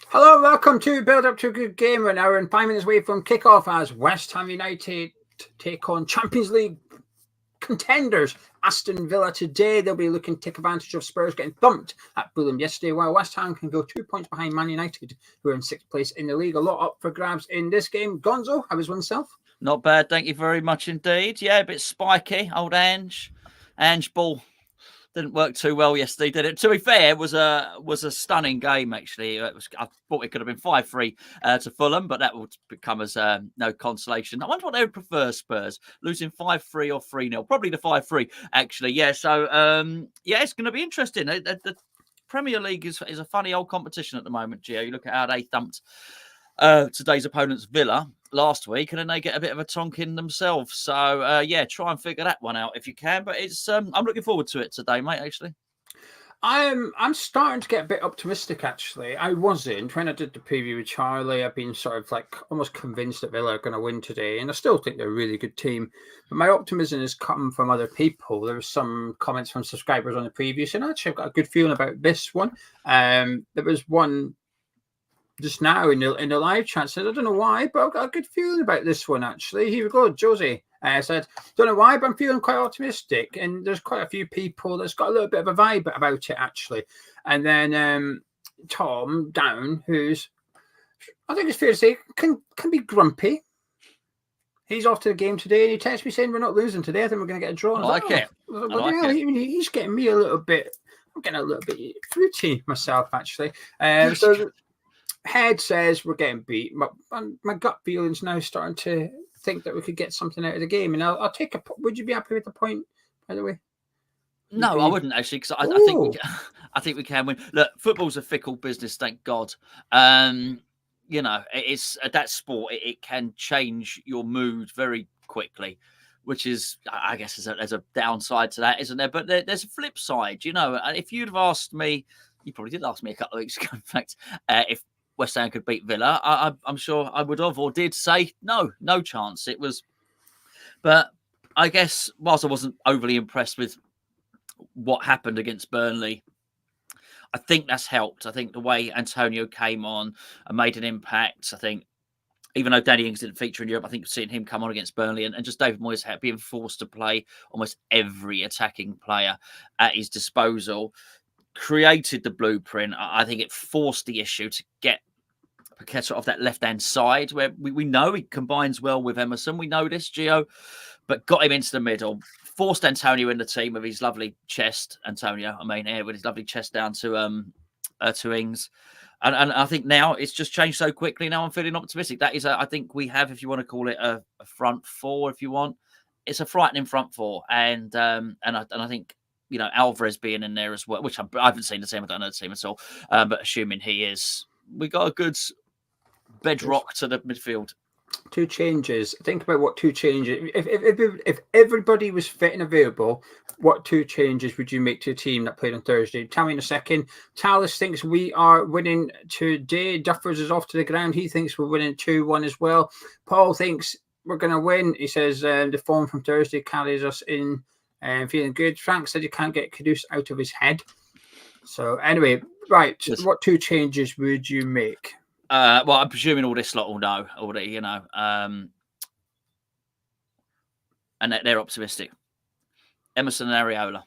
Hello and welcome to Build Up to a Good Game. We're an hour and 5 minutes away from kickoff as West Ham United take on Champions League contenders Aston Villa today. They'll be looking to take advantage of Spurs getting thumped at Fulham yesterday, while West Ham can go 2 points behind Man United, who are in 6th place in the league. A lot up for grabs in this game. Gonzo, how was oneself? Not bad, thank you very much indeed. Yeah, a bit spiky, old Ange ball. Didn't work too well yesterday, did it? To be fair, it was a stunning game, actually. I thought it could have been 5-3 to Fulham, but that would become as no consolation. I wonder what they would prefer, Spurs, losing 5-3 or 3-0. Probably the 5-3, actually. Yeah, so, it's going to be interesting. The Premier League is a funny old competition at the moment, Geo. You look at how they thumped today's opponents, Villa, last week, and then they get a bit of a tonk in themselves. So try and figure that one out if you can. But it's I'm looking forward to it today, mate. Actually, I'm starting to get a bit optimistic. Actually, I wasn't when I did the preview with Charlie. I've been sort of like almost convinced that Villa are going to win today, and I still think they're a really good team. But my optimism has come from other people. There were some comments from subscribers on the preview, and actually I've got a good feeling about this one. There was one just now in the live chat said, I don't know why, but I've got a good feeling about this one, actually. Here we go. Josie said, don't know why, but I'm feeling quite optimistic. And there's quite a few people that's got a little bit of a vibe about it, actually. And then Tom Down, who's, I think it's fair to say, can be grumpy. He's off to the game today, and he texts me saying, we're not losing today. I think we're going to get a draw. I like it. He's getting me a little bit, I'm getting a little bit fruity myself, actually. So Head says we're getting beat. My gut feeling's now starting to think that we could get something out of the game. And I'll take a. Would you be happy with the point, by the way? No, I wouldn't actually, because I think we can win. Look, football's a fickle business, thank God. It's that sport. It can change your mood very quickly, which is, I guess, there's a downside to that, isn't there? But there's a flip side. If you'd have asked me, you probably did ask me a couple of weeks ago, in fact, if West Ham could beat Villa, I'm sure I would have, or did say no chance. It was, but I guess whilst I wasn't overly impressed with what happened against Burnley, I think that's helped. I think the way Antonio came on and made an impact. I think even though Danny Ings didn't feature in Europe, I think seeing him come on against Burnley and just David Moyes being forced to play almost every attacking player at his disposal created the blueprint. I think it forced the issue to get Paqueta off that left-hand side, where we know he combines well with Emerson. We know this, Geo, but got him into the middle, forced Antonio in the team with his lovely chest. With his lovely chest down to Ings. And I think now it's just changed so quickly. Now I'm feeling optimistic. That is, I think we have, if you want to call it a front four, if you want, it's a frightening front four. And I think, Alvarez being in there as well, which I haven't seen the team, I don't know the team at all, but assuming he is, we got a good bedrock to the midfield. 2 changes. Think about what 2 changes. If everybody was fit and available, what 2 changes would you make to a team that played on Thursday? Tell me in a second. Talis thinks we are winning today. Duffers is off to the ground. He thinks we're winning 2-1 as well. Paul thinks we're going to win. He says the form from Thursday carries us in feeling good. Frank said you can't get Kudus out of his head. So anyway, right. Yes. What 2 changes would you make? Well, I'm presuming all this lot will know already, and they're optimistic. Emerson and Areola.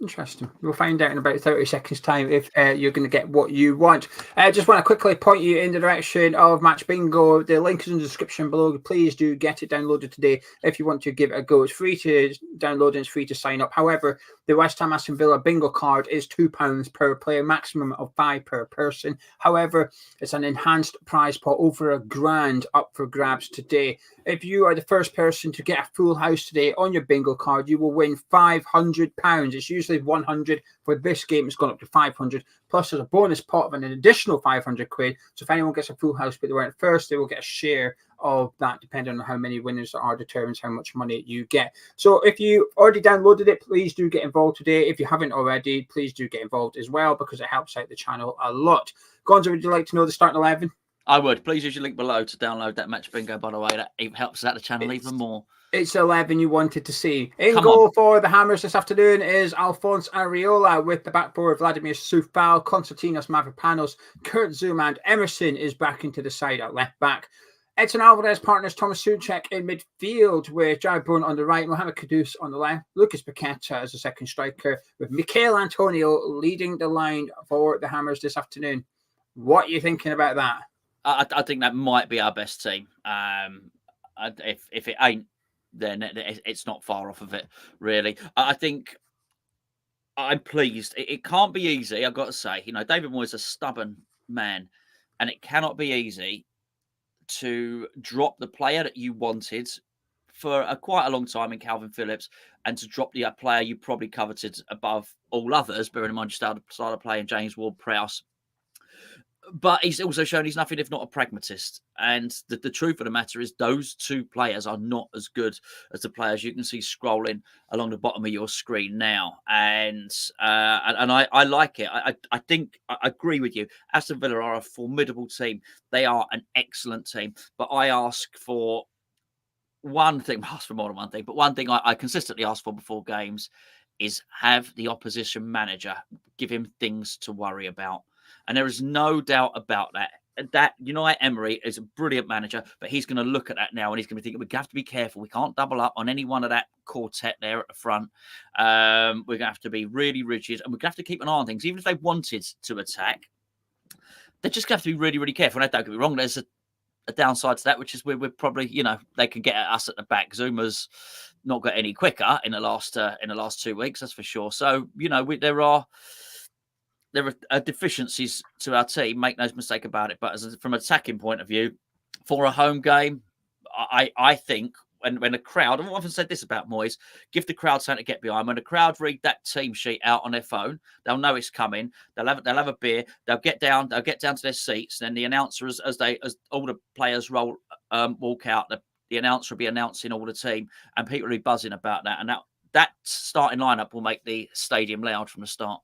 Interesting. We'll find out in about 30 seconds' time if you're going to get what you want. Just want to quickly point you in the direction of Match Bingo. The link is in the description below. Please do get it downloaded today if you want to give it a go. It's free to download and it's free to sign up. However, the West Ham Aston Villa bingo card is £2 per player, maximum of 5 per person. However, it's an enhanced prize pot over £1,000 up for grabs today. If you are the first person to get a full house today on your bingo card, you will win £500. It's usually 100 for this game. It's gone up to 500. Plus, there's a bonus pot of an additional 500 quid. So if anyone gets a full house, but they weren't first, they will get a share of that, depending on how many winners there are, determines how much money you get. So if you already downloaded it, please do get involved today. If you haven't already, please do get involved as well, because it helps out the channel a lot. Gonzo, would you like to know the starting 11? I would. Please use your link below to download that match bingo, by the way. That even helps out the channel even more. It's 11 you wanted to see. In Come goal on. for the Hammers this afternoon is Alphonse Areola with the back four of Vladimir Soufal, Konstantinos Mavropanos, Kurt Zouma, and Emerson is back into the side at left back. Edson Alvarez partners Thomas Souček in midfield with Jared Bourne on the right, Mohamed Kudus on the left, Lucas Paqueta as the second striker, with Michail Antonio leading the line for the Hammers this afternoon. What are you thinking about that? I think that might be our best team. If it ain't, then it's not far off of it, really. I think I'm pleased. It can't be easy, I've got to say. You know, David Moyes is a stubborn man, and it cannot be easy to drop the player that you wanted for quite a long time in Calvin Phillips, and to drop the player you probably coveted above all others, bearing in mind you started playing James Ward-Prowse. But he's also shown he's nothing if not a pragmatist. And the truth of the matter is those two players are not as good as the players you can see scrolling along the bottom of your screen now. And I like it. I think I agree with you. Aston Villa are a formidable team. They are an excellent team. But I ask for one thing, ask for more than one thing, but one thing I consistently ask for before games is have the opposition manager give him things to worry about. And there is no doubt about that. That Unai Emery is a brilliant manager, but he's going to look at that now and he's going to be thinking, we have to be careful. We can't double up on any one of that quartet there at the front. We're going to have to be really rigid, and we're going to have to keep an eye on things. Even if they wanted to attack, they're just going to have to be really, really careful. And don't get me wrong, there's a downside to that, which is we're probably, you know, they can get at us at the back. Zuma's not got any quicker in the last 2 weeks, that's for sure. So, you know, there are deficiencies to our team, make no mistake about it. But from an attacking point of view, for a home game, I think when a crowd, I've often said this about Moyes, give the crowd something to get behind. When the crowd read that team sheet out on their phone, they'll know it's coming. They'll have a beer. They'll get down to their seats. And then the announcer, as all the players walk out, the announcer will be announcing all the team, and people will be buzzing about that. And that starting lineup will make the stadium loud from the start.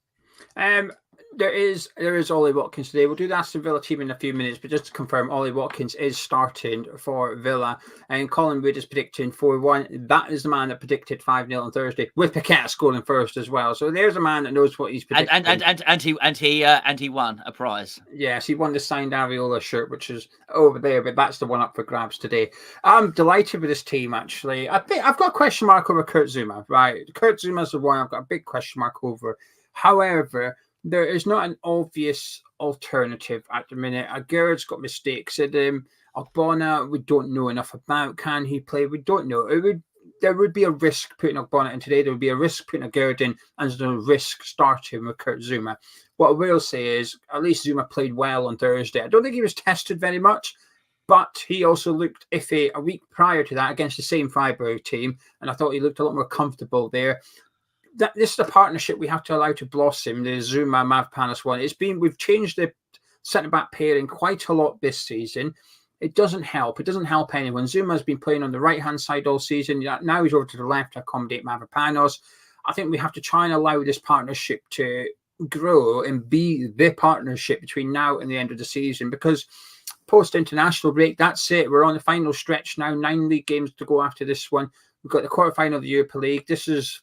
There is Ollie Watkins today. We'll do the Aston Villa team in a few minutes, but just to confirm, Ollie Watkins is starting for Villa, and Colin Wood is predicting 4-1. That is the man that predicted 5-0 on Thursday, with Paqueta scoring first as well. So there's a man that knows what he's predicting. And he won a prize. Yes, he won the signed Areola shirt, which is over there, but that's the one up for grabs today. I'm delighted with this team, actually. I've got a question mark over Kurt Zouma, right? Kurt Zouma's the one I've got a big question mark over. However, there is not an obvious alternative at the minute. Aguerd's got mistakes in him. Ogbonna, we don't know enough about. Can he play? We don't know. There would be a risk putting Ogbonna in today. There would be a risk putting Aguerd in, and there's a risk starting with Kurt Zouma. What I will say is, at least Zouma played well on Thursday. I don't think he was tested very much, but he also looked iffy a week prior to that against the same Freiburg team, and I thought he looked a lot more comfortable there. This is a partnership we have to allow to blossom. The Zouma Mavropanos one. We've changed the centre back pairing quite a lot this season. It doesn't help. It doesn't help anyone. Zouma's been playing on the right hand side all season. Now he's over to the left to accommodate Mavropanos. I think we have to try and allow this partnership to grow and be the partnership between now and the end of the season, because post international break, that's it. We're on the final stretch now. 9 league games to go after this one. We've got the quarterfinal of the Europa League. This is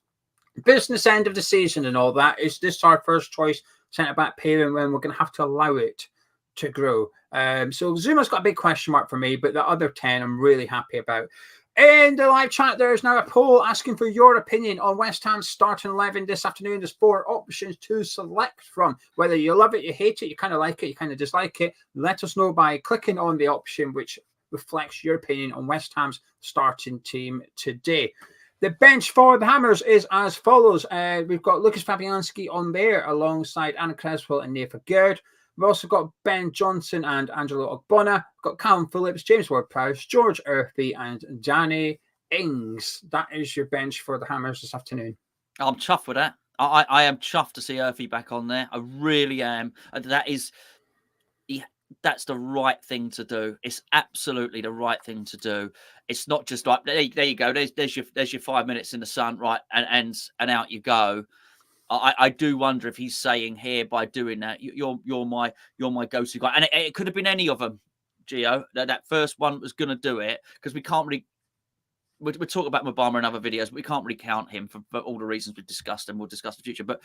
business end of the season and all that. Is this our first choice centre-back pairing when we're going to have to allow it to grow? So Zouma's got a big question mark for me, but the other 10 I'm really happy about. In the live chat, there is now a poll asking for your opinion on West Ham's starting 11 this afternoon. There's 4 options to select from. Whether you love it, you hate it, you kind of like it, you kind of dislike it, let us know by clicking on the option which reflects your opinion on West Ham's starting team today. The bench for the Hammers is as follows. We've got Lucas Fabianski on there alongside Anna Creswell and Nathan Gerd. We've also got Ben Johnson and Angelo Ogbonna. We've got Calvin Phillips, James Ward-Prowse, George Earthy and Danny Ings. That is your bench for the Hammers this afternoon. I'm chuffed with that. I am chuffed to see Earthy back on there. I really am. That's the right thing to do. It's absolutely the right thing to do. It's not just like, there you go. There's your 5 minutes in the sun, right? And out you go. I do wonder if he's saying here by doing that, you're my go-to guy. And it could have been any of them. Geo, that first one was going to do it, because we can't really. We're talking about Mubama in other videos, but we can't really count him for all the reasons we've discussed, and we'll discuss in the future. But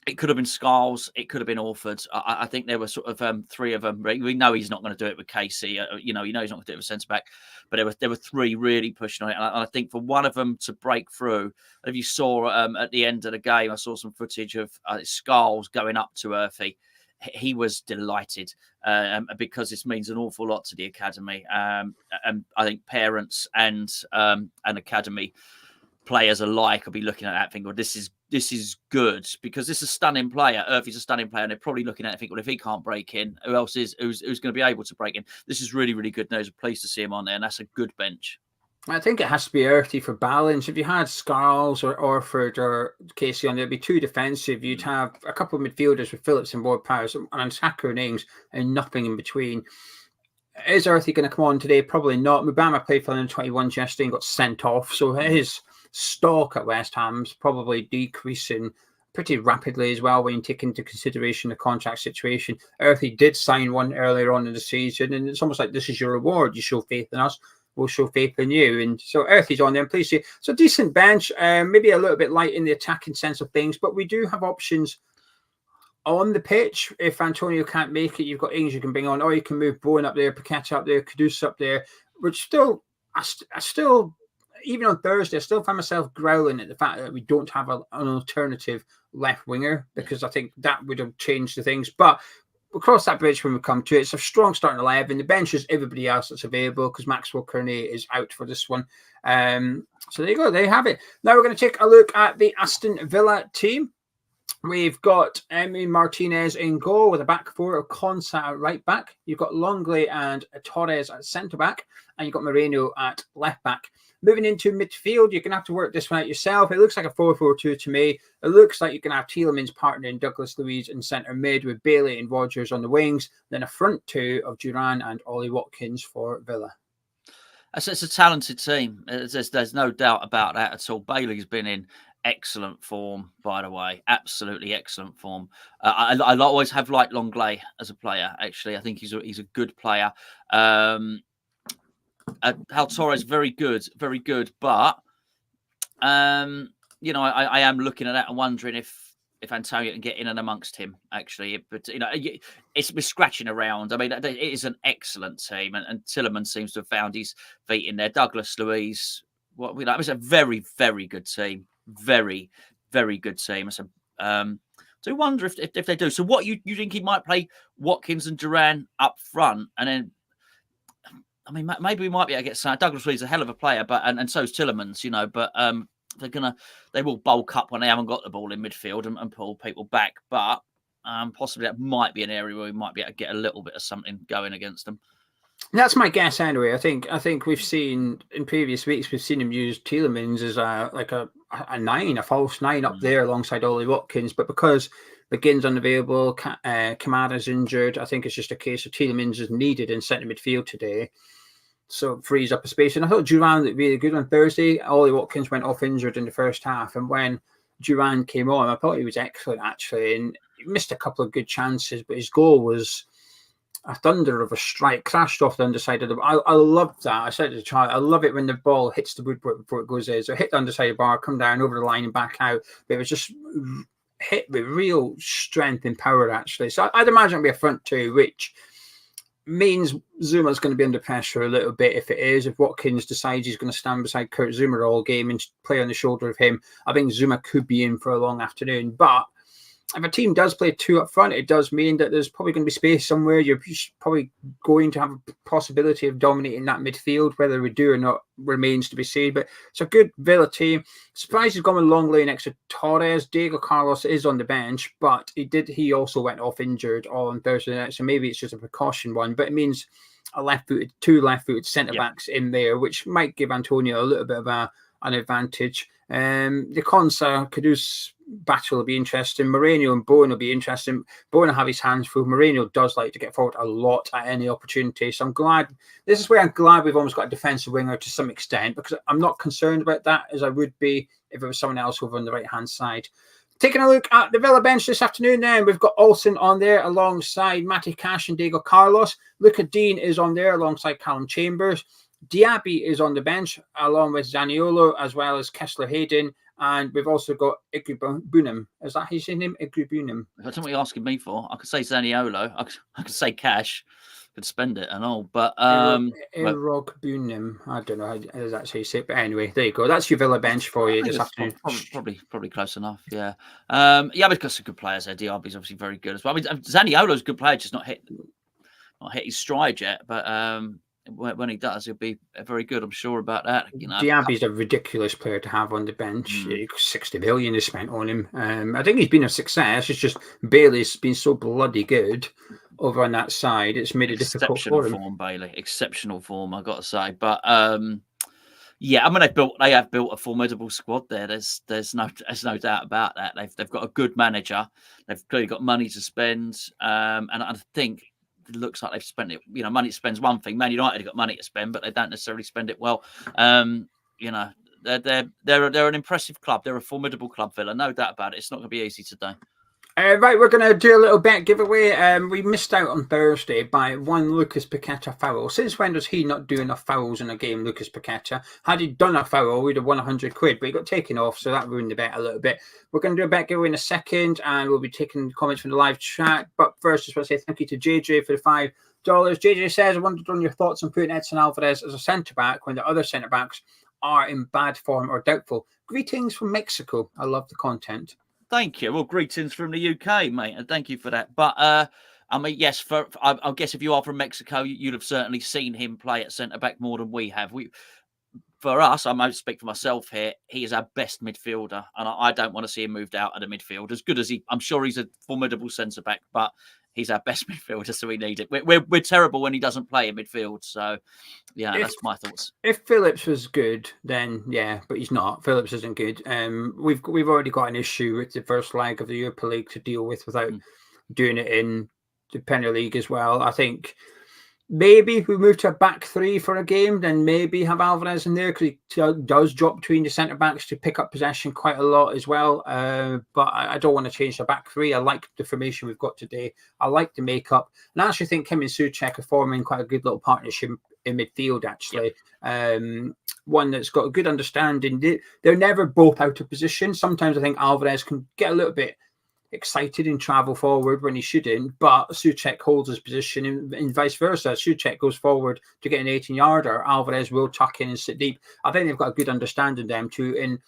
it could have been Scarles, it could have been Orford. I think there were sort of three of them. We know he's not going to do it with Casey. You know he's not going to do it with centre back. But there were three really pushing on it, and I think for one of them to break through. If you saw at the end of the game, I saw some footage of Scarles going up to Earthy. He was delighted because this means an awful lot to the academy. And I think parents and academy players alike will be looking at that and think, well, this is good, because this is a stunning player. Earthy's a stunning player, and they're probably looking at it and think, well, if he can't break in, who else is? Who's going to be able to break in? This is really, really good news. I'm pleased to see him on there, and that's a good bench. I think it has to be Earthy for balance. If you had Scarles or Orford or Casey on there, it'd be too defensive. You'd have a couple of midfielders with Phillips and Ward Prowse, and Saka and Ings, and nothing in between. Is Earthy going to come on today? Probably not. Mubama played for the 21 yesterday and got sent off, so his stock at West Ham's probably decreasing pretty rapidly as well when you take into consideration the contract situation. Earthy did sign one earlier on in the season, and it's almost like this is your reward. You show faith in us, we'll show faith in you. And so Earthy's on there. And please see, so decent bench, maybe a little bit light in the attacking sense of things, but we do have options on the pitch. If Antonio can't make it, you've got Ings you can bring on, or you can move Bowen up there, Paqueta up there, Kudus up there, which still, I still, even on Thursday, I still find myself growling at the fact that we don't have an alternative left winger, because I think that would have changed the things. But we'll cross that bridge when we come to it. It's a strong starting 11. The bench is everybody else that's available, because Maxwell Kearney is out for this one. So there you go. There you have it. Now we're going to take a look at the Aston Villa team. We've got Emi Martinez in goal with a back four of Konsa at right back. You've got Longley and Torres at centre back, and you've got Moreno at left back. Moving into midfield, you're going to have to work this one out yourself. It looks like a 4-4-2 to me. It looks like you're going to have Tielemans partnering Douglas Luiz in centre mid with Bailey and Rodgers on the wings. Then a front two of Duran and Ollie Watkins for Villa. It's a talented team. There's no doubt about that at all. Bailey's been in excellent form, by the way. Absolutely excellent form. I always have liked Longley as a player, actually. I think he's a good player. Torres, very good. But, you know, I am looking at that and wondering if Antonio can get in and amongst him, actually. But, you know, we're scratching around. I mean, it is an excellent team, and Tielemans seems to have found his feet in there. Douglas Luiz, it's a very, very good team. Very, very good team. So I wonder if they do. So what you think he might play Watkins and Duran up front, and then, I mean, maybe we might be able to get some. Douglas Luiz is a hell of a player, but and so is Tielemans, you know. But they will bulk up when they haven't got the ball in midfield and pull people back. But possibly that might be an area where we might be able to get a little bit of something going against them. That's my guess anyway. I think we've seen in previous weeks, we've seen him use Tielemans as a nine, a false nine up there alongside Ollie Watkins. But because McGinn's unavailable, Kamada's injured, I think it's just a case of Tielemans is needed in centre midfield today. So it frees up a space. And I thought Duran looked really good on Thursday. Ollie Watkins went off injured in the first half. And when Duran came on, I thought he was excellent, actually. And he missed a couple of good chances, but his goal was a thunder of a strike, crashed off the underside of the bar. I love that. I said to the child, I love it when the ball hits the woodwork before it goes in. So it hit the underside of the bar, come down over the line and back out. But it was just hit with real strength and power, actually. So I'd imagine it'll be a front two, which means Zuma's going to be under pressure a little bit if it is. If Watkins decides he's going to stand beside Kurt Zuma all game and play on the shoulder of him, I think Zuma could be in for a long afternoon. But if a team does play two up front, it does mean that there's probably going to be space somewhere. You're probably going to have a possibility of dominating that midfield. Whether we do or not remains to be seen. But it's a good Villa team. Surprised he's gone with Longley next to Torres. Diego Carlos is on the bench, but he also went off injured on Thursday night. So maybe it's just a precaution one. But it means two left-footed centre-backs in there, which might give Antonio a little bit of an advantage. The Konsa Kudus battle will be interesting. Moreno and Bowen will be interesting. Bowen will have his hands full. Moreno does like to get forward a lot at any opportunity. So I'm glad. This is where I'm glad we've almost got a defensive winger to some extent, because I'm not concerned about that as I would be if it was someone else over on the right-hand side. Taking a look at the Villa bench this afternoon, then we've got Olsen on there alongside Matty Cash and Diego Carlos. Luca Dean is on there alongside Callum Chambers. Diaby is on the bench along with Zaniolo as well as Kessler Hayden. And we've also got Igrubunum. Is that his name? Igrubunum. That's what you're asking me for. I could say Zaniolo. I could say Cash. Could spend it and all, but Irogbunum. I don't know how that's how you say it, but anyway, there you go. That's your Villa bench for you this afternoon. Probably close enough. Yeah, we've got some good players there. Diaby's obviously very good as well. I mean, Zaniolo's a good player, just not hit his stride yet, but when he does, he'll be very good. I'm sure about that. You know, Diaby's a ridiculous player to have on the bench. 60 million is spent on him. I think he's been a success. It's just Bailey's been so bloody good over on that side. It's made it difficult for him. Form, Bailey. Exceptional form, I got to say. But yeah, I mean, they have built a formidable squad there. There's no doubt about that. They've got a good manager. They've clearly got money to spend, and I think it looks like they've spent it. You know, money spends one thing. Man United have got money to spend, but they don't necessarily spend it well. You know, they're an impressive club. They're a formidable club, Villa. No doubt about it. It's not going to be easy today. Right, we're going to do a little bet giveaway. We missed out on Thursday by one Lucas Paqueta foul. Since when does he not do enough fouls in a game, Lucas Paqueta? Had he done a foul, we'd have won 100 quid, but he got taken off, so that ruined the bet a little bit. We're going to do a bet giveaway in a second, and we'll be taking comments from the live chat. But first, just want to say thank you to JJ for the $5. JJ says, I wondered on your thoughts on putting Edson Alvarez as a centre-back when the other centre-backs are in bad form or doubtful. Greetings from Mexico. I love the content. Thank you. Well, greetings from the UK, mate, and thank you for that. But I mean, yes, I guess if you are from Mexico, you'd have certainly seen him play at centre back more than we have. For us, I might speak for myself here. He is our best midfielder, and I don't want to see him moved out of the midfield. As good as I'm sure he's a formidable centre back, but he's our best midfielder, so we need it. We're terrible when he doesn't play in midfield. So, yeah, that's my thoughts. If Phillips was good, then yeah, but he's not. Phillips isn't good. We've already got an issue with the first leg of the Europa League to deal with without doing it in the Premier League as well. I think maybe if we move to a back three for a game, then maybe have Alvarez in there because he does drop between the centre backs to pick up possession quite a lot as well. But I don't want to change the back three. I like the formation we've got today. I like the makeup, and I actually think him and Souček are forming quite a good little partnership in midfield. Actually, one that's got a good understanding. They're never both out of position. Sometimes I think Alvarez can get a little bit excited and travel forward when he shouldn't, but Souček holds his position and vice versa. Souček goes forward to get an 18-yarder. Alvarez will tuck in and sit deep. I think they've got a good understanding them too. And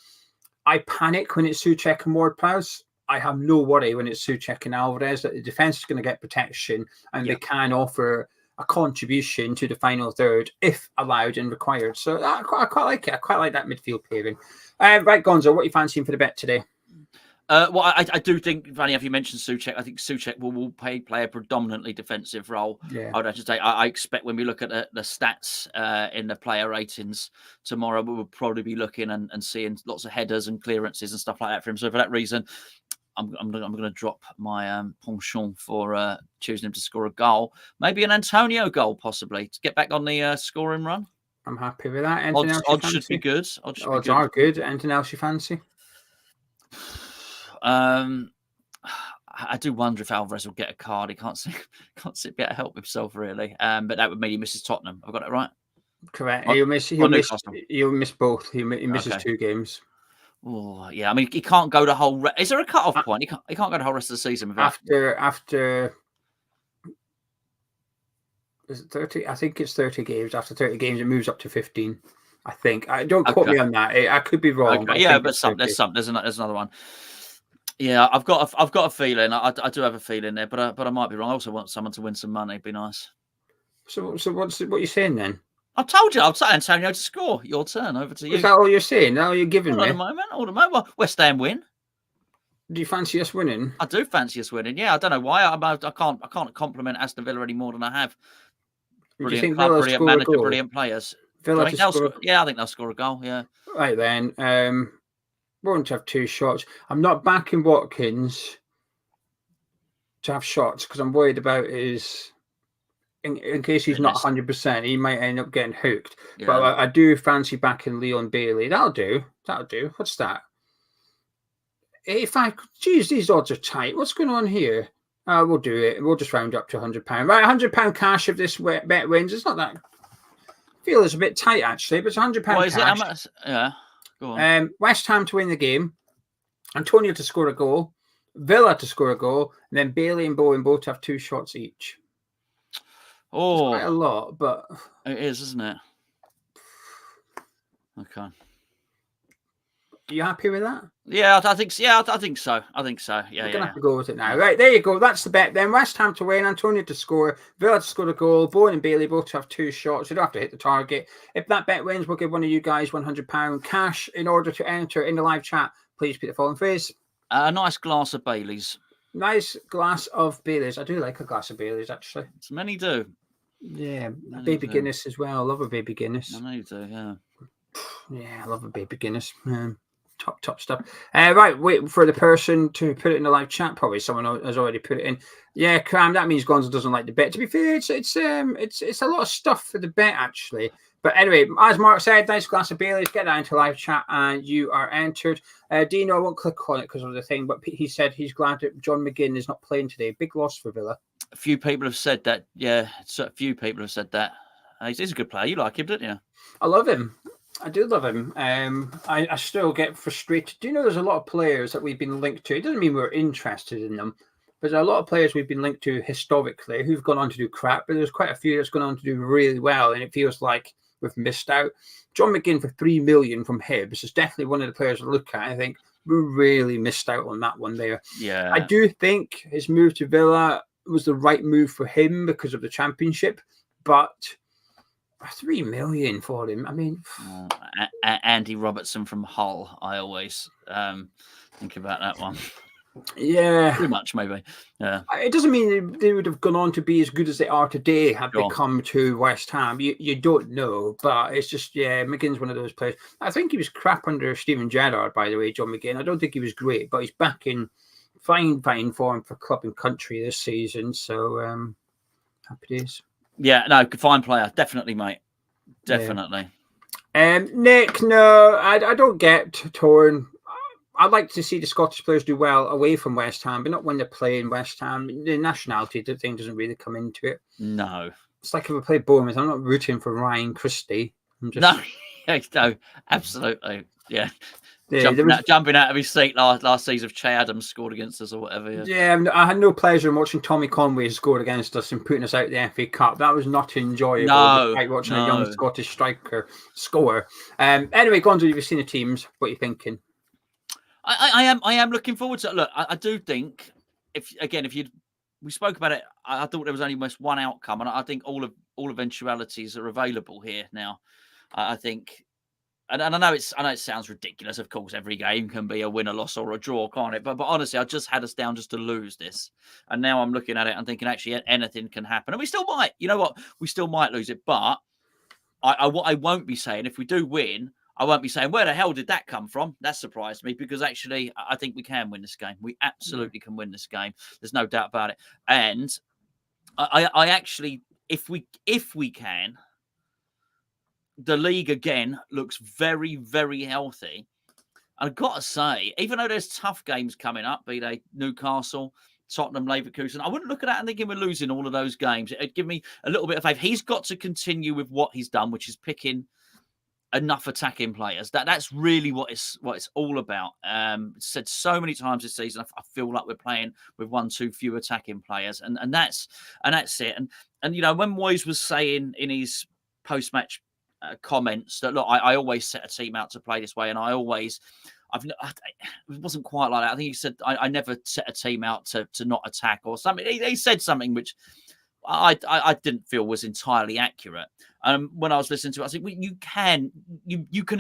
I panic when it's Souček and Ward-Prowse. I have no worry when it's Souček and Alvarez that the defence is going to get protection and they can offer a contribution to the final third if allowed and required. So I quite like it. I quite like that midfield pairing. Right, Gonzo, what are you fancying for the bet today? Well, I do think, funny enough, you mentioned Souček. I think Souček will play a predominantly defensive role. Yeah. I would have to say, I expect when we look at the stats in the player ratings tomorrow, we will probably be looking and seeing lots of headers and clearances and stuff like that for him. So for that reason, I'm going to drop my penchant for choosing him to score a goal. Maybe an Antonio goal, possibly, to get back on the scoring run. I'm happy with that. Odds should be good. Odds are good. Anything else you fancy? I do wonder if Alvarez will get a card. He can't get to help himself really. But that would mean he misses Tottenham. I've got it right. Correct. He'll miss both. He misses 2 games. Oh yeah. I mean, he can't go the whole. Is there a cut-off point? He can't go the whole rest of the season without. After. Is it 30? I think it's 30 games. After 30 games, it moves up to 15. I think. Don't quote me on that. I could be wrong. Okay. Yeah, but there's another one. Yeah, I've got a feeling. I do have a feeling there, but I might be wrong. I also want someone to win some money. It'd be nice. So what are you saying then? I told you. I'm saying Antonio to score. Your turn. Over to you. Is that all you're saying? All you're giving me? All the moment. Well, West Ham win. Do you fancy us winning? I do fancy us winning. Yeah, I don't know why. I can't compliment Aston Villa any more than I have. Brilliant club, brilliant manager, brilliant players. I think they'll score a goal. Yeah. Right then. Won't have 2 shots. I'm not backing Watkins to have shots because I'm worried about his. In case he's not 100%, he might end up getting hooked. Yeah. But I do fancy backing Leon Bailey. That'll do. What's that? Geez, these odds are tight. What's going on here? We'll do it. We'll just round up to £100. Right, £100 cash if this bet wins. It's not that. I feel it's a bit tight actually, but it's £100 What is cash. it? How much? Yeah, go on. West Ham to win the game, Antonio to score a goal, Villa to score a goal, and then Bailey and Bowen both have 2 shots each. Oh, it's quite a lot, but it is, isn't it? Okay. Are you happy with that? Yeah, I think so. Yeah, I think so. Yeah, We're gonna have to go with it now. Right, there you go. That's the bet. Then West Ham to win, Antonio to score, Villa to score a goal, Bowen and Bailey both to have 2 shots. You don't have to hit the target. If that bet wins, we'll give one of you guys £100 cash. In order to enter in the live chat, please put the following phrase. A nice glass of Baileys. Nice glass of Baileys. I do like a glass of Baileys, actually. Many do. Yeah, baby Guinness as well. I love a baby Guinness. I know you do, yeah. Yeah, I love a baby Guinness. Top stuff. Right, wait for the person to put it in the live chat. Probably someone has already put it in. Yeah, Cram. That means Gonzo doesn't like the bet. To be fair, it's a lot of stuff for the bet actually. But anyway, as Mark said, nice glass of Baileys. Get that into live chat, and you are entered. Dino, I won't click on it because of the thing, but he said he's glad that John McGinn is not playing today. Big loss for Villa. A few people have said that. Yeah, a few people have said that. He's a good player. You like him, don't you? I love him. I do love him. I still get frustrated. Do you know there's a lot of players that we've been linked to? It doesn't mean we're interested in them, but there's a lot of players we've been linked to historically who've gone on to do crap, but there's quite a few that's gone on to do really well, and it feels like we've missed out. John McGinn for $3 million from Hibs is definitely one of the players to look at. I think we really missed out on that one there. Yeah. I do think his move to Villa was the right move for him because of the Championship, but $3 million for him. I mean, Andy Robertson from Hull. I always think about that one. Yeah, too much maybe. Yeah, it doesn't mean they would have gone on to be as good as they are today had they come to West Ham. You don't know, but it's just McGinn's one of those players. I think he was crap under Steven Gerrard, by the way, John McGinn. I don't think he was great, but he's back in fine form for club and country this season. So happy days. Yeah, no, fine player, definitely, mate, definitely. Nick, no, I don't get torn. I'd like to see the Scottish players do well away from West Ham, but not when they're playing West Ham. The nationality thing doesn't really come into it. No. It's like if I play Bournemouth, I'm not rooting for Ryan Christie. No, absolutely. Yeah. Jumping out of his seat last season if Che Adams scored against us or whatever. Yeah, I had no pleasure in watching Tommy Conway score against us and putting us out the FA Cup. That was not enjoyable. Like watching a young Scottish striker score. Anyway, Gonzo, you've seen the teams. What are you thinking? I am looking forward to it. Look, I do think we spoke about it. I thought there was only almost one outcome, and I think all eventualities are available here now. I think, and I know it sounds ridiculous. Of course, every game can be a win, a loss, or a draw, can't it? But honestly, I just had us down just to lose this, and now I'm looking at it and thinking actually anything can happen, and we still might. You know what? We still might lose it, but what I won't be saying if we do win. I won't be saying, where the hell did that come from? That surprised me because actually I think we can win this game. We absolutely can win this game. There's no doubt about it. And I actually, if we can, the league again looks very, very healthy. I've got to say, even though there's tough games coming up, be they Newcastle, Tottenham, Leverkusen, I wouldn't look at that and thinking we're losing all of those games. It'd give me a little bit of faith. He's got to continue with what he's done, which is picking enough attacking players. That's really what it's all about. Said so many times this season, I feel like we're playing with one too few attacking players, and that's it. And you know, when Moyes was saying in his post-match comments that look, I always set a team out to play this way, and it wasn't quite like that. I think he said I never set a team out to not attack or something. He said something which I didn't feel was entirely accurate. When I was listening to it, I said, well, you can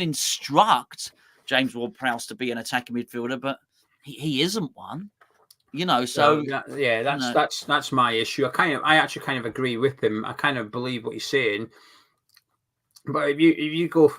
instruct James Ward-Prowse to be an attacking midfielder, but he isn't one. You know, so that's my issue. I actually kind of agree with him. I kind of believe what he's saying. But if you go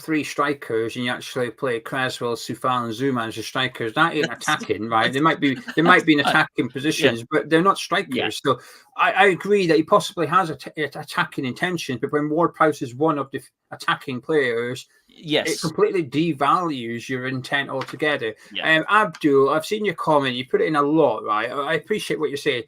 3 strikers and you actually play Cresswell, Soufal, and Zuma as your strikers, that ain't attacking, right? They might be in attacking positions, but they're not strikers. Yeah. So I agree that he possibly has attacking intentions, but when Ward-Prowse is one of the attacking players, Yes. It completely devalues your intent altogether. Yeah. Abdul, I've seen your comment. You put it in a lot, right? I appreciate what you're saying.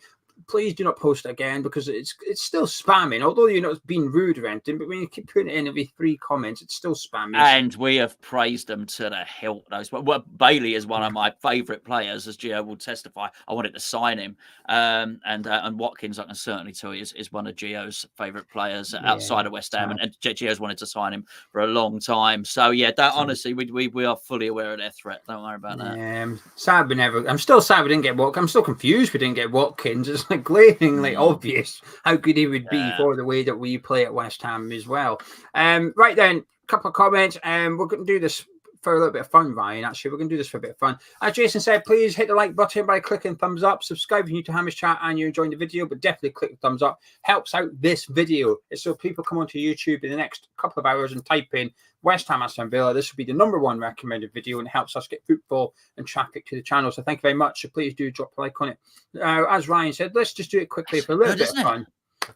Please do not post it again because it's still spamming. Although you're not being rude or anything, but when you keep putting it in every 3 comments, it's still spamming. And we have praised them to the hilt. Well, Bailey is one of my favourite players, as Geo will testify. I wanted to sign him, and Watkins, I can certainly tell you, is one of Geo's favourite players outside of West Ham, and Geo's wanted to sign him for a long time. So yeah, honestly, we are fully aware of their threat. Don't worry about that. Sad we never. I'm still sad we didn't get Watkins. I'm still confused we didn't get Watkins. It's like glaringly obvious how good he would be for the way that we play at West Ham as well. Right then. Couple of comments, and we're going to do this for a little bit of fun, Ryan. Actually, we're going to do this for a bit of fun. As Jason said, please hit the like button by clicking thumbs up. Subscribe if you're new to Hammers Chat and you're enjoying the video, but definitely click the thumbs up. Helps out this video. It's so people come onto YouTube in the next couple of hours and type in West Ham Aston Villa. This will be the #1 recommended video and helps us get football and traffic to the channel. So thank you very much. So please do drop a like on it. As Ryan said, let's just do it quickly for a little bit of fun.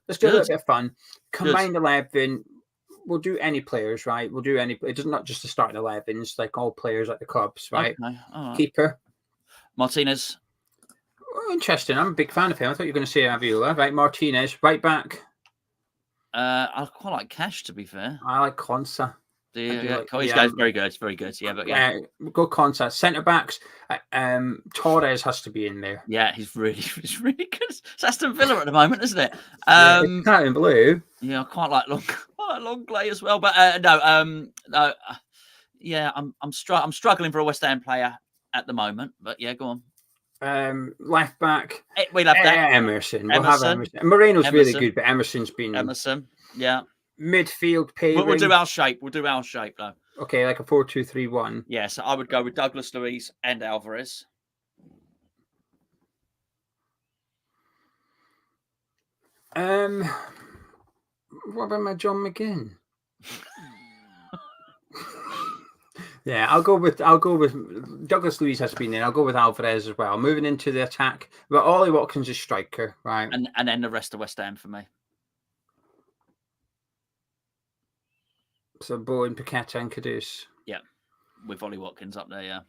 Let's do a little bit of fun. Combined 11. We'll do any players, right? We'll do any. It does not just the starting 11s, like all players at the clubs, right? Okay. Right. Keeper Martinez. Oh, interesting. I'm a big fan of him. I thought you were going to say Avila, right? Martinez. Right back. I quite like Cash, to be fair. I like Konsa. He's very good. It's very good. Yeah, but go Konsa. Centre backs. Torres has to be in there. Yeah, he's really good. It's Aston Villa at the moment, isn't it? It's kind of in blue. Yeah, I quite like Longley as well, but no. Yeah, I'm struggling for a West Ham player at the moment, but yeah, go on. Left back. We'll have that. Emerson. We'll have Emerson. Moreno's really good, but Emerson's been Yeah. Midfield pairing. We'll do our shape. We'll do our shape though. Okay, like a 4-2-3-1. Yeah, so I would go with Douglas Luiz and Alvarez. What about my John McGinn? Yeah, I'll go with Douglas Luiz has been in. I'll go with Alvarez as well. Moving into the attack, but Ollie Watkins is striker, right? And then the rest of West Ham for me. So Bowen, Paqueta, and Kudus. Yeah, with Ollie Watkins up there.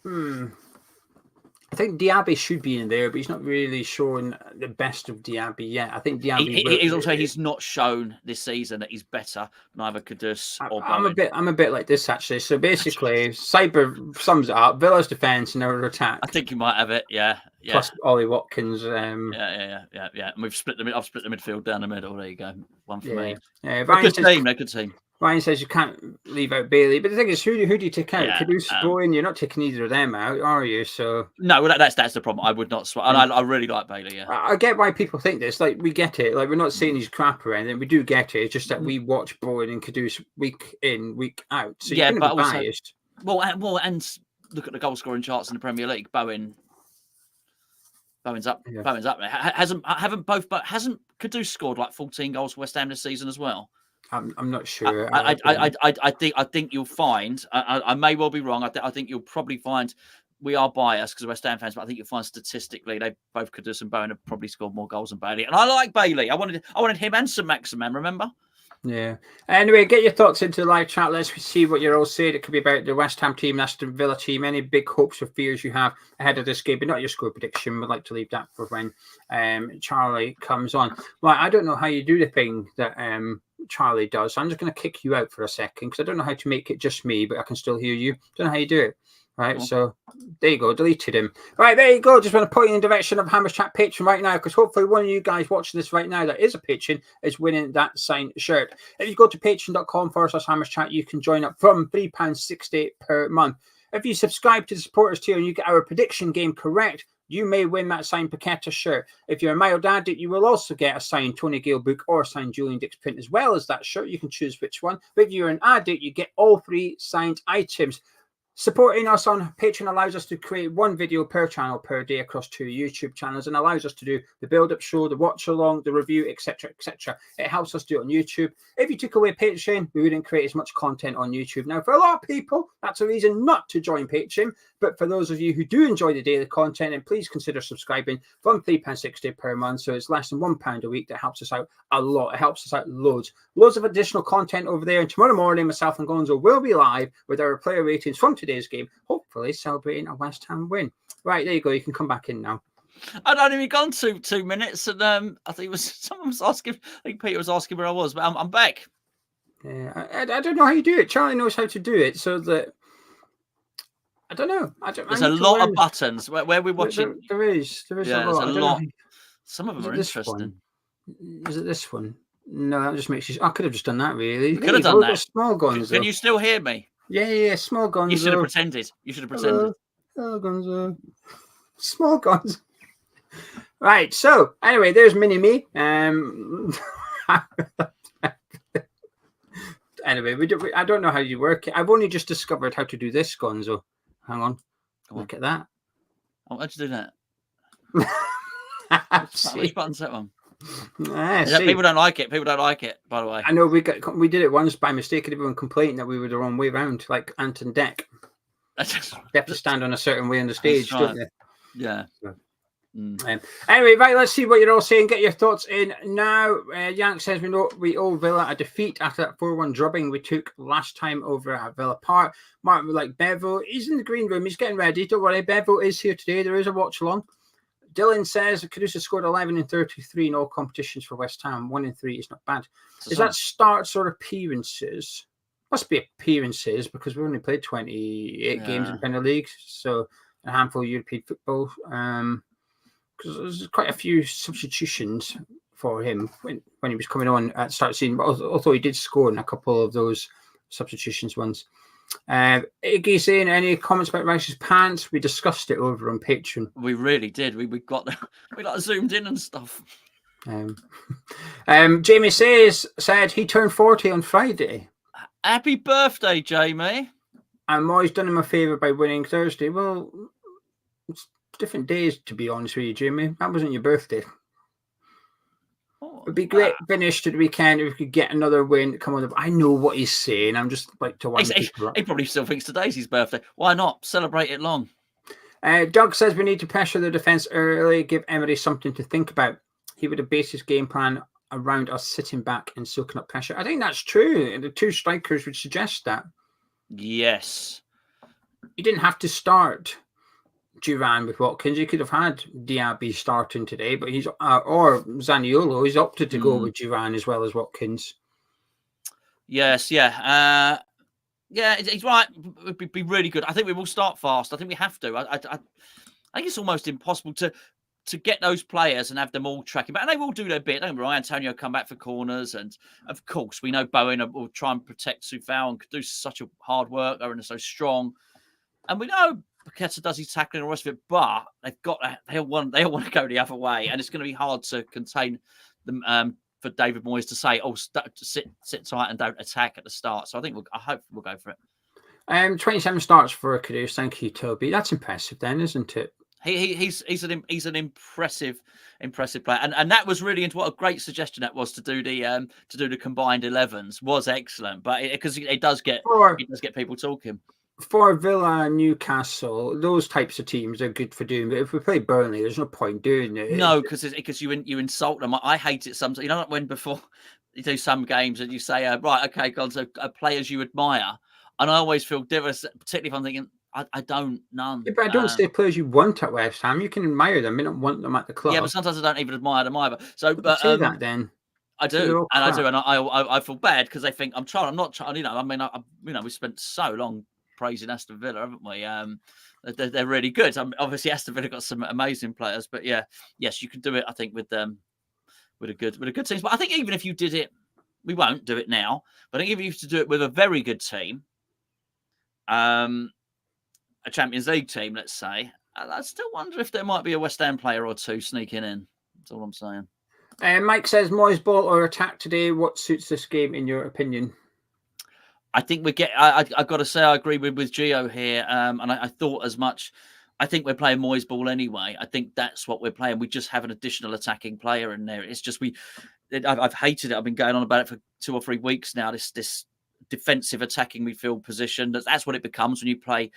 Yeah. I think Diaby should be in there, but he's not really showing the best of Diaby yet. I think Diaby. He's not shown this season that he's better than either Kudus or Bowen. I'm a bit like this actually. So basically, Cyber sums it up: Villa's defense and our attack. I think you might have it. Yeah. Plus Ollie Watkins. Yeah. And we've split the I've split the midfield down the middle. There you go. One for me. Yeah. Good team. Ryan says you can't leave out Bailey, but the thing is, who do you take out? Kudus, Bowen, you're not taking either of them out, are you? So no, well, that's the problem. I would not swap, and I really like Bailey. Yeah, I get why people think this. Like we get it. Like we're not saying he's crap or anything. We do get it. It's just that we watch Bowen and Kudus week in, week out. So you're going to be biased. Well, and look at the goal scoring charts in the Premier League. Bowen's up. Yeah. Bowen's up there. Hasn't Kudus scored like 14 goals for West Ham this season as well? I'm not sure. I think you'll find. I may well be wrong. I think you'll probably find. We are biased because we're West Ham fans, but I think you'll find statistically they both Kudus and Bowen have probably scored more goals than Bailey. And I like Bailey. I wanted him and St Maximin. Remember? Yeah. Anyway, get your thoughts into the live chat. Let's see what you're all saying. It could be about the West Ham team, Aston Villa team. Any big hopes or fears you have ahead of this game, but not your score prediction. We'd like to leave that for when Charlie comes on. Well, I don't know how you do the thing that Charlie does. So I'm just going to kick you out for a second because I don't know how to make it just me, but I can still hear you. Don't know how you do it. Right, so there you go, deleted him. Right, there you go. Just want to point you in the direction of Hammers Chat Patreon right now, because hopefully one of you guys watching this right now that is a patron is winning that signed shirt. If you go to patreon.com/Hammers Chat, you can join up from £3.60 per month. If you subscribe to the supporters tier and you get our prediction game correct, you may win that signed Paqueta shirt. If you're a Man Utd, you will also get a signed Tony Gale book or a signed Julian Dix print as well as that shirt. You can choose which one. But if you're an addict, you get all 3 signed items. Supporting us on Patreon allows us to create one video per channel per day across 2 YouTube channels and allows us to do the build-up show, the watch-along, the review, etc., etc. It helps us do it on YouTube. If you took away Patreon, we wouldn't create as much content on YouTube. Now, for a lot of people, that's a reason not to join Patreon. But for those of you who do enjoy the daily content, then please consider subscribing from £3.60 per month. So it's less than £1 a week. That helps us out a lot. It helps us out loads. Loads of additional content over there. And tomorrow morning, myself and Gonzo will be live with our player ratings from today's game, hopefully celebrating a West Ham win. Right, there you go. You can come back in now. I'd only been gone 2 minutes, and I think it was someone was asking. I think Peter was asking where I was, but I'm back. Yeah, I don't know how you do it. Charlie knows how to do it, so that I don't know. There's a lot of buttons where we're watching. There is yeah, a there's lot. a lot. Some of them are interesting. Is it this one? No, that just makes you. I could have just done that. Really, could have done that. Small Gonzo. Can you still hear me? Yeah, small Gonzo. You should have pretended. Hello, Gonzo. Small Gonzo. Right. So anyway, there's Mini Me. Anyway, I don't know how you work it. I've only just discovered how to do this, Gonzo. Hang on. Look at that. Oh, how'd you do that? Which button's that one? People don't like it. People don't like it, by the way. I know we did it once by mistake, and everyone complained that we were the wrong way around, like Anton Deck. They have to stand on a certain way on the stage, don't they? Yeah. So, anyway, right, let's see what you're all saying. Get your thoughts in now. Yank says we owe Villa a defeat after that 4-1 drubbing we took last time over at Villa Park. Martin would like Bevo. He's in the green room. He's getting ready. Don't worry. Bevo is here today. There is a watch along. Dylan says Caruso scored 11 and 33 in all competitions for West Ham. 1 and 3 is not bad. Is that starts or appearances? Must be appearances because we only played 28 games in Premier League, so a handful of European football. Because there's quite a few substitutions for him when he was coming on at the start of the season. But although he did score in a couple of those substitutions ones. Iggy saying any comments about Rice's pants? We discussed it over on Patreon. We really did. We got we like zoomed in and stuff. Jamie said he turned 40 on Friday. Happy birthday, Jamie! And Moy's done him a favour by winning Thursday. Well, it's different days, to be honest with you, Jamie. That wasn't your birthday. It'd be great finish to the weekend if we could get another win. Come on, I know what he's saying. I'm just like to wind people up. He probably still thinks today's his birthday. Why not celebrate it long? Doug says we need to pressure the defence early, give Emery something to think about. He would have based his game plan around us sitting back and soaking up pressure. I think that's true. The 2 strikers would suggest that. Yes. You didn't have to start Duran with Watkins. You could have had Diaby starting today, but he's or Zaniolo. He's opted to go with Duran as well as Watkins. Yes, yeah, he's right. It would be really good. I think we will start fast. I think we have to. I think it's almost impossible to get those players and have them all tracking back. And they will do their bit. Don't get me wrong, Antonio come back for corners, and of course we know Bowen will try and protect Soufal and do such a hard work. They're so strong, and we know Paqueta does his tackling and the rest of it, but they've got they all want to go the other way, and it's going to be hard to contain them for David Moyes to say, sit tight and don't attack at the start. So I hope we'll go for it. 27 starts for Caruso. Thank you, Toby. That's impressive, then, isn't it? He's an impressive player, and that was really what a great suggestion that was to do the combined 11s was excellent, but because it does get people talking. For Villa and Newcastle, those types of teams are good for doing. But if we play Burnley, there's no point doing it. No, because you insult them. I hate it sometimes. You know, when before you do some games and you say, right, okay, Gonzo, players you admire, and I always feel devastated, particularly if I'm thinking, I don't, none. Yeah, but I don't say players you want at West Ham. You can admire them. You don't want them at the club. Yeah, but sometimes I don't even admire them either. So, but say that then. I do, and I feel bad because they think I'm trying. I'm not trying. You know, I mean, we spent so long praising Aston Villa, haven't we? They're really good. Obviously, Aston Villa got some amazing players, but yes, you can do it. I think with a good team. But I think even if you did it, we won't do it now. But I think if you used to do it with a very good team, a Champions League team, let's say, I still wonder if there might be a West Ham player or two sneaking in. That's all I'm saying. Mike says, Moyes ball or attack today? What suits this game in your opinion? I think we get. I've got to say, I agree with Geo here, and I thought as much. I think we're playing Moyes ball anyway. I think that's what we're playing. We just have an additional attacking player in there. It's just I've hated it. I've been going on about it for 2 or 3 weeks now. This defensive attacking midfield position. That's what it becomes when you play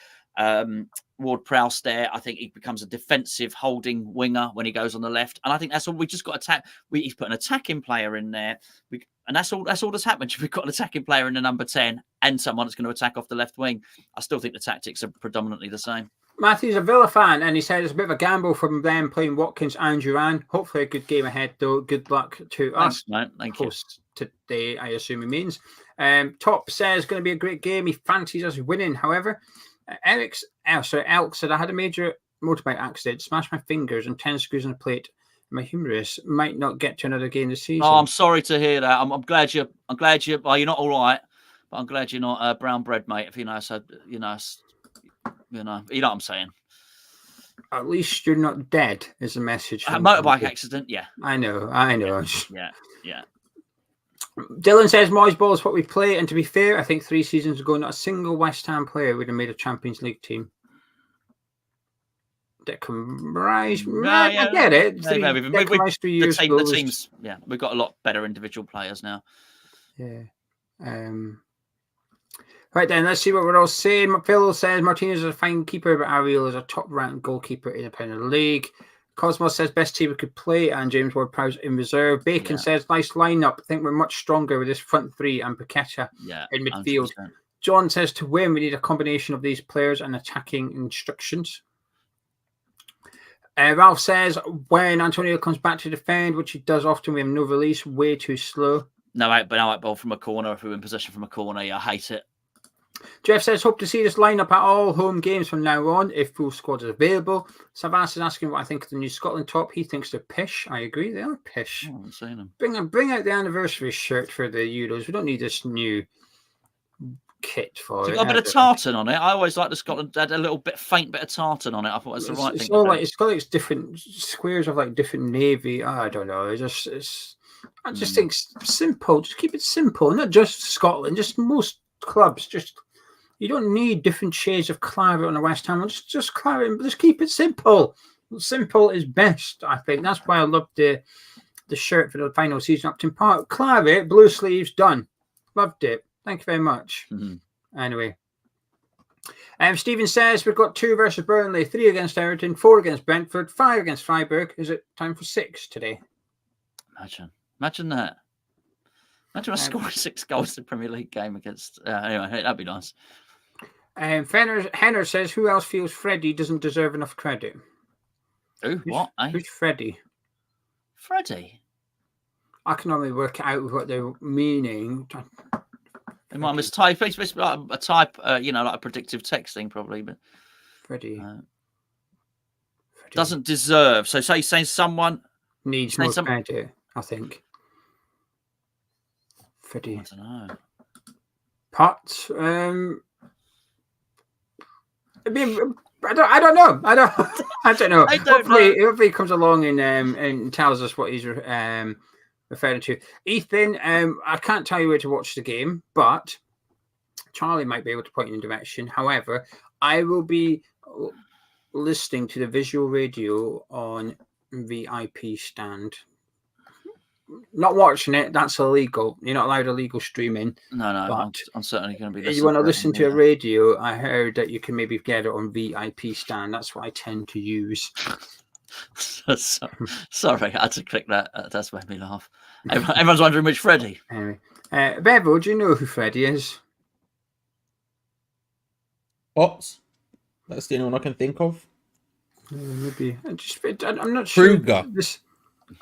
Ward-Prowse there. I think he becomes a defensive holding winger when he goes on the left, and I think that's all. We just got attack. He's put an attacking player in there, and that's all. That's all that's happened. We've got an attacking player in the number 10 and someone that's going to attack off the left wing. I still think the tactics are predominantly the same. Matthew's a Villa fan, and he said it's a bit of a gamble from them playing Watkins and Duran. Hopefully a good game ahead, though. Good luck to us. Mate. Thank you. Today, I assume he means. Top says going to be a great game. He fancies us winning. However, Elk said, I had a major motorbike accident, smashed my fingers and 10 screws on a plate. My humerus might not get to another game this season. Oh, I'm sorry to hear that. I'm glad you're. Well, you're not all right, but I'm glad you're not brown bread, mate. If you know, so you know what I'm saying. At least you're not dead, is the message. A motorbike accident, yeah. I know. Yeah. Dylan says Moyes ball is what we play, and to be fair, I think 3 seasons ago, not a single West Ham player would have made a Champions League team. Declan Rice, I get it. The teams, we've got a lot better individual players now. Yeah. Right then, let's see what we're all saying. Phil says Martinez is a fine keeper, but Ariel is a top-ranked goalkeeper in the Premier League. Cosmos says best team we could play, and James Ward-Prowse in reserve. Bacon says nice lineup. I think we're much stronger with this front 3 and Paqueta in midfield. 100%. John says to win, we need a combination of these players and attacking instructions. Ralph says when Antonio comes back to defend, which he does often, we have no release, way too slow. No out ball from a corner. If we were in possession from a corner, I hate it. Jeff says, hope to see this lineup at all home games from now on, if full squad is available. Savas is asking what I think of the new Scotland top. He thinks they're pish. I agree, they are pish. Oh, I'm saying them. Bring out the anniversary shirt for the Euros. We don't need this new kit for it. It's got a bit of tartan on it. I always like the Scotland had a little faint bit of tartan on it. I thought that's the right thing. It's got like different squares of like different navy. I don't know. I just think simple. Just keep it simple. Not just Scotland. Just most clubs. You don't need different shades of claret on the West Ham. Just claret. Just keep it simple. Simple is best, I think. That's why I love the shirt for the final season Upton Park. Claret, blue sleeves, done. Loved it. Thank you very much. Mm-hmm. Anyway. Stephen says we've got 2 versus Burnley, 3 against Everton, 4 against Brentford, 5 against Freiburg. Is it time for 6 today? Imagine that. Imagine us scoring 6 goals in the Premier League game against... anyway, that'd be nice. Henner says, who else feels Freddie doesn't deserve enough credit? Who's Freddie? Freddie? I can only work out what they're meaning. They might mistype. It's like a type, like a predictive texting, probably. But Freddie doesn't deserve. So saying someone needs more credit, I think. Freddie. I don't know. Potts. I don't know. I don't know. Hopefully he comes along and tells us what he's referring to. Ethan, I can't tell you where to watch the game, but Charlie might be able to point you in a direction. However, I will be listening to the visual radio on VIP stand. Not watching it, that's illegal. You're not allowed illegal streaming. No, I'm certainly going to be listening. You want to listen to a radio, I heard that you can maybe get it on VIP stand. That's what I tend to use. Sorry, I had to click that. That's made me laugh. Everyone's wondering which Freddie. Anyway, Bevo, do you know who Freddie is? What? That's the only one I can think of. Maybe. I'm not sure. Kruger.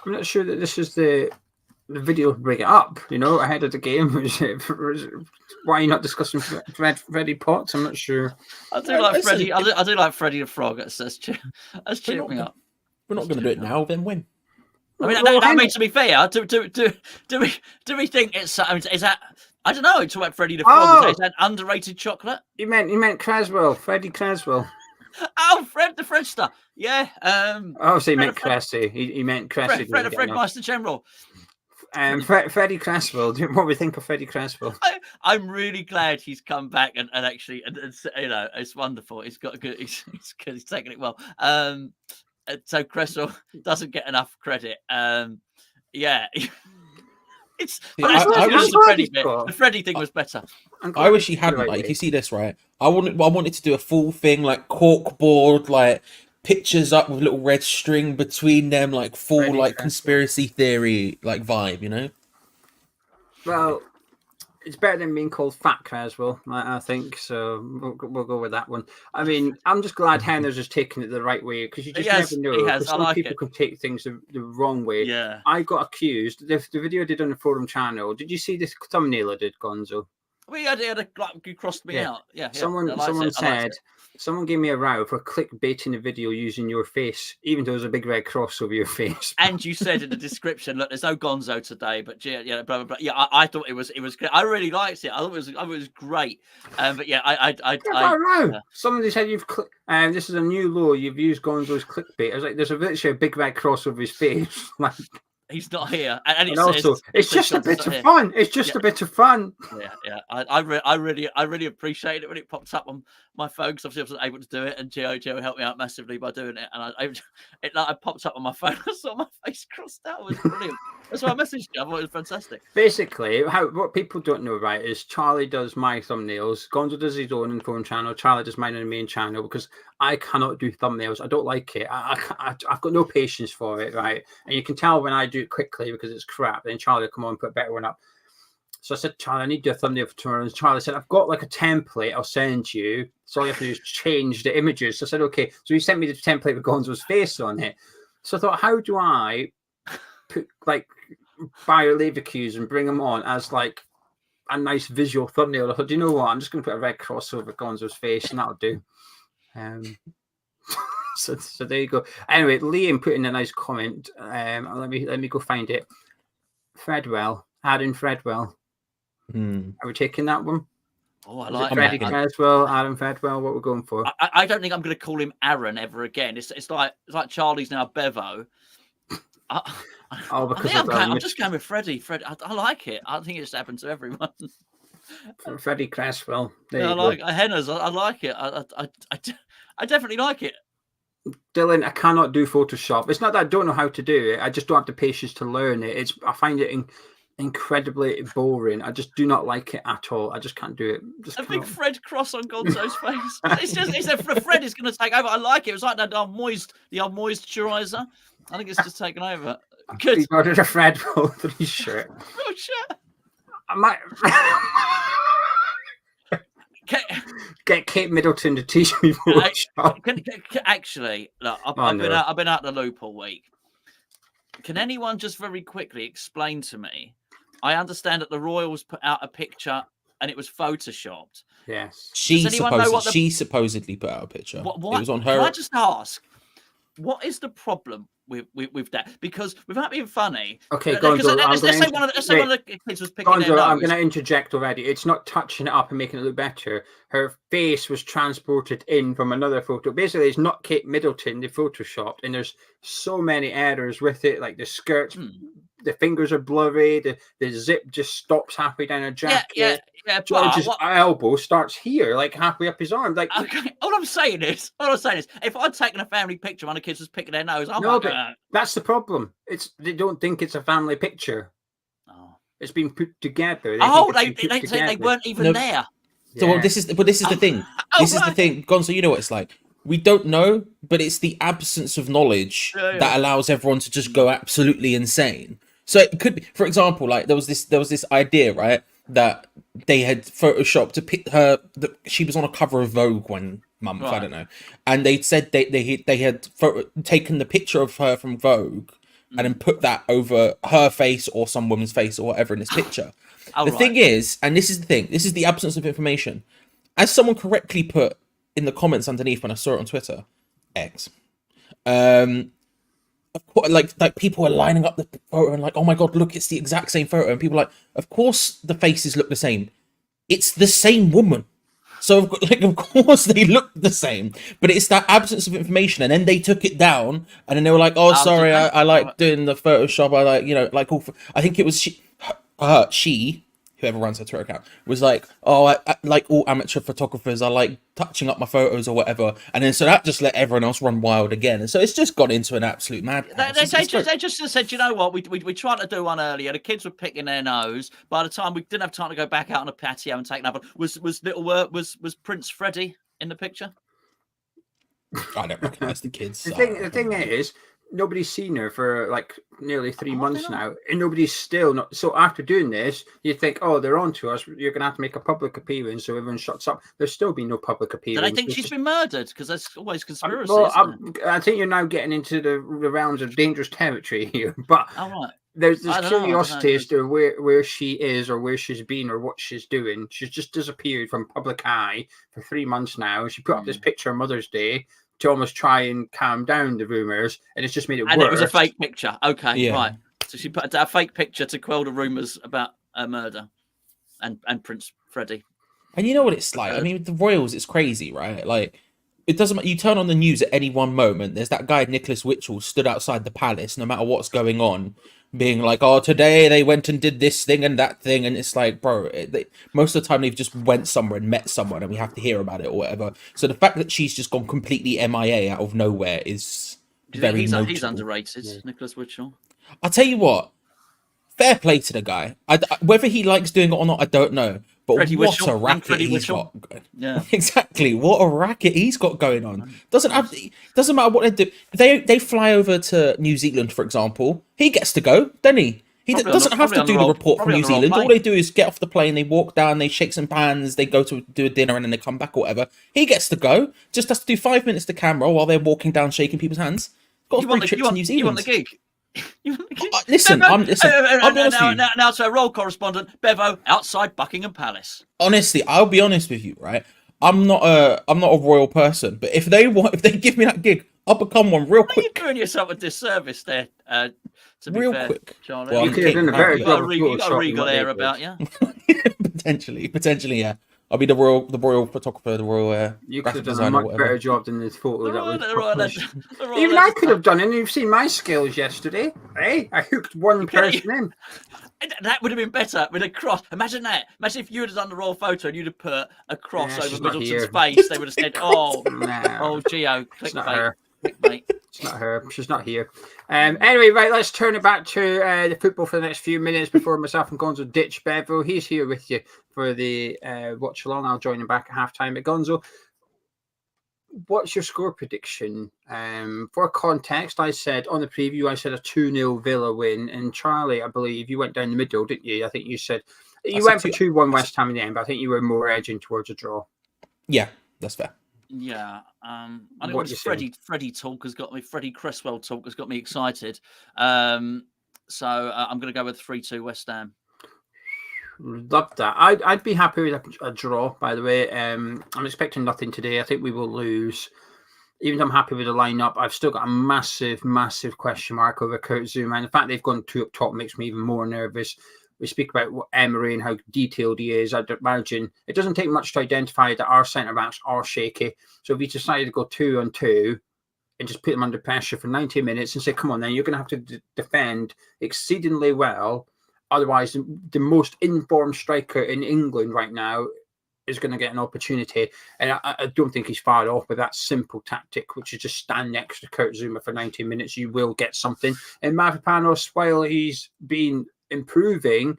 I'm not sure that this is the video to bring it up, ahead of the game. Why are you not discussing Freddie Potts? I'm not sure. I do like Freddie. I do like Freddie the Frog. That's cheered me up. We're not going to do it now, then when? I mean, to be fair, do we think it's is that? I don't know. Talk about Freddie the Frog. Is that underrated chocolate? You meant Creswell, Freddie Creswell. Oh, Fred the Fredster. Yeah. So he meant Cressy. He meant Cressy. Fred Meister General. Freddie Creswell. What do we think of Freddie Creswell? I'm really glad he's come back and actually, and it's wonderful. He's got a good. He's good. He's taking it well. So Cresswell doesn't get enough credit. Yeah. It's I wish the Freddie bit. The Freddie thing was better. I wish he hadn't. Like, you see this, right? I wanted to do a full thing, like cork board, like pictures up with little red string between them, like full Freddie like Cresswell. conspiracy theory like vibe, you know? Well, it's better than being called Fat Cresswell, I think. So we'll go with that one. I mean, I'm just glad Hender's has taken it the right way, because you just never know. Because some people can take things the wrong way. Yeah. I got accused. The video I did on the forum channel. Did you see this thumbnail I did, Gonzo? Well, you crossed me out. Yeah. Someone said, someone gave me a row for clickbaiting a video using your face, even though there's a big red cross over your face. And you said in the description, look, there's no Gonzo today, but blah blah blah. Yeah, I thought it was. I really liked it. I thought it was great. But yeah, I Somebody said you've this is a new law. You've used Gonzo's clickbait. I was like, there's literally a big red cross over his face. Like, he's not here, and also it's just a bit of fun. It's just a bit of fun. Yeah. I really appreciate it when it pops up on my phone, because obviously I wasn't able to do it, and Geo helped me out massively by doing it, and it popped up on my phone. I saw my face crossed out. It was brilliant. That's why I messaged you. I thought it was fantastic. Basically, what people don't know, right, is Charlie does my thumbnails, Gonzo does his own phone channel, Charlie does mine on the main channel, because I cannot do thumbnails. I don't like it. I've got no patience for it, right? And you can tell when I do it quickly because it's crap. Then Charlie will come on and put a better one up. So I said, Charlie, I need to do a thumbnail for tomorrow. And Charlie said, I've got like a template I'll send you. So all you have to do is change the images. So I said, okay. So he sent me the template with Gonzo's face on it. So I thought, how do I put like Bayer Leverkusen and bring them on as like a nice visual thumbnail? I thought, do you know what? I'm just going to put a red cross over Gonzo's face, and that'll do. So there you go. Anyway, Liam put in a nice comment. Let me go find it. Fredwell, Adam Fredwell. Are we taking that one? Oh, I like Freddie Cresswell, Adam Fredwell. What we're going for? I don't think I'm going to call him Aaron ever again. It's like Charlie's now Bevo. I'm just going with Freddie. I like it. I think it's happened to everyone. Freddie Cresswell. I like Henna's. I like it. I definitely like it. Dylan, I cannot do Photoshop. It's not that I don't know how to do it. I just don't have the patience to learn it. I find it incredibly boring. I just do not like it at all. I just can't do it. Big Fred cross on Gonzo's face. It's Fred is going to take over. I like it. It was like the moisturizer. I think it's just taken over. Good. He ordered a Fred roll for his shirt. Oh shit! I might get Kate Middleton to teach me Photoshop. Actually, look, I've been out the loop all week. Can anyone just very quickly explain to me? I understand that the Royals put out a picture and it was photoshopped. Yes. She supposedly put out a picture. It was on her. Can I just ask, what is the problem with that? Because without being funny, okay, Gonzo, let's say one of the kids was picking their nose. I'm going to interject already. It's not touching it up and making it look better. Her face was transported in from another photo. Basically, it's not Kate Middleton they photoshopped, and there's so many errors with it. Like the skirts, the fingers are blurry. The zip just stops halfway down her jacket. Yeah. George's elbow starts here, like halfway up his arm. Like, okay. All I'm saying is, if I'd taken a family picture, one of the kids was picking their nose. That's the problem. They don't think it's a family picture. Oh. It's been put together. They weren't even there. So this is the thing. This is the thing, Gonzo. You know what it's like. We don't know, but it's the absence of knowledge that allows everyone to just go absolutely insane. So it could be, for example, like there was this idea, right, that they had photoshopped to pick her. She was on a cover of Vogue one month, I don't know, and they said they had taken the picture of her from Vogue and then put that over her face or some woman's face or whatever in this picture. Thing is, and this is the thing, this is the absence of information. As someone correctly put in the comments underneath when I saw it on Twitter, X, of course, like people were lining up the photo and like, oh my god, look, it's the exact same photo, and people were like, of course the faces look the same. It's the same woman. So of course they look the same, but it's that absence of information. And then they took it down, and then they were like, "Oh, sorry, I like doing the Photoshop. I like, I think it was she whoever runs her Twitter account, was like, "Oh, I like all amateur photographers are like touching up my photos or whatever," and then so that just let everyone else run wild again, and so it's just got into an absolute madhouse. They just said, you know what, we tried to do one earlier. The kids were picking their nose. By the time we didn't have time to go back out on a patio and take another, was Prince Freddie in the picture? I don't recognise the kids. The thing is, nobody's seen her for like nearly 3 months now, and nobody's still not. So after doing this, you think, oh, they're on to us. You're going to have to make a public appearance, so everyone shuts up. There's still been no public appearance. Do they think she's been murdered? Because there's always conspiracy. I think you're now getting into the realms of dangerous territory here. But right. There's curiosity as to where she is or where she's been or what she's doing. She's just disappeared from public eye for 3 months now. She put up this picture on Mother's Day to almost try and calm down the rumours, and it's just made it worse. And it was a fake picture. Okay, right. So she put a fake picture to quell the rumours about a murder and Prince Freddie. And you know what it's like? I mean, with the Royals, it's crazy, right? Like, it doesn't matter. You turn on the news at any one moment, there's that guy, Nicholas Witchell, stood outside the palace, no matter what's going on, being like, oh, today they went and did this thing and that thing. And it's like, bro, most of the time they've just went somewhere and met someone and we have to hear about it or whatever. So the fact that she's just gone completely MIA out of nowhere is very noticeable. He's underrated, Nicholas Witchell. I'll tell you what, fair play to the guy. Whether he likes doing it or not, I don't know. But Freddie what Witchell, a racket he's got. Yeah, exactly. What a racket he's got going on. Doesn't matter what they do. They fly over to New Zealand, for example. He gets to go, doesn't he? He doesn't have to do the report from New Zealand. All they do is get off the plane, they walk down, they shake some hands, they go to do a dinner, and then they come back or whatever. He gets to go. Just has to do 5 minutes to camera while they're walking down, shaking people's hands. Got a free trip to New Zealand. You want the gig? Listen, I'll be honest with you. Now to a role correspondent, Bevo, outside Buckingham Palace. Honestly, I'll be honest with you, right? I'm not a royal person, but if they give me that gig, I'll become one real quick. You're doing yourself a disservice there. To be real fair, quick, Charlie. Well, you got a regal air about you. potentially, yeah. I'll be the royal photographer, the royal. You could have done a much better job than this photo. Even I could have done it. And you've seen my skills yesterday. Hey, I hooked one person in. That would have been better with a cross. Imagine that. Imagine if you had done the royal photo and you'd have put a cross over Middleton's face. They would have said, "Oh, Geo, clickbait." It's not her. She's not here. Anyway, right, let's turn it back to the football for the next few minutes before myself and Gonzo ditch Bevo. He's here with you for the watch along. I'll join him back at halftime. But Gonzo, what's your score prediction? For context, I said on the preview, I said a 2-0 Villa win. And Charlie, I believe you went down the middle, didn't you? I think you said you went for 2-1 West Ham in the end, but I think you were more edging towards a draw. Yeah, that's fair. Yeah, I think it was Freddie talk has got me. Freddie Cresswell talk has got me excited. So I'm going to go with 3-2 West Ham. Love that. I'd be happy with a draw. By the way, I'm expecting nothing today. I think we will lose. Even though I'm happy with the lineup, I've still got a massive question mark over Kurt Zouma. And the fact they've gone 2 up top makes me even more nervous. We speak about Emery and how detailed he is. I'd imagine it doesn't take much to identify that our centre-backs are shaky. So if you decided to go 2-on-2 and just put them under pressure for 90 minutes and say, come on, then you're going to have to defend exceedingly well. Otherwise, the most informed striker in England right now is going to get an opportunity. And I don't think he's far off with that simple tactic, which is just stand next to Kurt Zouma for 90 minutes. You will get something. And Mavropanos, while he's been improving,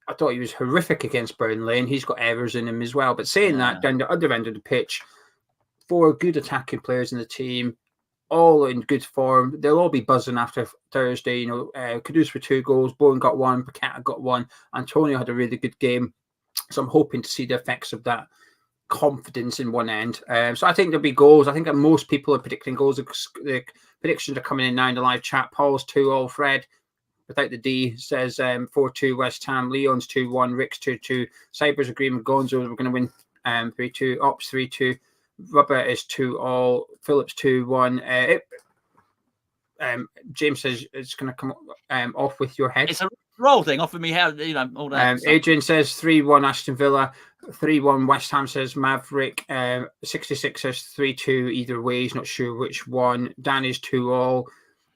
I thought he was horrific against Burnley, and he's got errors in him as well. But saying that, down the other end of the pitch, 4 good attacking players in the team, all in good form. They'll all be buzzing after Thursday. You know, Kudus for 2 goals, Bowen got 1, Paqueta got 1, Antonio had a really good game. So I'm hoping to see the effects of that confidence in one end. So I think there'll be goals. I think that most people are predicting goals. The predictions are coming in now in the live chat. Paul's 2-2, Fred without the D says 4-2 West Ham, Leon's 2-1, Rick's 2-2, Cyber's agreement, Gonzo, we're going to win 3-2, Ops 3-2, Robert is 2-2, Phillips 2-1. James says it's going to come off with your head. It's a roll thing, off with me head, you know, all that. Adrian says 3-1 Aston Villa, 3-1 West Ham says Maverick, 66 says 3-2 either way, he's not sure which one. Danny's 2-2.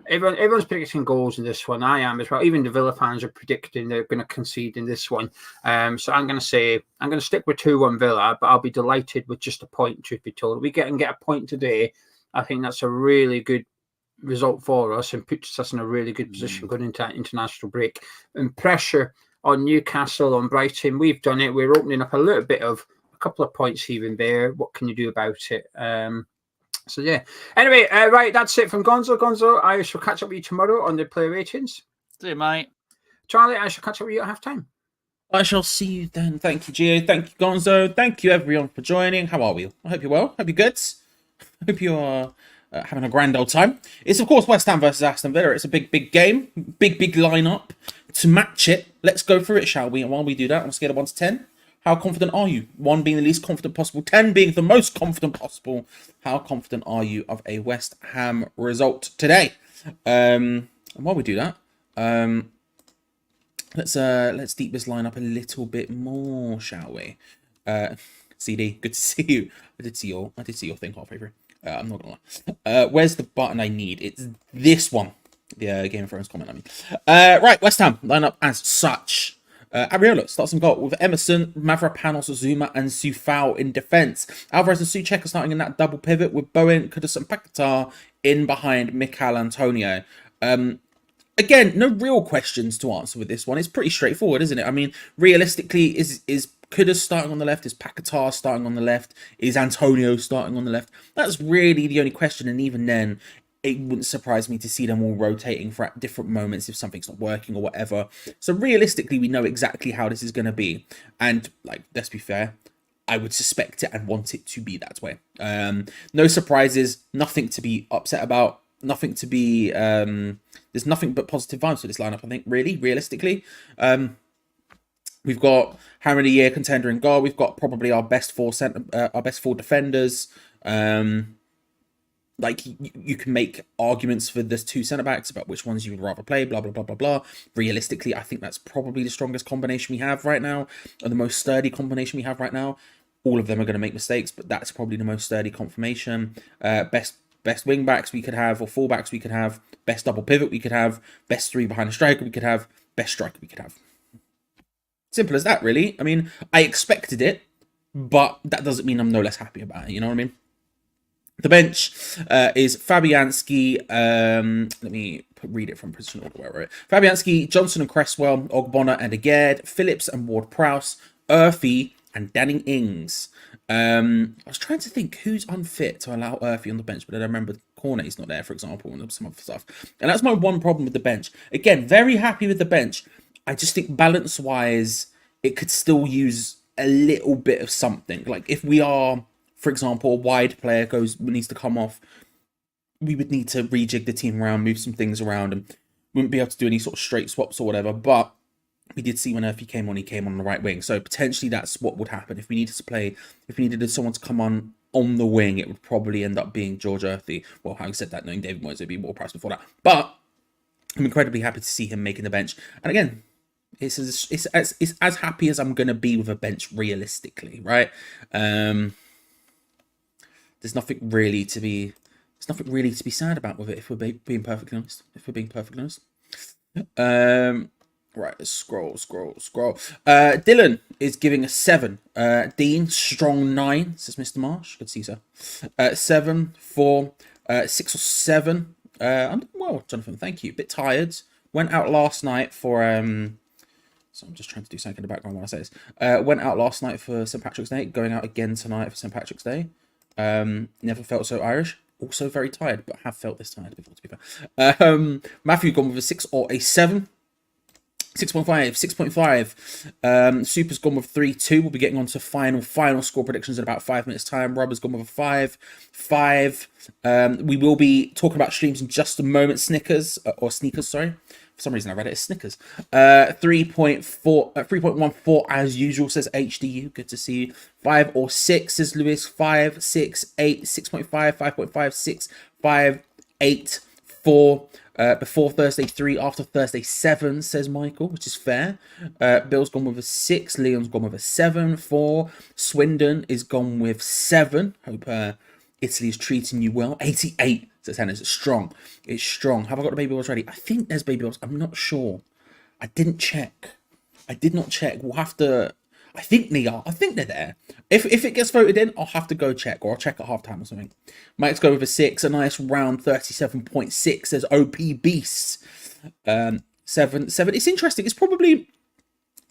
Everyone's predicting goals in this one. I am as well. Even the Villa fans are predicting they're going to concede in this one. So I'm going to stick with 2-1 Villa, but I'll be delighted with just a point, truth be told. If we get a point today, I think that's a really good result for us and puts us in a really good position going into that international break. And pressure on Newcastle, on Brighton, we've done it. We're opening up a couple of points here and there. What can you do about it? So yeah. Anyway, right, that's it from Gonzo. Gonzo, I shall catch up with you tomorrow on the player ratings. See you, mate. Charlie, I shall catch up with you at half-time. I shall see you then. Thank you, Geo. Thank you, Gonzo. Thank you, everyone, for joining. How are we? I hope you're well. Hope you're good. Hope you are having a grand old time. It's, of course, West Ham versus Aston Villa. It's a big game. Big lineup. To match it, let's go through it, shall we? And while we do that, on a scale of 1 to 10, how confident are you? 1 being the least confident possible, 10 being the most confident possible. How confident are you of a West Ham result today? And while we do that, let's deep this line up a little bit more, shall we? CD, good to see you. I did see your thing halfway through. I'm not gonna lie. Where's the button I need? It's this one. The Game of Thrones comment, I mean. Right, West Ham lineup as such. Areola starts in goal with Emerson, Mavropanos, Zuma, and Soufal in defence. Alvarez and Souček are starting in that double pivot with Bowen, Kudus, and Paquetá in behind Mikel Antonio. Again, no real questions to answer with this one. It's pretty straightforward, isn't it? I mean, realistically, is Kudus starting on the left? Is Paquetá starting on the left? Is Antonio starting on the left? That's really the only question, and even then, it wouldn't surprise me to see them all rotating for at different moments if something's not working or whatever. So realistically, we know exactly how this is going to be. And, like, let's be fair, I would suspect it and want it to be that way. No surprises, nothing to be upset about, nothing to be... there's nothing but positive vibes for this lineup, I think, really, realistically. We've got Hammer of the Year contender in goal. We've got probably our best four defenders. Like, you can make arguments for this 2 centre-backs about which ones you would rather play, blah, blah, blah, blah, blah. Realistically, I think that's probably the strongest combination we have right now, or the most sturdy combination we have right now. All of them are going to make mistakes, but that's probably the most sturdy confirmation. Best wing-backs we could have, or full-backs we could have. Best double pivot we could have. Best 3 behind a striker we could have. Best striker we could have. Simple as that, really. I mean, I expected it, but that doesn't mean I'm no less happy about it, you know what I mean? The bench is Fabianski. Let me read it from position order where I wrote it. Fabianski, Johnson and Cresswell, Ogbonna and Agard, Phillips and Ward-Prowse, Urfi and Danny Ings. I was trying to think who's unfit to allow Urfi on the bench, but then I remember Cornet's not there, for example, and some other stuff. And that's my one problem with the bench. Again, very happy with the bench. I just think balance-wise, it could still use a little bit of something. Like, if we are... For example, a wide player needs to come off. We would need to rejig the team around, move some things around, and wouldn't be able to do any sort of straight swaps or whatever. But we did see when he came on the right wing. So potentially that's what would happen if we needed someone to come on the wing. It would probably end up being George Earthy. Well, having said that, knowing David Moyes, it'd be more price before that. But I'm incredibly happy to see him making the bench. And again, it's as happy as I'm going to be with a bench realistically, right? There's nothing really to be sad about with it, if we're being perfectly honest. Right, let's scroll. Dylan is giving a 7. Dean, strong 9, says Mr. Marsh. Good to see you, sir. 7, 4, 6 or 7. I'm doing well, Jonathan. Thank you. Bit tired. Went out last night for so I'm just trying to do something in the background while I say this. Went out last night for St. Patrick's Day. Going out again tonight for St. Patrick's Day. Never felt so Irish. Also very tired, but have felt this tired before, to be fair. Matthew gone with a 6 or a 7. 6.5, 6.5. Super's gone with 3-2. We'll be getting on to final score predictions in about 5 minutes' time. Rob gone with a 5. We will be talking about streams in just a moment. Sneakers, sorry. For some reason I read it as Snickers. 3.14 as usual, says HDU. Good to see you. 5 or 6, says Lewis. 5, 6, 8, 6.5, 5.5, 6, 5, 8, 4. Before Thursday 3, after Thursday 7, says Michael, which is fair. Bill's gone with a 6. Leon's gone with a 7. 4. Swindon is gone with 7. Hope Italy is treating you well. 88 So 10 is strong. It's strong. Have I got the baby oils ready? I think there's baby oils. I'm not sure. I didn't check. I did not check. We'll have to. I think they are. I think they're there. If it gets voted in, I'll have to go check, or I'll check at halftime or something. Mike's go with a 6, a nice round 37.6. There's OP Beasts. 7. It's interesting. It's probably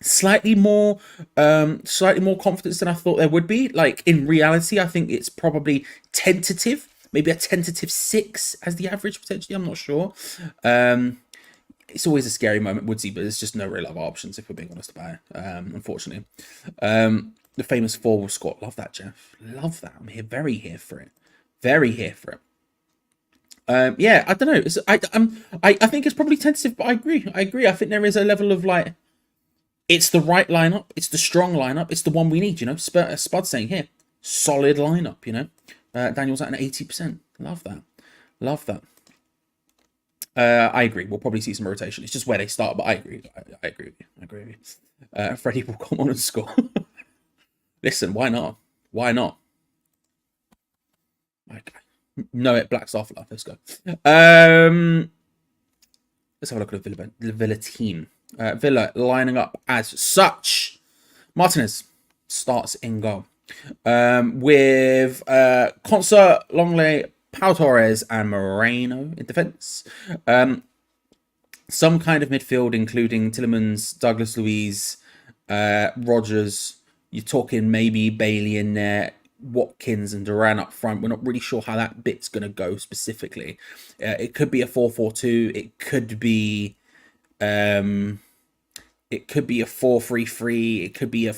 slightly more confidence than I thought there would be. Like, in reality, I think it's probably tentative. Maybe a tentative 6 as the average, potentially. I'm not sure. It's always a scary moment, Woodsy, but there's just no real other options, if we're being honest about it, unfortunately. The famous forward squat. Love that, Jeff. Love that. I'm very here for it. Very here for it. Yeah, I don't know. I think it's probably tentative, but I agree. I think there is a level of, like, it's the right lineup. It's the strong lineup. It's the one we need, you know. Spud saying here, solid lineup, you know. Daniel's at an 80%. Love that. Love that. I agree. We'll probably see some rotation. It's just where they start, but I agree. I agree with you. I agree with you. Freddie will come on and score. Listen, why not? Why not? Okay. No, it Black Star for life. Let's go. Let's have a look at the Villa team. Villa lining up as such. Martinez starts in goal. With Concert, Longley, Pau Torres and Moreno in defence. Some kind of midfield, including Tielemans, Douglas Luiz, Rogers. You're talking maybe Bailey in there, Watkins and Duran up front. We're not really sure how that bit's going to go specifically. It could be a 4-4-2. It could be a 4-3-3. It could be a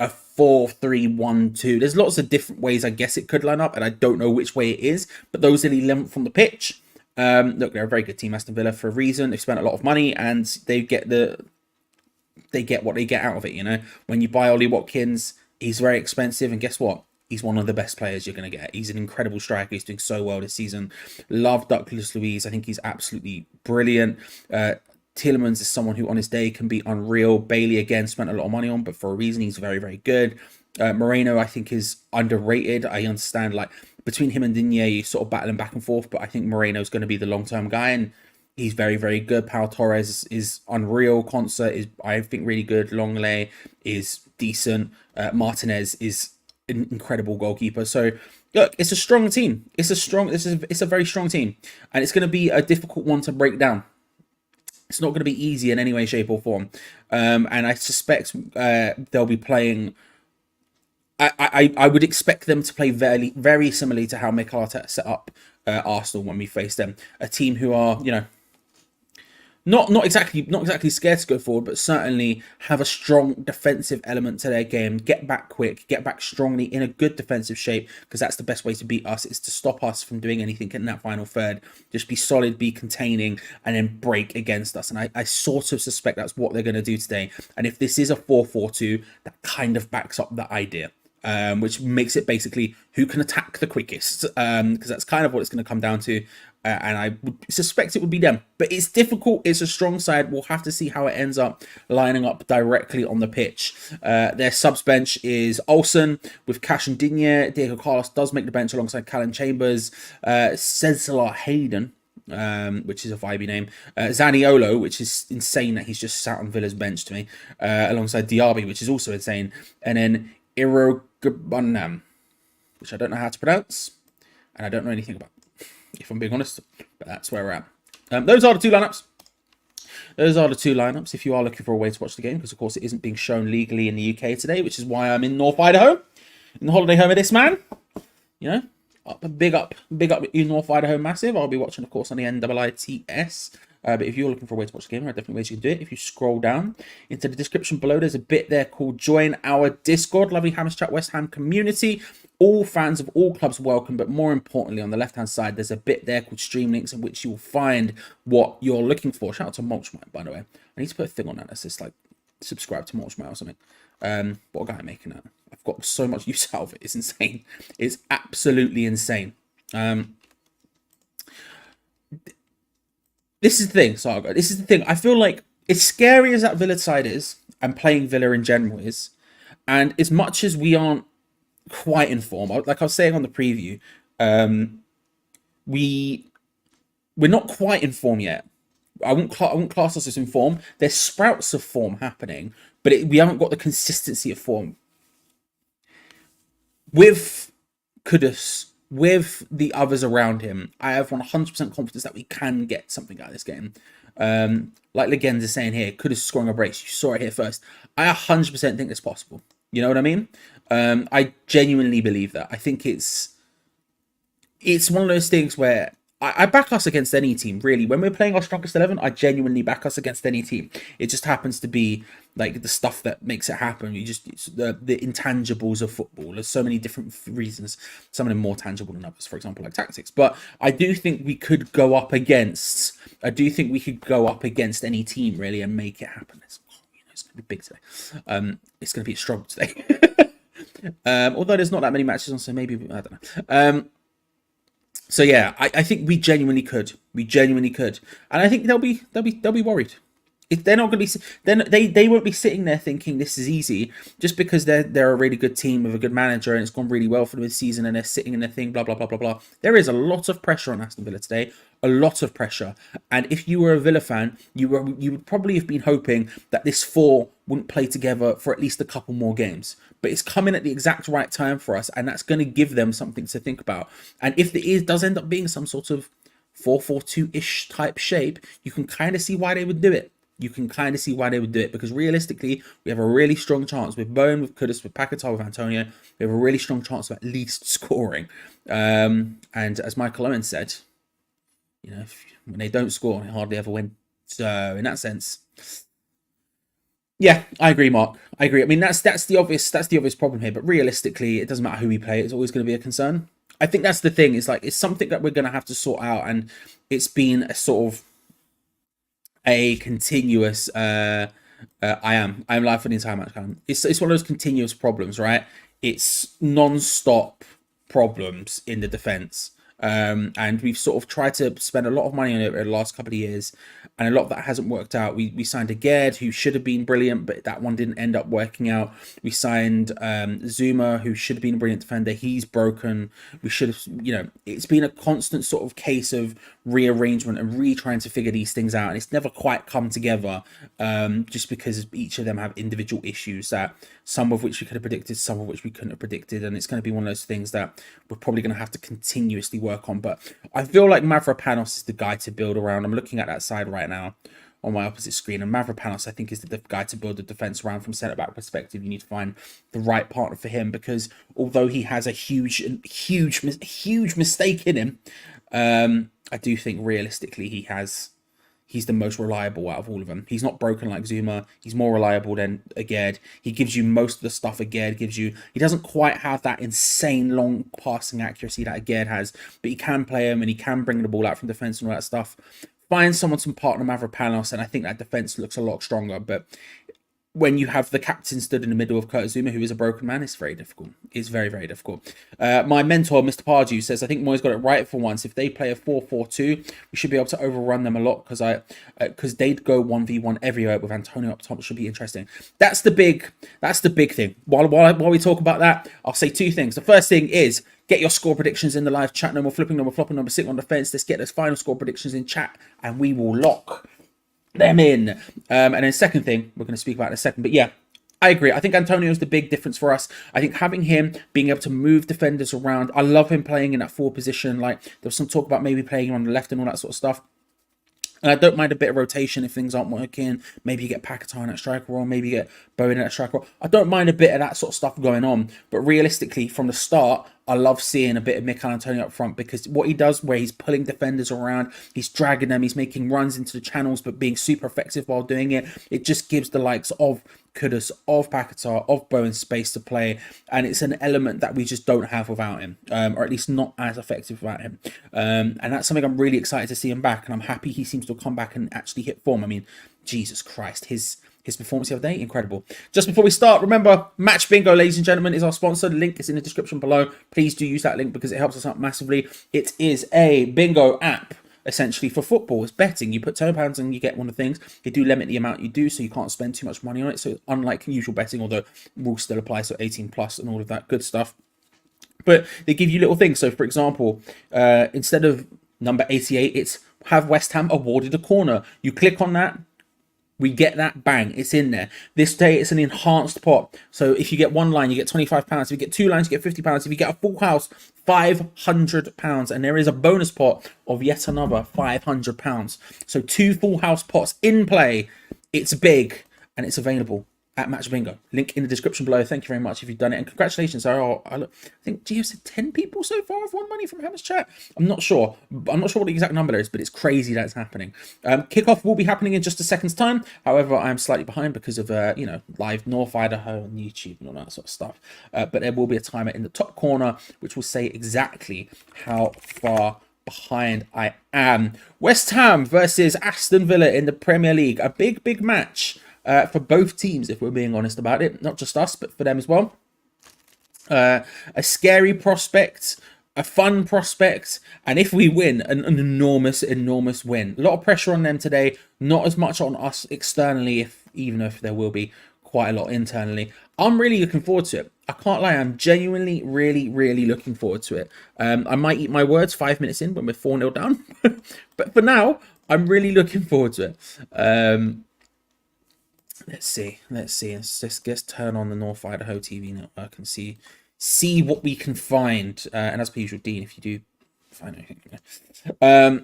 4-3-1-2. There's lots of different ways I guess it could line up, and I don't know which way it is, but those are the 11th from the pitch. Look, they're a very good team, Aston Villa, for a reason. They've spent a lot of money and they get what they get out of it, you know. When you buy Ollie Watkins, he's very expensive, and guess what? He's one of the best players you're going to get. He's an incredible striker. He's doing so well this season. Love Douglas Luiz. I think he's absolutely brilliant. Tielemans is someone who on his day can be unreal. Bailey, again, spent a lot of money on, but for a reason, he's very, very good. Moreno, I think, is underrated. I understand, like, between him and Digne, you're sort of battling back and forth, but I think Moreno's going to be the long-term guy, and he's very, very good. Pau Torres is unreal. Concert is, I think, really good. Longley is decent. Martinez is an incredible goalkeeper. So, look, it's a strong team. It's a very strong team, and it's going to be a difficult one to break down. It's not going to be easy in any way, shape, or form. And I suspect they'll be playing. I would expect them to play very, very similarly to how Mikel Arteta set up Arsenal when we faced them. A team who are, you know, not exactly scared to go forward, but certainly have a strong defensive element to their game. Get back quick, get back strongly in a good defensive shape, because that's the best way to beat us, is to stop us from doing anything in that final third. Just be solid, be containing, and then break against us. And I sort of suspect that's what they're going to do today. And if this is a 4-4-2, that kind of backs up that idea. Which makes it basically who can attack the quickest, because that's kind of what it's going to come down to. And I would suspect it would be them. But it's difficult. It's a strong side. We'll have to see how it ends up lining up directly on the pitch. Their subs bench is Olsen with Cash and Digne. Diego Carlos does make the bench alongside Callum Chambers. Cesar Hayden, which is a vibey name. Zaniolo, which is insane that he's just sat on Villa's bench to me. Alongside Diaby, which is also insane. And then Irogabunam, which I don't know how to pronounce, and I don't know anything about, if I'm being honest, but that's where we're at. Those are the two lineups. If you are looking for a way to watch the game, because of course it isn't being shown legally in the UK today, which is why I'm in North Idaho, in the holiday home of this man. You know, big up in North Idaho, massive. I'll be watching, of course, on the NIITS. But if you're looking for a way to watch the game, there are different ways you can do it. If you scroll down into the description below, there's a bit there called Join Our Discord. Lovely Hammers Chat West Ham community. All fans of all clubs welcome, but more importantly, on the left-hand side, there's a bit there called Stream Links, in which you will find what you're looking for. Shout out to Mulchmite, by the way. I need to put a thing on that that says, like, subscribe to Mulchmite or something. What a guy making that. I've got so much use out of it. It's insane. It's absolutely insane. This is the thing, Saga. This is the thing. I feel like, as scary as that Villa side is, and playing Villa in general is, and as much as we aren't quite informed, like I was saying on the preview, we're not quite in form yet. I won't class us as in form. There's sprouts of form happening, but we haven't got the consistency of form. With Kudus, with the others around him, I have 100% confidence that we can get something out of this game. Like Legends is saying here, Kudus scoring a brace. You saw it here first. I 100% think it's possible. You know what I mean? I genuinely believe that. I think it's one of those things where I back us against any team, really. When we're playing our strongest 11, I genuinely back us against any team. It just happens to be like the stuff that makes it happen. It's the intangibles of football. There's so many different reasons. Some of them more tangible than others, for example, like tactics. But I do think we could go up against any team, really, and make it happen. It's going to be big today. It's going to be a struggle today. Although there's not that many matches on, so maybe, I don't know. So yeah, I think we genuinely could. And I think they'll be worried. If they're not going to be, then they won't be sitting there thinking this is easy just because they're a really good team with a good manager and it's gone really well for them this season and they're sitting in their thing, blah blah blah blah blah. There is a lot of pressure on Aston Villa today, a lot of pressure. And if you were a Villa fan, you would probably have been hoping that this four wouldn't play together for at least a couple more games. But it's coming at the exact right time for us, and that's going to give them something to think about. And if it does end up being some sort of 4-4-2-ish type shape, you can kind of see why they would do it. Because realistically, we have a really strong chance with Bowen, with Kudus, with Paquetá, with Antonio. We have a really strong chance of at least scoring. And as Michael Owen said, when they don't score, they hardly ever win. So in that sense, yeah, I agree, Mark. I agree. I mean, that's the obvious problem here. But realistically, it doesn't matter who we play. It's always going to be a concern. I think that's the thing. It's something that we're going to have to sort out, and it's been a sort of a continuous. I am live for the entire match. It's one of those continuous problems, right? It's non-stop problems in the defense. And we've sort of tried to spend a lot of money on it over the last couple of years, and a lot of that hasn't worked out. We signed a Gerd who should have been brilliant, but that one didn't end up working out. We signed Zuma, who should have been a brilliant defender. He's broken. We should have, it's been a constant sort of case of rearrangement and trying to figure these things out, and it's never quite come together, just because each of them have individual issues, that some of which we could have predicted, some of which we couldn't have predicted, and it's going to be one of those things that we're probably going to have to continuously work on. But I feel like Mavropanos is the guy to build around. I'm looking at that side right now on my opposite screen, and Mavropanos I think is the guy to build the defense around. From centre back perspective, you need to find the right partner for him, because although he has a huge mistake in him, I do think realistically he's the most reliable out of all of them. He's not broken like Zuma. He's more reliable than Aged. He gives you most of the stuff Aged gives you. He doesn't quite have that insane long passing accuracy that Aged has, but he can play him and he can bring the ball out from defence and all that stuff. Find someone to partner Mavropanos, and I think that defence looks a lot stronger. But when you have the captain stood in the middle of Kurt Zuma, who is a broken man, it's very difficult. It's very, very difficult. My mentor, Mr. Pardew, says, I think Moyes got it right for once. If they play a 4-4-2, we should be able to overrun them a lot, because they'd go 1v1 everywhere with Antonio up top. It should be interesting. That's the big thing. While we talk about that, I'll say two things. The first thing is, get your score predictions in the live chat. No more flipping, no more flopping, no more sitting on the fence. Let's get those final score predictions in chat, and we will lock them in. And then second thing, we're going to speak about in a second. But yeah, I agree. I think Antonio is the big difference for us. I think having him being able to move defenders around. I love him playing in that forward position. Like, there was some talk about maybe playing on the left and all that sort of stuff. And I don't mind a bit of rotation if things aren't working. Maybe you get Paquetá in that striker role. Maybe you get Bowen in that striker role. I don't mind a bit of that sort of stuff going on. But realistically, from the start, I love seeing a bit of Mikel Antonio up front, because what he does, where he's pulling defenders around, he's dragging them, he's making runs into the channels, but being super effective while doing it. It just gives the likes of Kudus, of Paquetá, of Bowen space to play, and it's an element that we just don't have without him, or at least not as effective without him. And that's something I'm really excited to see him back, and I'm happy he seems to come back and actually hit form. I mean, Jesus Christ, his performance the other day, incredible. Just before we start, remember, Match Bingo, ladies and gentlemen, is our sponsor. The link is in the description below. Please do use that link because it helps us out massively. It is a bingo app, essentially, for football. It's betting. You put £10 and you get one of the things. They do limit the amount you do, so you can't spend too much money on it. So unlike usual betting, although rules still apply, so 18 plus and all of that good stuff. But they give you little things. So, for example, instead of number 88, it's have West Ham awarded a corner. You click on that, we get that, bang, it's in there. This day, it's an enhanced pot. So if you get one line, you get £25. If you get two lines, you get £50. If you get a full house, £500. And there is a bonus pot of yet another £500. So 2 full house pots in play. It's big and it's available at Match Bingo. Link in the description below. Thank you very much if you've done it. And congratulations. I think Geo said 10 people so far have won money from Hammer's chat. I'm not sure. I'm not sure what the exact number is, but it's crazy that it's happening. Kickoff will be happening in just a second's time. However, I'm slightly behind because of, live North Idaho on YouTube and all that sort of stuff. But there will be a timer in the top corner, which will say exactly how far behind I am. West Ham versus Aston Villa in the Premier League. A big match. For both teams, if we're being honest about it. Not just us, but for them as well. A scary prospect, a fun prospect, and if we win, an enormous win. A lot of pressure on them today, not as much on us externally, even if there will be quite a lot internally. I'm really looking forward to it. I can't lie, I'm genuinely really looking forward to it. I might eat my words 5 minutes in when we're 4-0 down, but for now, I'm really looking forward to it. Let's see. Let's just turn on the North Idaho TV network and see what we can find. And as per usual, Dean, if you do find anything, let's try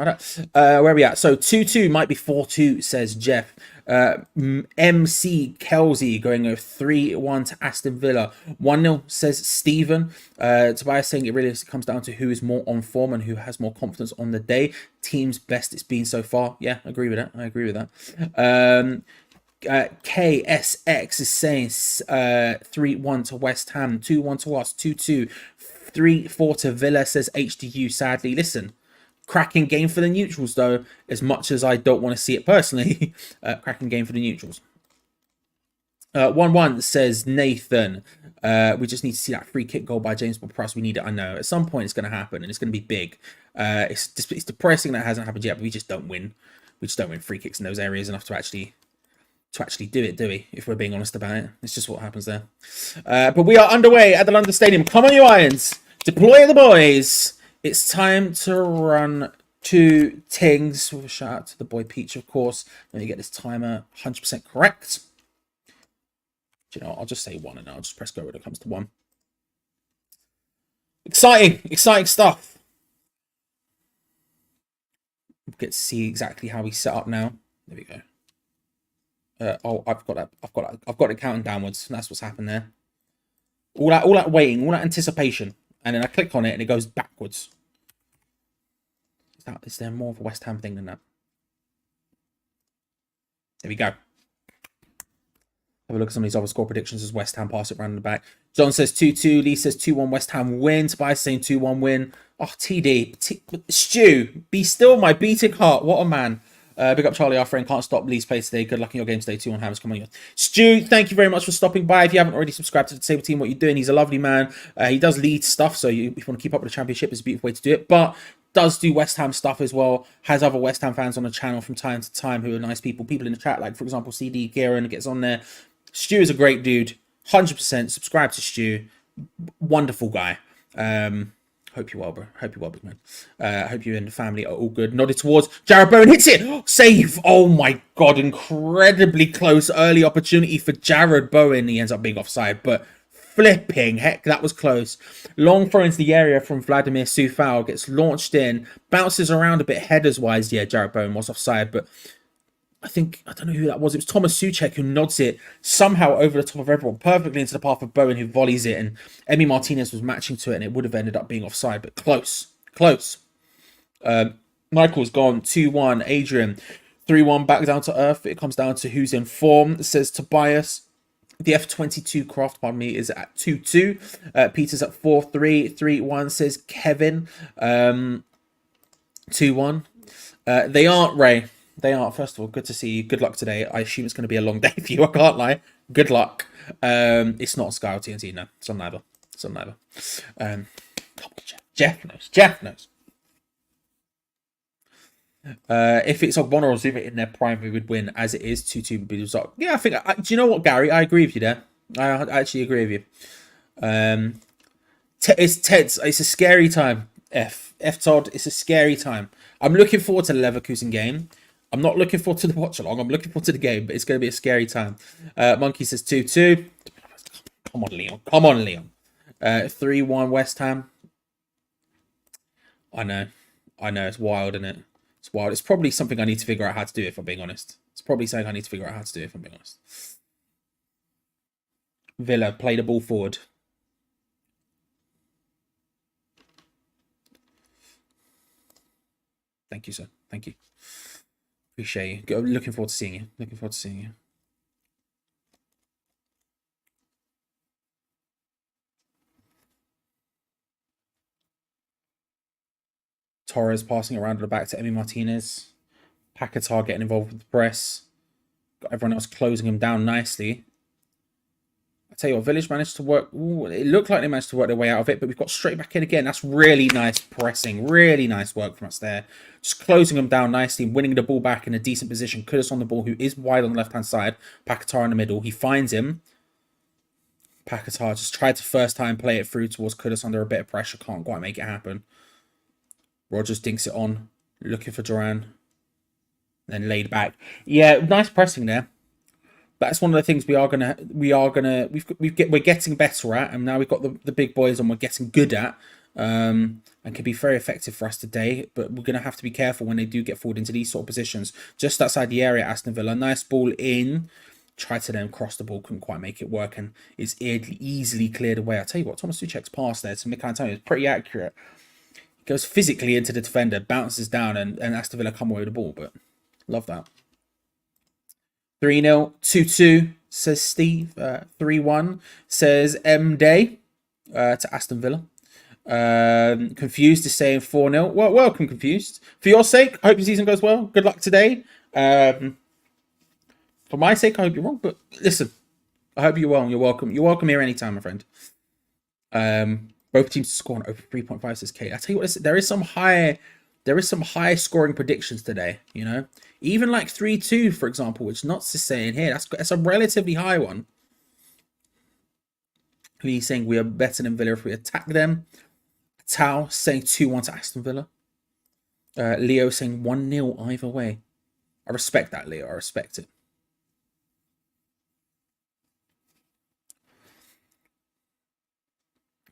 that. Where are we at? So 2-2 might be 4-2, says Jeff. MC Kelsey going over 3-1 to Aston Villa. 1-0, says Stephen. Tobias saying it really comes down to who is more on form and who has more confidence on the day. Team's best it's been so far. Yeah, I agree with that. KSX is saying 3-1 to West Ham, 2-1 to us, 2-2, 3-4 to Villa, says HDU. Sadly, listen. Cracking game for the neutrals, though, as much as I don't want to see it personally. Cracking game for the neutrals. 1-1, says Nathan. We just need to see that free kick goal by James Ward-Prowse. We need it, I know. At some point, it's going to happen, and it's going to be big. It's depressing that it hasn't happened yet, but we just don't win. We just don't win free kicks in those areas enough to actually do it, do we? If we're being honest about it. It's just what happens there. But we are underway at the London Stadium. Come on, you Irons. Deploy the boys. It's time to run 2 tings. With a shout out to the boy Peach, of course. Let me get this timer 100% correct. Do you know what? I'll just say 1 and I'll just press go when it comes to 1. Exciting stuff. We'll get to see exactly how we set up now. There we go. I've got it counting downwards. That's what's happened there. All that waiting, all that anticipation. And then I click on it and it goes backwards. Is there more of a West Ham thing than that? There we go. Have a look at some of these other score predictions as West Ham pass it round the back. John says 2-2. Lee says 2-1 West Ham win. Tobias saying 2-1 win. Oh, TD. Stu, be still my beating heart. What a man. Big up Charlie, our friend. Can't stop Lee's play today. Good luck in your games today. 2-1 Hammers. Come on, you. Stu, thank you very much for stopping by. If you haven't already subscribed to the Table Team, what you're doing, he's a lovely man. He does lead stuff, so if you want to keep up with the championship, it's a beautiful way to do it. But does do West Ham stuff as well. Has other West Ham fans on the channel from time to time who are nice people. People in the chat, like, for example, CD Kieran gets on there. Stu is a great dude. 100% subscribe to Stu. Wonderful guy. Hope you're well, bro. Hope you're well, big man. Hope you and the family are all good. Nodded towards Jared Bowen. Hits it. Save. Oh, my God. Incredibly close early opportunity for Jared Bowen. He ends up being offside, but flipping heck, that was close. Long throw into the area from Vladimir Soufal. Gets launched in. Bounces around a bit headers-wise. Yeah, Jared Bowen was offside, but I don't know who that was. It was Thomas Souček who nods it somehow over the top of everyone, perfectly into the path of Bowen, who volleys it, and Emi Martinez was matching to it, and it would have ended up being offside, but close. Michael's gone 2-1. Adrian 3-1 back down to earth. It comes down to who's in form, says Tobias. The F22 Craft, pardon me, is at 2-2. Peter's at 4-3. 3-1, says Kevin. 2-1. They aren't, Ray. They are. First of all, good to see you. Good luck today. I assume it's going to be a long day for you. I can't lie. Good luck. It's not Sky or TNT, no. It's on neither. Come on, Jeff knows. Jeff knows. If it's Ogbonna or Zuma in their prime, we would win. As it is, 2-2 would be the result. Yeah, I think. Do you know what, Gary? I agree with you there. I actually agree with you. It's a scary time. Todd, it's a scary time. I'm looking forward to the Leverkusen game. I'm not looking forward to the watch along. I'm looking forward to the game, but it's going to be a scary time. Monkey says 2-2. Come on, Leon. Come on, Leon. 3-1 West Ham. I know. It's wild, isn't it? It's wild. It's probably something I need to figure out how to do, if I'm being honest. Villa, play the ball forward. Thank you, sir. Thank you. Appreciate you. Looking forward to seeing you. Torres passing around at the back to Emi Martinez. Paquetá getting involved with the press. Got everyone else closing him down nicely. I tell you what, Village managed to work. Ooh, it looked like they managed to work their way out of it, but we've got straight back in again. That's really nice pressing. Really nice work from us there. Just closing them down nicely, winning the ball back in a decent position. Kudus on the ball, who is wide on the left-hand side. Paquetá in the middle. He finds him. Paquetá just tried to first time play it through towards Kudus under a bit of pressure. Can't quite make it happen. Rogers dinks it on. Looking for Duran. Then laid back. Yeah, nice pressing there. That's one of the things we're getting better at, and now we've got the big boys and we're getting good at, and can be very effective for us today. But we're going to have to be careful when they do get forward into these sort of positions. Just outside the area, Aston Villa, nice ball in. Tried to then cross the ball, couldn't quite make it work, and it's easily cleared away. I tell you what, Thomas Tuchel's pass there to Mikel Antonio is pretty accurate. He goes physically into the defender, bounces down, and Aston Villa come away with the ball. But love that. 3-0, 2-2, says Steve. 3-1, says M Day to Aston Villa. Confused is saying 4-0. Well, welcome, Confused. For your sake, I hope your season goes well. Good luck today. For my sake, I hope you're wrong. But listen, I hope you're well. You're welcome. You're welcome here anytime, my friend. Both teams to score on over 3.5, says Kate. I tell you what, there is some high scoring predictions today, you know. Even like 3-2, for example, which not to say in here. That's a relatively high one. He's saying we are better than Villa if we attack them. Tao saying 2-1 to Aston Villa. Leo saying 1-0 either way. I respect that, Leo. I respect it.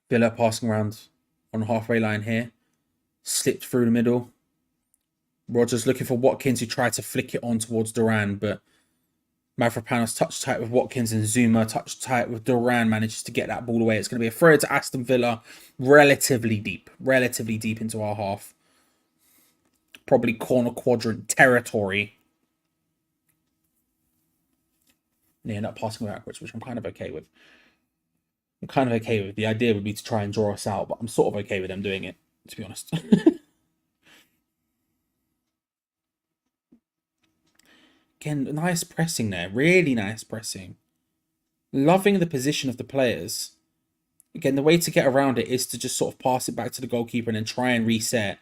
Villa passing around on the halfway line here. Slipped through the middle. Rogers looking for Watkins, who tried to flick it on towards Duran, but Mavropanos touch tight with Watkins, and Zuma touch tight with Duran manages to get that ball away. It's going to be a throw to Aston Villa, relatively deep into our half. Probably corner quadrant territory. They end up passing backwards, which I'm kind of okay with. The idea would be to try and draw us out, but I'm sort of okay with them doing it, to be honest. Again, nice pressing there. Really nice pressing. Loving the position of the players. Again, the way to get around it is to just sort of pass it back to the goalkeeper and then try and reset.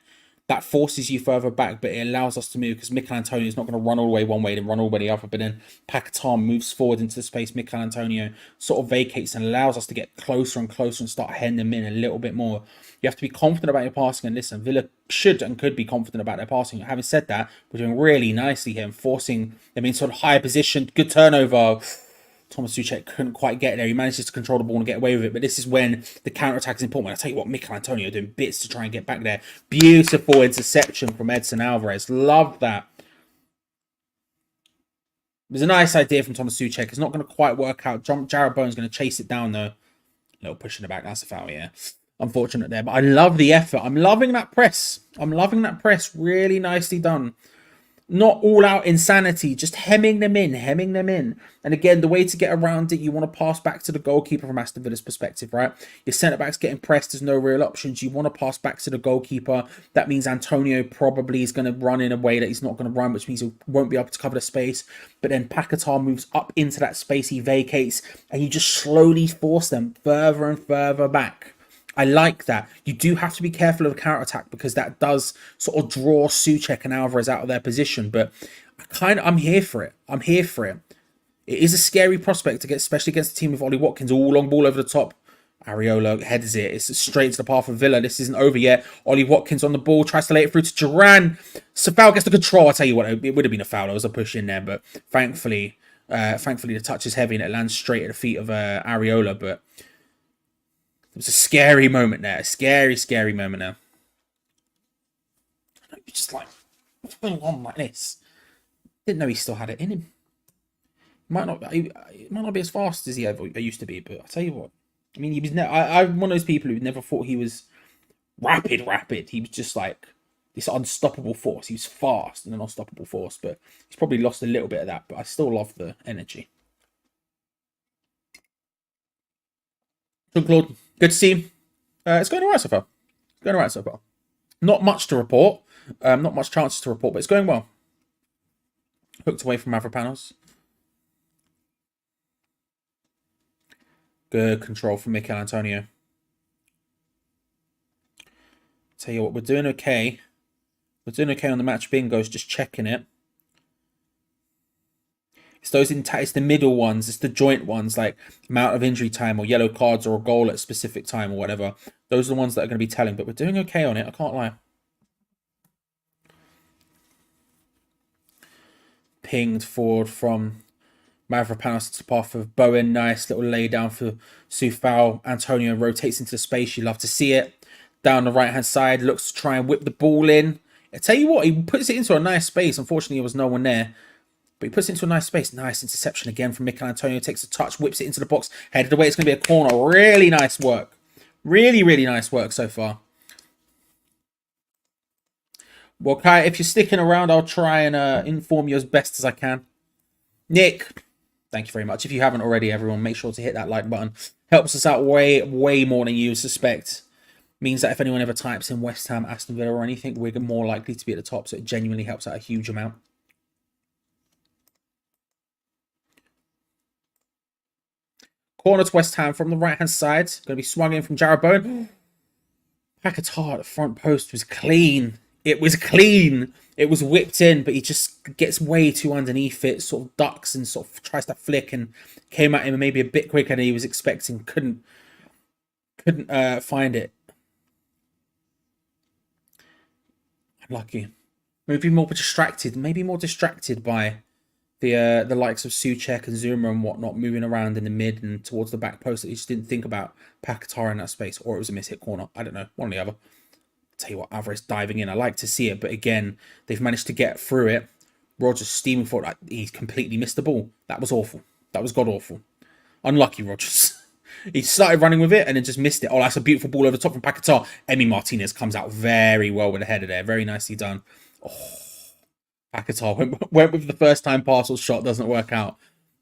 That forces you further back, but it allows us to move because Mikel Antonio is not going to run all the way one way and run all the way the other. But then Paquetá moves forward into the space. Mikel Antonio sort of vacates and allows us to get closer and closer and start heading them in a little bit more. You have to be confident about your passing. And listen, Villa should and could be confident about their passing. Having said that, we're doing really nicely here and forcing them in sort of higher position. Good turnover. Thomas Tuchel couldn't quite get there. He manages to control the ball and get away with it. But this is when the counter-attack is important. I tell you what, Mikel Antonio doing bits to try and get back there. Beautiful interception from Edson Alvarez. Love that. It was a nice idea from Thomas Tuchel. It's not going to quite work out. Jared Bowen's going to chase it down, though. A little push in the back. That's a foul, yeah. Unfortunate there. But I love the effort. I'm loving that press. Really nicely done. Not all out insanity, just hemming them in. And again, the way to get around it, you want to pass back to the goalkeeper from Aston Villa's perspective, right? Your centre-back's getting pressed, there's no real options. You want to pass back to the goalkeeper. That means Antonio probably is going to run in a way that he's not going to run, which means he won't be able to cover the space. But then Paquetá moves up into that space, he vacates, and you just slowly force them further and further back. I like that. You do have to be careful of the counter-attack because that does sort of draw Souček and Alvarez out of their position. But I'm here for it. It is a scary prospect to get, especially against a team with Ollie Watkins, all long ball over the top. Areola heads it. It's straight to the path of Villa. This isn't over yet. Ollie Watkins on the ball, tries to lay it through to Duran. Safal gets the control. I tell you what, it would have been a foul. There was a push in there, but thankfully the touch is heavy and it lands straight at the feet of Areola. But it was a scary moment there. A scary moment there. You're just like, what's going on like this? Didn't know he still had it in him. Might not be as fast as he ever used to be, but I tell you what. I mean, he was. I'm one of those people who never thought he was rapid. He was just like this unstoppable force. He was fast and an unstoppable force, but he's probably lost a little bit of that. But I still love the energy. Jean-Claude, good to see him. It's going alright so far. Not much to report. Not much chances to report, but it's going well. Hooked away from Mavropanos. Good control from Mikel Antonio. Tell you what, we're doing okay. We're doing okay on the match bingos, just checking it. It's those it's the middle ones, it's the joint ones, like amount of injury time or yellow cards or a goal at a specific time or whatever. Those are the ones that are going to be telling, but we're doing okay on it, I can't lie. Pinged forward from Mavropanos to the path of Bowen. Nice little lay down for Sufal. Antonio rotates into the space. You love to see it. Down the right-hand side. Looks to try and whip the ball in. I tell you what, he puts it into a nice space. Unfortunately, there was no one there. But he puts it into a nice space. Nice interception again from Mikel Antonio. Takes a touch, whips it into the box. Headed away. It's going to be a corner. Really nice work. Really, really nice work so far. Well, Kai, if you're sticking around, I'll try and inform you as best as I can. Nick, thank you very much. If you haven't already, everyone, make sure to hit that like button. Helps us out way, way more than you suspect. Means that if anyone ever types in West Ham, Aston Villa or anything, we're more likely to be at the top. So it genuinely helps out a huge amount. Corner to West Ham from the right-hand side. Going to be swung in from Jarrod Bowen. Paquetá at the front post was clean. It was clean. It was whipped in, but he just gets way too underneath it, sort of ducks and sort of tries to flick and came at him maybe a bit quicker than he was expecting. Couldn't find it. Unlucky. Maybe more distracted by the likes of Souček and Zuma and whatnot moving around in the mid and towards the back post that he just didn't think about Paquetá in that space, or it was a miss-hit corner. I don't know, one or the other. Tell you what, Alvarez diving in. I like to see it, but again, they've managed to get through it. Rogers steaming forward. He's completely missed the ball. That was awful. That was god-awful. Unlucky, Rogers. He started running with it and then just missed it. Oh, that's a beautiful ball over the top from Paquetá. Emi Martinez comes out very well with the header there. Very nicely done. Oh, Paquetá went with the first-time parcel shot. Doesn't work out.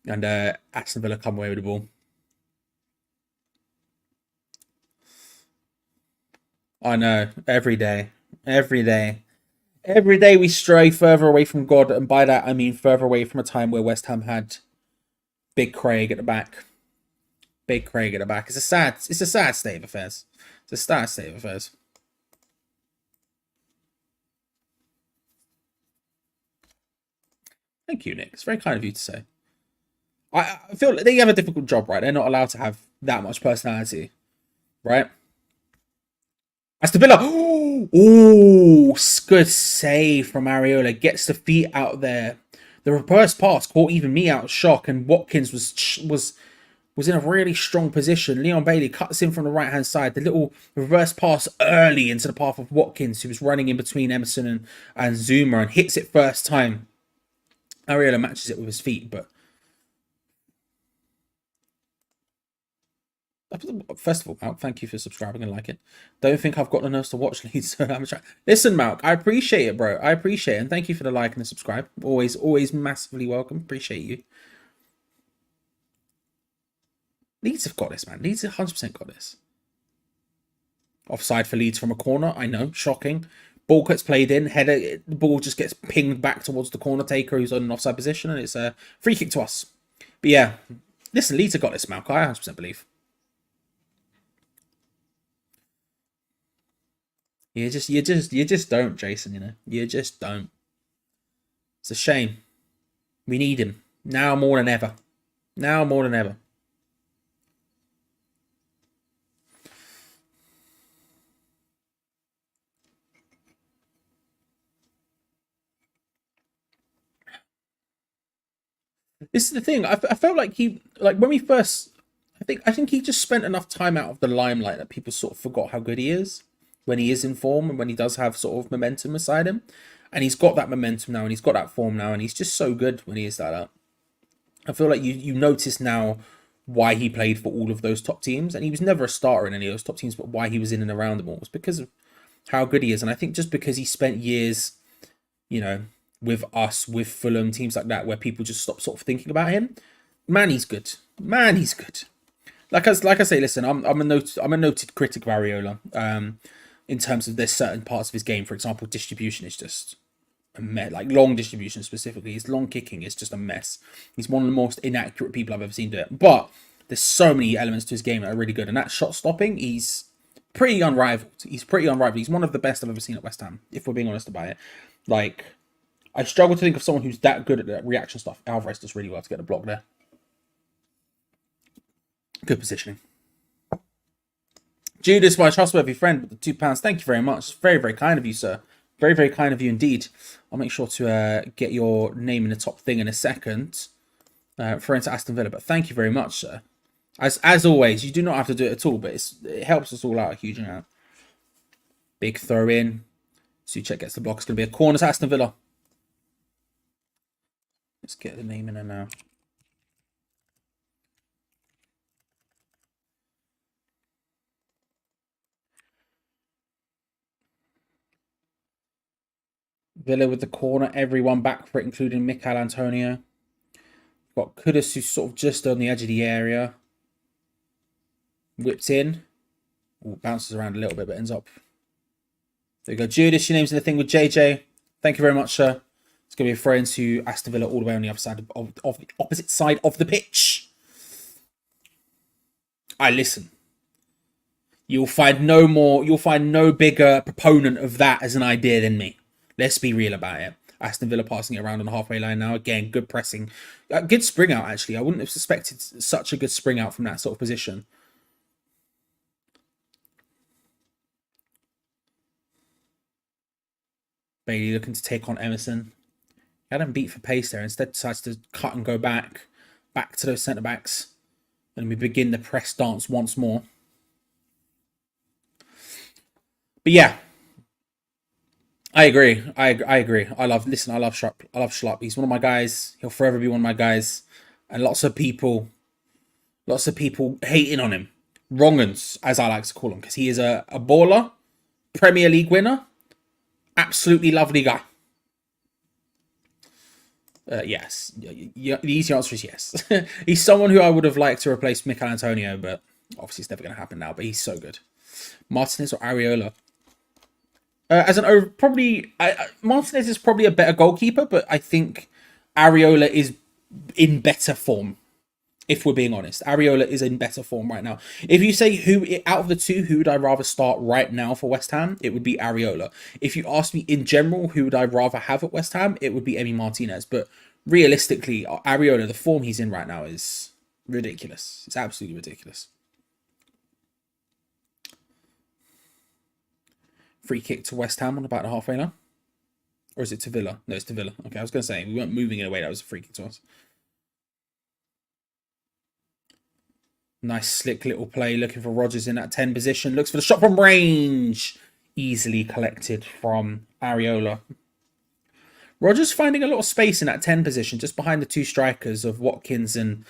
And Aston Villa come away with the ball. I know, every day we stray further away from God, and by that I mean further away from a time where West Ham had Big Craig at the back. It's a sad state of affairs. Thank you, Nick. It's very kind of you to say. I feel like they have a difficult job, right? They're not allowed to have that much personality, right? Aston Villa. Oh, good save from Areola. Gets the feet out there. The reverse pass caught even me out of shock, and Watkins was in a really strong position. Leon Bailey cuts in from the right-hand side. The little reverse pass early into the path of Watkins, who was running in between Emerson and Zuma, and hits it first time. Areola matches it with his feet, but first of all, Malk, thank you for subscribing and liking. Don't think I've got the nerves to watch Leeds. Listen, Malk, I appreciate it, bro. I appreciate it. And thank you for the like and the subscribe. Always massively welcome. Appreciate you. Leeds have got this, man. Leeds have 100% got this. Offside for Leeds from a corner. I know. Shocking. Ball gets played in. Header. The ball just gets pinged back towards the corner taker who's on an offside position. And it's a free kick to us. But yeah. Listen, Leeds have got this, Malk. I 100% believe. You just don't, Jason, you know. You just don't. It's a shame. We need him. Now more than ever. Now more than ever. This is the thing. I felt like when we first, I think he just spent enough time out of the limelight that people sort of forgot how good he is when he is in form and when he does have sort of momentum beside him. And he's got that momentum now and he's got that form now and he's just so good when he is that up. I feel like you notice now why he played for all of those top teams, and he was never a starter in any of those top teams, but why he was in and around them all was because of how good he is. And I think just because he spent years, you know, with us, with Fulham, teams like that, where people just stop sort of thinking about him. Man, he's good. Man, he's good. Like I say, listen, I'm a noted critic of Areola. In terms of there's certain parts of his game, for example, distribution is just a mess. Like long distribution specifically, his long kicking is just a mess. He's one of the most inaccurate people I've ever seen do it. But there's so many elements to his game that are really good, and that shot stopping, he's pretty unrivaled. He's pretty unrivaled. He's one of the best I've ever seen at West Ham, if we're being honest about it. Like, I struggle to think of someone who's that good at that reaction stuff. Alvarez does really well to get the block there. Good positioning. Judas, my trustworthy friend with the £2. Thank you very much. Very, very kind of you, sir. Very, very kind of you indeed. I'll make sure to get your name in the top thing in a second. For into Aston Villa, but thank you very much, sir. As always, you do not have to do it at all, but it helps us all out a huge amount. Big throw in. Souček gets the block. It's going to be a corner to Aston Villa. Let's get the name in there now. Villa with the corner. Everyone back for it, including Mikel Antonio. Got Kudus, who's sort of just on the edge of the area. Whips in. Ooh, bounces around a little bit, but ends up. There you go. Judas, your name's in the thing with JJ. Thank you very much, sir. It's going to be a throw into Aston Villa all the way on the other side of the opposite side of the pitch. Listen. You'll find no bigger proponent of that as an idea than me. Let's be real about it. Aston Villa passing it around on the halfway line now. Again, good pressing. Good spring out, actually. I wouldn't have suspected such a good spring out from that sort of position. Bailey looking to take on Emerson. Had him beat for pace there. Instead decides to cut and go back to those centre-backs. And we begin the press dance once more. But yeah. I agree. I agree. I love Schlupp. He's one of my guys. He'll forever be one of my guys. And lots of people hating on him. Wrong-uns, as I like to call him, because he is a baller, Premier League winner, absolutely lovely guy. Yes. The easy answer is yes. He's someone who I would have liked to replace Mikel Antonio, but obviously it's never going to happen now. But he's so good. Martinez or Areola? Martinez is probably a better goalkeeper, but I think Areola is in better form. If we're being honest, Areola is in better form right now. If you say who out of the two, who would I rather start right now for West Ham, it would be Areola. If you ask me in general, who would I rather have at West Ham, it would be Emi Martinez. But realistically, Areola, the form he's in right now is ridiculous. It's absolutely ridiculous. Free kick to West Ham on about the halfway line. Or is it to Villa? No, it's to Villa. Okay, I was going to say, we weren't moving in a way that was a free kick to us. Nice slick little play. Looking for Rodgers in that 10 position. Looks for the shot from range. Easily collected from Areola. Rodgers finding a lot of space in that 10 position. Just behind the two strikers of Watkins and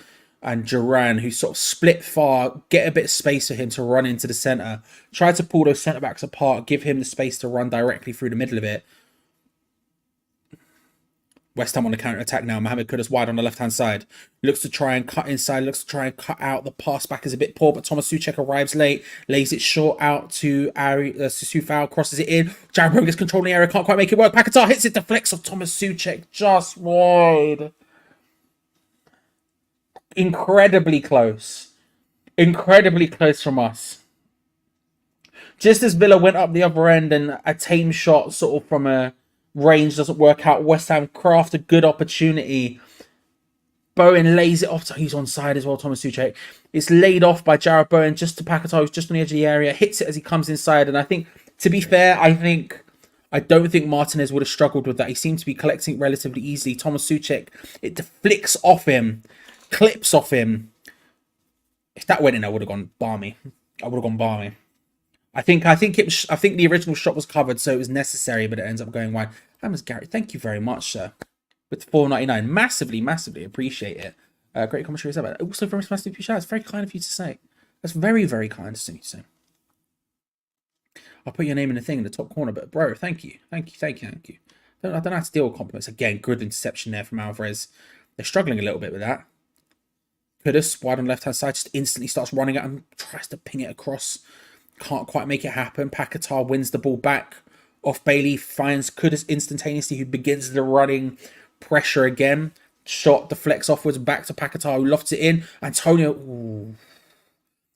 Duran, who sort of split far. Get a bit of space for him to run into the centre. Try to pull those centre-backs apart. Give him the space to run directly through the middle of it. West Ham on the counter-attack now. Mohamed Kudus wide on the left-hand side. Looks to try and cut inside. Looks to try and cut out. The pass back is a bit poor, but Thomas Souček arrives late. Lays it short out to Soufal. Crosses it in. Jared Bowen gets control in the area. Can't quite make it work. Paquetá hits it. Deflects off Thomas Souček. Just wide. Incredibly close. Incredibly close from us. Just as Villa went up the other end and a tame shot sort of from a range doesn't work out, West Ham craft a good opportunity Bowen lays it off. He's onside as well, Thomas Souček. It's laid off by Jarrod Bowen just to Paquetá, who's just on the edge of the area. Hits it as he comes inside. And I think, to be fair, I don't think Martinez would have struggled with that. He seemed to be collecting relatively easily. Thomas Souček, it deflects off him, clips off him. If that went in, I would have gone balmy. I think the original shot was covered, so it was necessary, but it ends up going wide. Hammers Gary, thank you very much, sir. With $4.99, massively appreciate it. Great commentary as ever. Also, very massive shout. It's very kind of you to say. That's very, very kind of you to say. I'll put your name in the thing in the top corner, but bro, thank you. I don't have to deal with compliments. Again, good interception there from Alvarez. They're struggling a little bit with that. Kudus, wide on the left-hand side, just instantly starts running at him, tries to ping it across. Can't quite make it happen. Paquetá wins the ball back off Bailey, finds Kudus instantaneously, who begins the running pressure again. Shot deflects offwards back to Paquetá, who lofts it in. Antonio, ooh.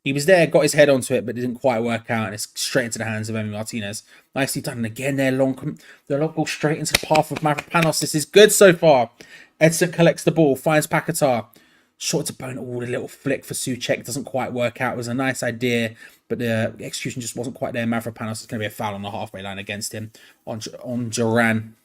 He was there, got his head onto it, but it didn't quite work out, and it's straight into the hands of Emi Martinez. Nicely done. And again, they're long ball straight into the path of Mavropanos. This is good so far. Edson collects the ball, finds Paquetá. Short to Bone. Oh, a little flick for Souček. Doesn't quite work out. It was a nice idea, but the execution just wasn't quite there. Mavropanos is going to be a foul on the halfway line against him on Duran.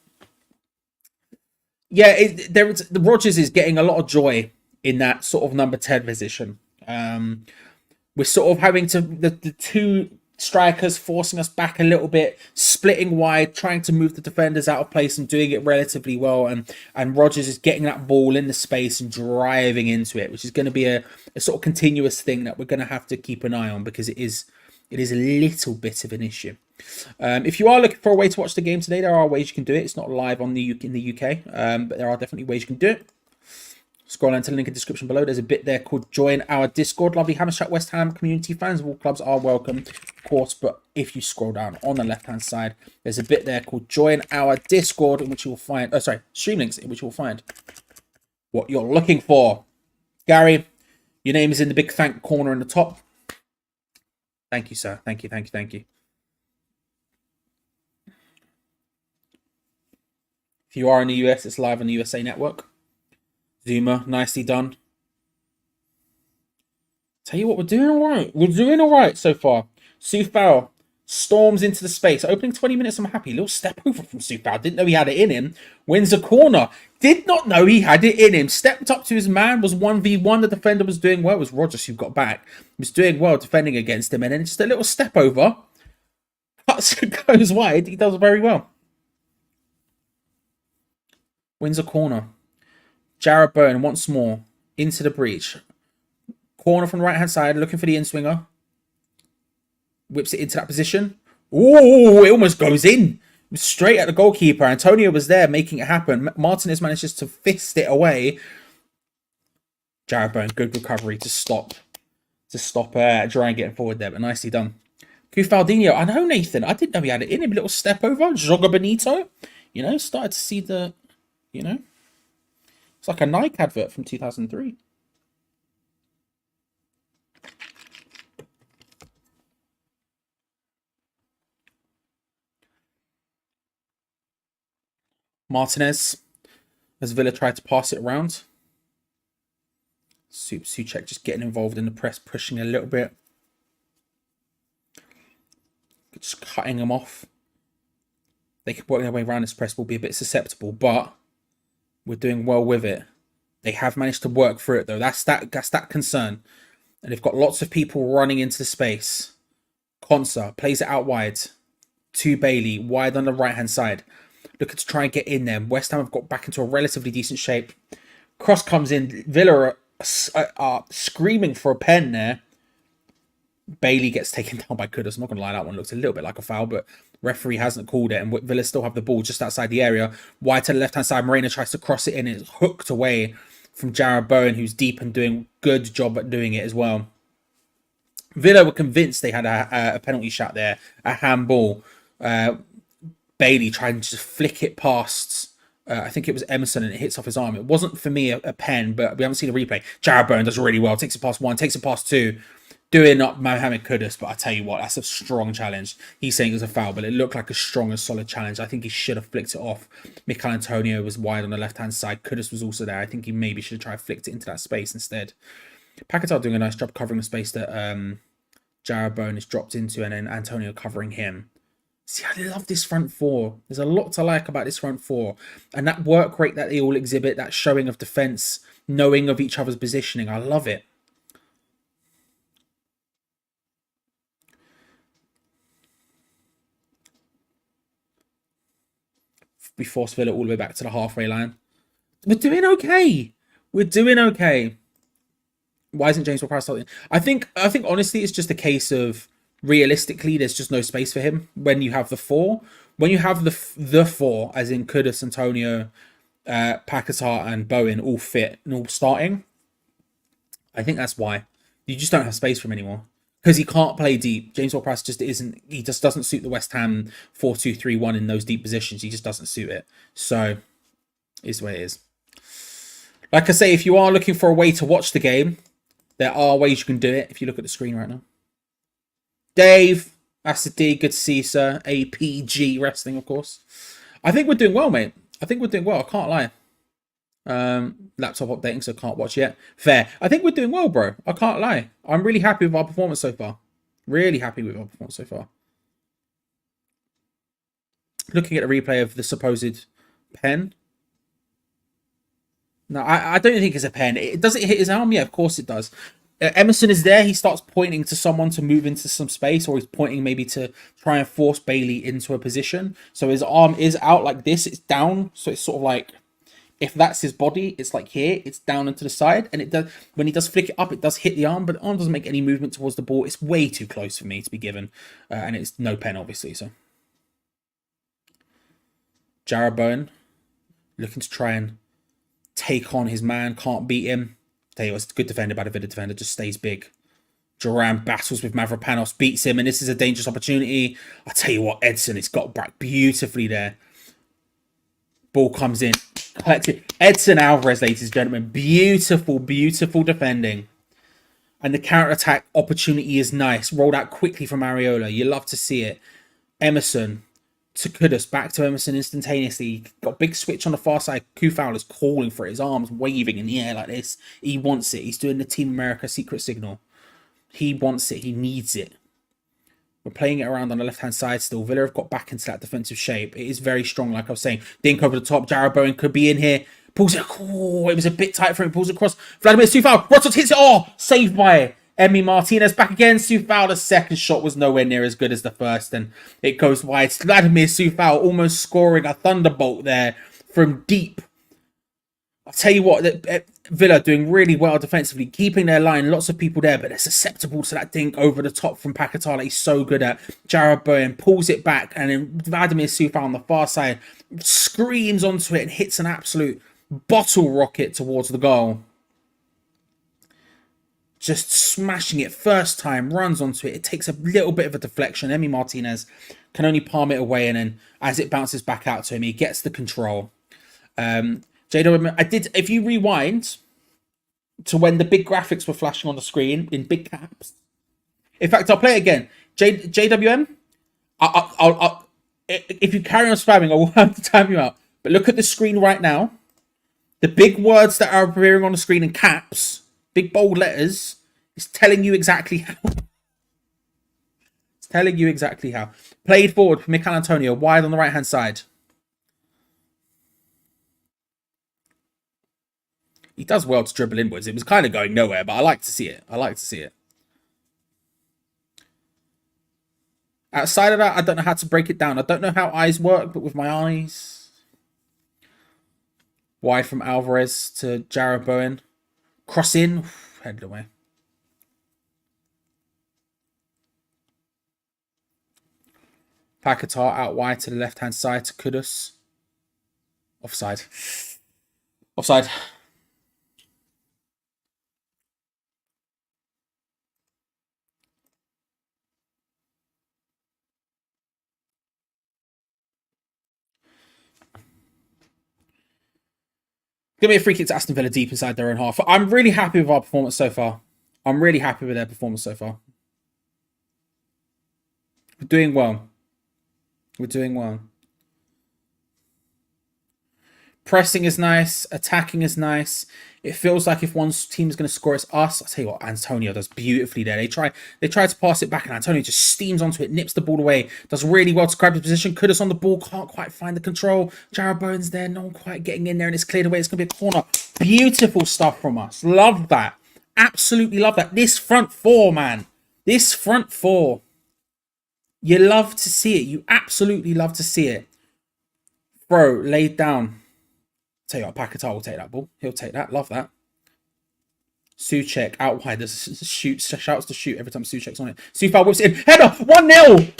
Yeah, the Rodgers is getting a lot of joy in that sort of number 10 position. We're sort of having to the two strikers forcing us back a little bit, splitting wide, trying to move the defenders out of place and doing it relatively well. And Rodgers is getting that ball in the space and driving into it, which is going to be a sort of continuous thing that we're going to have to keep an eye on, because it is a little bit of an issue. If you are looking for a way to watch the game today, there are ways you can do it. It's not live in the UK, but there are definitely ways you can do it. Scroll down to the link in the description below. There's a bit there called Join Our Discord. Lovely Hammershot West Ham community fans of all clubs are welcome, of course. But if you scroll down on the left-hand side, there's a bit there called Join Our Discord, in which you will find... stream links, in which you will find what you're looking for. Gary, your name is in the big thank corner in the top. Thank you, sir. Thank you. If you are in the US, it's live on the USA Network. Zuma, nicely done. Tell you what, we're doing all right. We're doing all right so far. Soufal storms into the space. Opening 20 minutes, I'm happy. Little step over from Soufal. Didn't know he had it in him. Wins a corner. Did not know he had it in him. Stepped up to his man. Was 1v1. The defender was doing well. It was Rodgers who got back. He was doing well defending against him. And then just a little step over. Goes wide. He does very well. Wins a corner. Jarrod Bowen once more into the breach. Corner from the right-hand side, looking for the in-swinger. Whips it into that position. Ooh, it almost goes in. Straight at the goalkeeper. Antonio was there making it happen. Martinez manages to fist it away. Jarrod Bowen, good recovery to stop Duran getting forward there, but nicely done. Kufaldinho, I know Nathan. I didn't know he had it in him. A little step over. Joga Benito. Started to see the, It's like a Nike advert from 2003. Martinez, as Villa tried to pass it around. Souček just getting involved in the press, pushing a little bit. Just cutting them off. They could work their way around this press, will be a bit susceptible, but we're doing well with it. They have managed to work through it, though. That's that concern. And they've got lots of people running into the space. Konsa plays it out wide to Bailey, wide on the right-hand side. Looking to try and get in there. West Ham have got back into a relatively decent shape. Cross comes in. Villa are screaming for a pen there. Bailey gets taken down by Kudus. I'm not going to lie, that one looks a little bit like a foul, but referee hasn't called it, and Villa still have the ball just outside the area. Wide to the left-hand side. Moreno tries to cross it in, and it's hooked away from Jarrod Bowen, who's deep and doing a good job at doing it as well. Villa were convinced they had a penalty shot there, a handball. Bailey tried to just flick it past, I think it was Emerson, and it hits off his arm. It wasn't, for me, a pen, but we haven't seen a replay. Jarrod Bowen does really well. Takes it past one, takes it past two. doing up Mohamed Kudus, but I tell you what, that's a strong challenge. He's saying it was a foul, but it looked like a strong and solid challenge. I think he should have flicked it off. Mikel Antonio was wide on the left-hand side. Kudus was also there. I think he maybe should have tried flicked it into that space instead. Paquetá doing a nice job covering the space that Jarrod Bowen has dropped into, and then Antonio covering him. See, I love this front four. There's a lot to like about this front four. And that work rate that they all exhibit, that showing of defence, knowing of each other's positioning. I love it. We force Villa all the way back to the halfway line. We're doing okay. We're doing okay. Why isn't James Ward-Prowse starting? I think honestly, it's just a case of realistically, there's just no space for him when you have the four. When you have the four, as in Kudus, Antonio, Paquetá, and Bowen all fit and all starting, I think that's why. You just don't have space for him anymore. Because he can't play deep. James Ward-Prowse just isn't. He just doesn't suit the West Ham 4-2-3-1 in those deep positions. He just doesn't suit it. So, it's the way it is. Like I say, if you are looking for a way to watch the game, there are ways you can do it. If you look at the screen right now, Dave, that's a D. Good to see you, sir. APG Wrestling, of course. I think we're doing well, mate. I think we're doing well. I can't lie. Laptop updating, so can't watch yet. Fair. I think we're doing well, bro. I can't lie. I'm really happy with our performance so far. Really happy with our performance so far. Looking at a replay of the supposed pen. No, I don't think it's a pen. Does it hit his arm? Yeah, of course it does. Emerson is there. He starts pointing to someone to move into some space, or he's pointing maybe to try and force Bailey into a position. So his arm is out like this. It's down. So it's sort of like, if that's his body, it's like here, it's down and to the side, and it does, when he does flick it up, it does hit the arm, but the arm doesn't make any movement towards the ball. It's way too close for me to be given, and it's no pen, obviously. So Jarrod Bowen looking to try and take on his man, can't beat him. Tell you what, it's a good defender by the Villa defender, just stays big. Duran battles with Mavropanos, beats him, and this is a dangerous opportunity. I tell you what, Edson, it's got back beautifully there. Ball comes in. Edson Alvarez, ladies and gentlemen. Beautiful, beautiful defending. And the counter-attack opportunity is nice. Rolled out quickly from Areola. You love to see it. Emerson to Kudus. Back to Emerson instantaneously. Got a big switch on the far side. Kufal is calling for it. His arms waving in the air like this. He wants it. He's doing the Team America secret signal. He wants it. He needs it. We're playing it around on the left-hand side still. Villa have got back into that defensive shape. It is very strong, like I was saying. Dink over the top. Jarrod Bowen could be in here. Pulls it. Oh, it was a bit tight for him. Pulls it across. Vladimir Soufal. Rotos hits it. Oh, saved by Emi Martinez. Back again. Soufal. The second shot was nowhere near as good as the first, and it goes wide. Vladimir Soufal almost scoring a thunderbolt there from deep. I'll tell you what, Villa doing really well defensively, keeping their line, lots of people there, but they're susceptible to that dink over the top from Paquetá that he's so good at. Jarrod Bowen pulls it back, and then Vladimir Soufal on the far side screams onto it and hits an absolute bottle rocket towards the goal. Just smashing it first time, runs onto it. It takes a little bit of a deflection. Emi Martinez can only palm it away, and then as it bounces back out to him, he gets the control. JW, if you rewind to when the big graphics were flashing on the screen in big caps. In fact, I'll play it again. JWM, if you carry on spamming, I will have to time you out. But look at the screen right now. The big words that are appearing on the screen in caps, big bold letters, is telling you exactly how. It's telling you exactly how. Played forward for Mikel Antonio, wide on the right-hand side. He does well to dribble inwards. It was kind of going nowhere, but I like to see it. I like to see it. Outside of that, I don't know how to break it down. I don't know how eyes work, but with my eyes. Wide from Alvarez to Jarrod Bowen. Cross in. Headed away. Paquetá out wide to the left-hand side to Kudus. Offside. Offside. Give me a free kick to Aston Villa deep inside their own half. I'm really happy with our performance so far. I'm really happy with their performance so far. We're doing well. We're doing well. Pressing is nice. Attacking is nice. It feels like if one team's going to score, it's us. I'll tell you what, Antonio does beautifully there. They try to pass it back, and Antonio just steams onto it, nips the ball away, does really well to grab the position. Kudus on the ball, can't quite find the control. Jared Bowen's there, no one quite getting in there, and it's cleared away. It's going to be a corner. Beautiful stuff from us. Love that. Absolutely love that. This front four, man. This front four. You love to see it. You absolutely love to see it. Bro, laid down. Tell you what, Paquetá will take that ball. He'll take that. Love that. Souček out wide. There's shoot. Shouts to shoot every time Souček's on it. Soufal whips it in. Header. 1-0.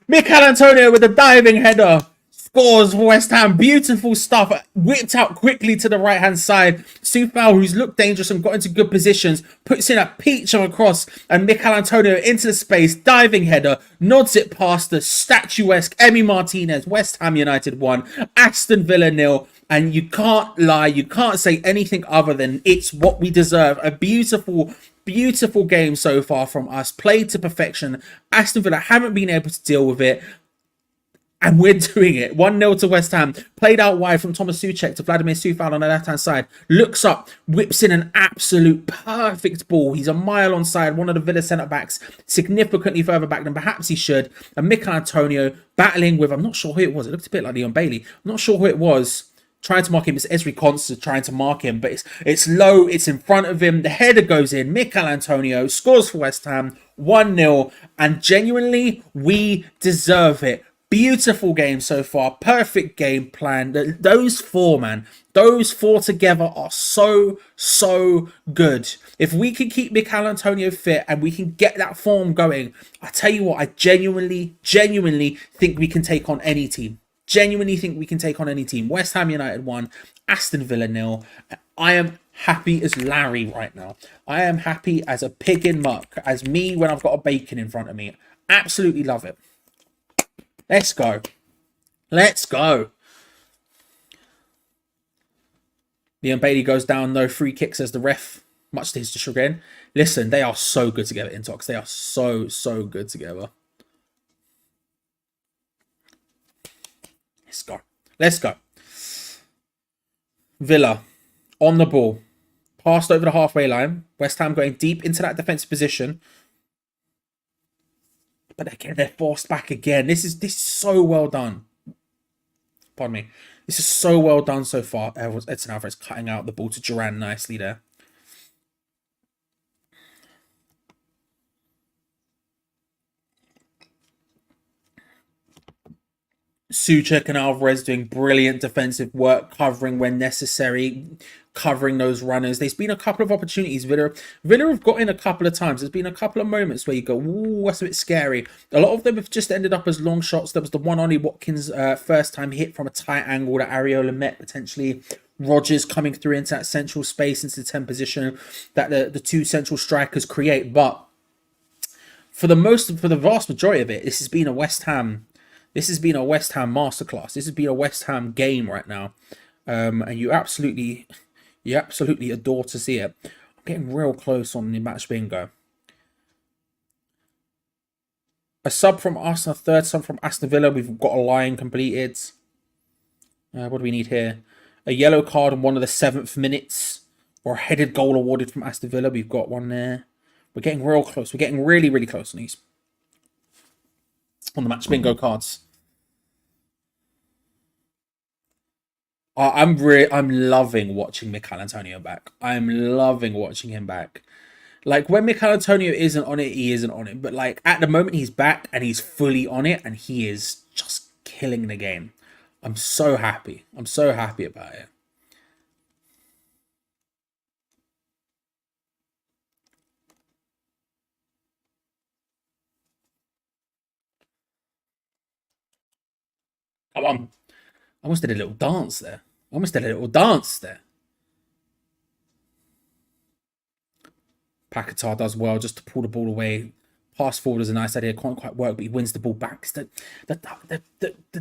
Mikel Antonio with a diving header. Scores for West Ham. Beautiful stuff. Whipped out quickly to the right-hand side. Soufal, who's looked dangerous and got into good positions, puts in a peach of a cross, and Mikel Antonio into the space. Diving header. Nods it past the statuesque Emi Martinez. West Ham United 1. Aston Villa 0. And you can't lie. You can't say anything other than it's what we deserve. A beautiful, beautiful game so far from us. Played to perfection. Aston Villa haven't been able to deal with it. And we're doing it. 1-0 to West Ham. Played out wide from Thomas Souček to Vladimir Soufal on the left-hand side. Looks up, whips in an absolute perfect ball. He's a mile onside. One of the Villa centre-backs, significantly further back than perhaps he should. And Mikel Antonio battling with, I'm not sure who it was. It looked a bit like Leon Bailey. I'm not sure who it was. Trying to mark him. It's Ezri Konsa trying to mark him. But it's low. It's in front of him. The header goes in. Mikel Antonio scores for West Ham. 1-0. And genuinely, we deserve it. Beautiful game so far. Perfect game plan. Those four, man. Those four together are so, so good. If we can keep Mikel Antonio fit and we can get that form going, I tell you what, I genuinely think we can take on any team. Genuinely think we can take on any team. West Ham United 1, Aston Villa 0. I am happy as Larry right now. I am happy as a pig in muck, as me when I've got a bacon in front of me. Absolutely love it. Let's go. Let's go. Leon Bailey goes down, no free kick, says the ref, much to his chagrin. Listen, they are so good together, Intox. They are so, so good together. Let's go. Let's go. Villa on the ball. Passed over the halfway line. West Ham going deep into that defensive position. But again, they're forced back again. This is so well done. Pardon me. This is so well done so far. Edson Alvarez cutting out the ball to Duran nicely there. Souček and Alvarez doing brilliant defensive work, covering when necessary, covering those runners. There's been a couple of opportunities. Villa have got in a couple of times. There's been a couple of moments where you go, ooh, that's a bit scary. A lot of them have just ended up as long shots. There was the one Ollie Watkins first time hit from a tight angle that Areola met potentially. Rodgers coming through into that central space, into the 10 position that the two central strikers create. But for the vast majority of it, this has been a West Ham masterclass. This has been a West Ham game right now. And you absolutely adore to see it. I'm getting real close on the match bingo. A sub from us, a third sub from Aston Villa. We've got a line completed. What do we need here? A yellow card on one of the 7th minutes. Or a headed goal awarded from Aston Villa. We've got one there. We're getting real close. We're getting really, really close on these. On the match bingo cards. I'm loving watching Mikel Antonio back. I'm loving watching him back. Like, when Mikel Antonio isn't on it, he isn't on it. But, like, at the moment, he's back and he's fully on it. And he is just killing the game. I'm so happy. I'm so happy about it. Come on. I almost did a little dance there. Paquetá does well just to pull the ball away pass forward was a nice idea. Can't quite work, but he wins the ball back. The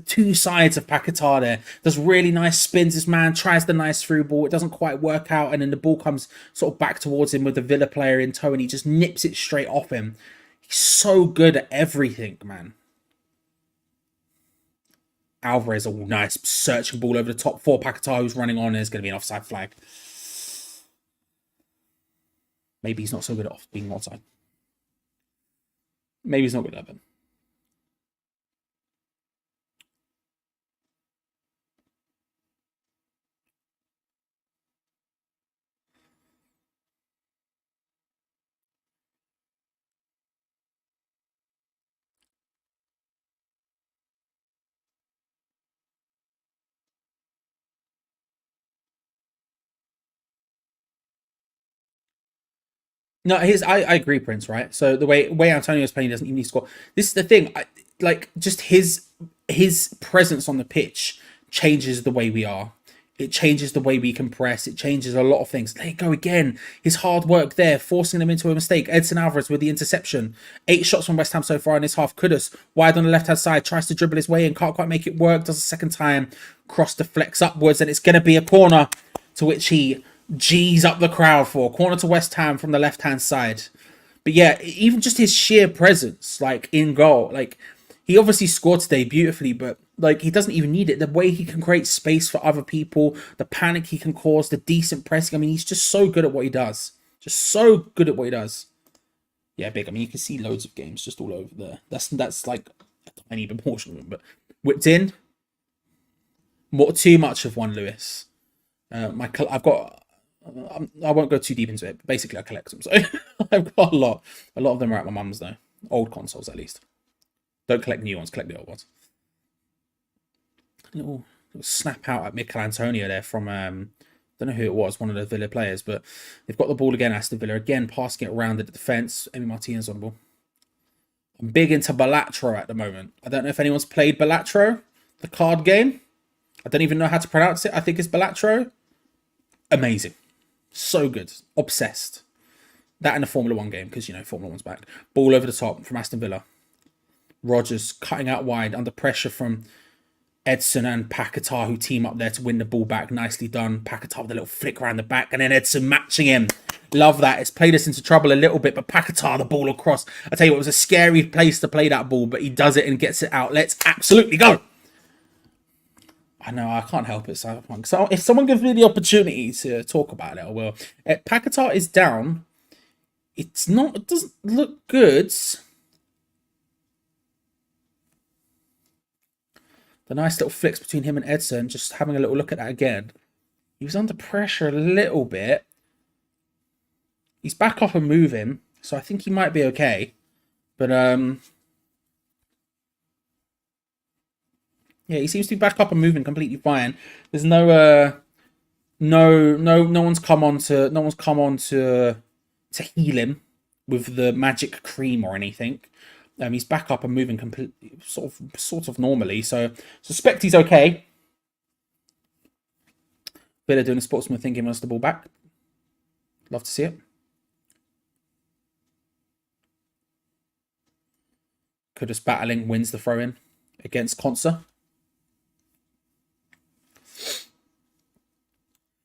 two sides of Paquetá there. Does really nice spins. This man tries the nice through ball. It doesn't quite work out, and then the ball comes sort of back towards him with the Villa player in tow, and he just nips it straight off him. He's so good at everything, man. Alvarez, all nice, searching ball over the top for Paquetá, who's running on. There's going to be an offside flag. Maybe he's not so good at being offside. Maybe he's not good at it. No, I agree, Prince, right? So the way Antonio's playing, he doesn't even need to score. This is the thing. Just his presence on the pitch changes the way we are. It changes the way we can press. It changes a lot of things. There you go again. His hard work there, forcing them into a mistake. Edson Alvarez with the interception. 8 shots from West Ham so far in this half. Kudus wide on the left-hand side. Tries to dribble his way in. Can't quite make it work. Does a second time. Cross deflects upwards. And it's going to be a corner, to which he G's up the crowd for. Corner to West Ham from the left-hand side. But yeah, even just his sheer presence, like, in goal. Like, he obviously scored today beautifully, but, like, he doesn't even need it. The way he can create space for other people, the panic he can cause, the decent pressing. I mean, he's just so good at what he does. Just so good at what he does. Yeah, big. I mean, you can see loads of games just all over there. That's like a tiny proportion of them, but whipped in. Too much of one, Lewis. I've got... I won't go too deep into it, but basically I collect them. So I've got a lot. A lot of them are at my mum's though. Old consoles at least. Don't collect new ones, collect the old ones. Little snap out at Mikel Antonio there from don't know who it was, one of the Villa players, but they've got the ball again, Aston Villa, again passing it around the defence. Emi Martinez on the ball. I'm big into Balatro at the moment. I don't know if anyone's played Balatro, the card game. I don't even know how to pronounce it. I think it's Balatro. Amazing. So good. Obsessed. That in a Formula 1 game, because, you know, Formula 1's back. Ball over the top from Aston Villa. Rodgers cutting out wide under pressure from Edson and Paquetá, who team up there to win the ball back. Nicely done. Paquetá with a little flick around the back, and then Edson matching him. Love that. It's played us into trouble a little bit, but Paquetá, the ball across. I tell you what, it was a scary place to play that ball, but he does it and gets it out. Let's absolutely go. I know, I can't help it, Cyberpunk. So if someone gives me the opportunity to talk about it, I will. Paquetá is down. It doesn't look good. The nice little flicks between him and Edson, just having a little look at that again. He was under pressure a little bit. He's back up and moving, so I think he might be okay. But, yeah, he seems to be back up and moving completely fine. There's no one's come on to heal him with the magic cream or anything. He's back up and moving completely, sort of normally. So suspect he's okay. Villa doing a sportsman thing, giving us the ball back. Love to see it. Kudus battling, wins the throw in against Konsa.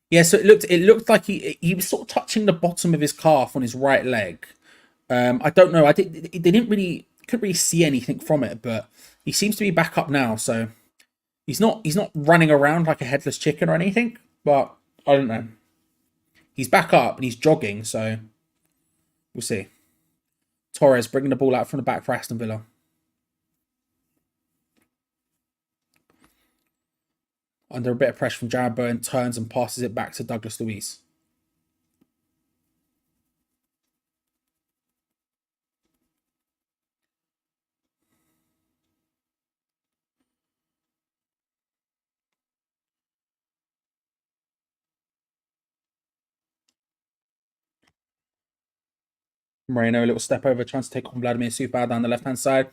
Yeah, so it looked like he was sort of touching the bottom of his calf on his right leg. I don't know. Couldn't really see anything from it, but he seems to be back up now. So he's not running around like a headless chicken or anything. But I don't know. He's back up and he's jogging. So we'll see. Torres bringing the ball out from the back for Aston Villa. Under a bit of pressure from Jared Bowen, turns and passes it back to Douglas Luiz. Moreno, a little step over, trying to take on Vladimir Subao down the left-hand side.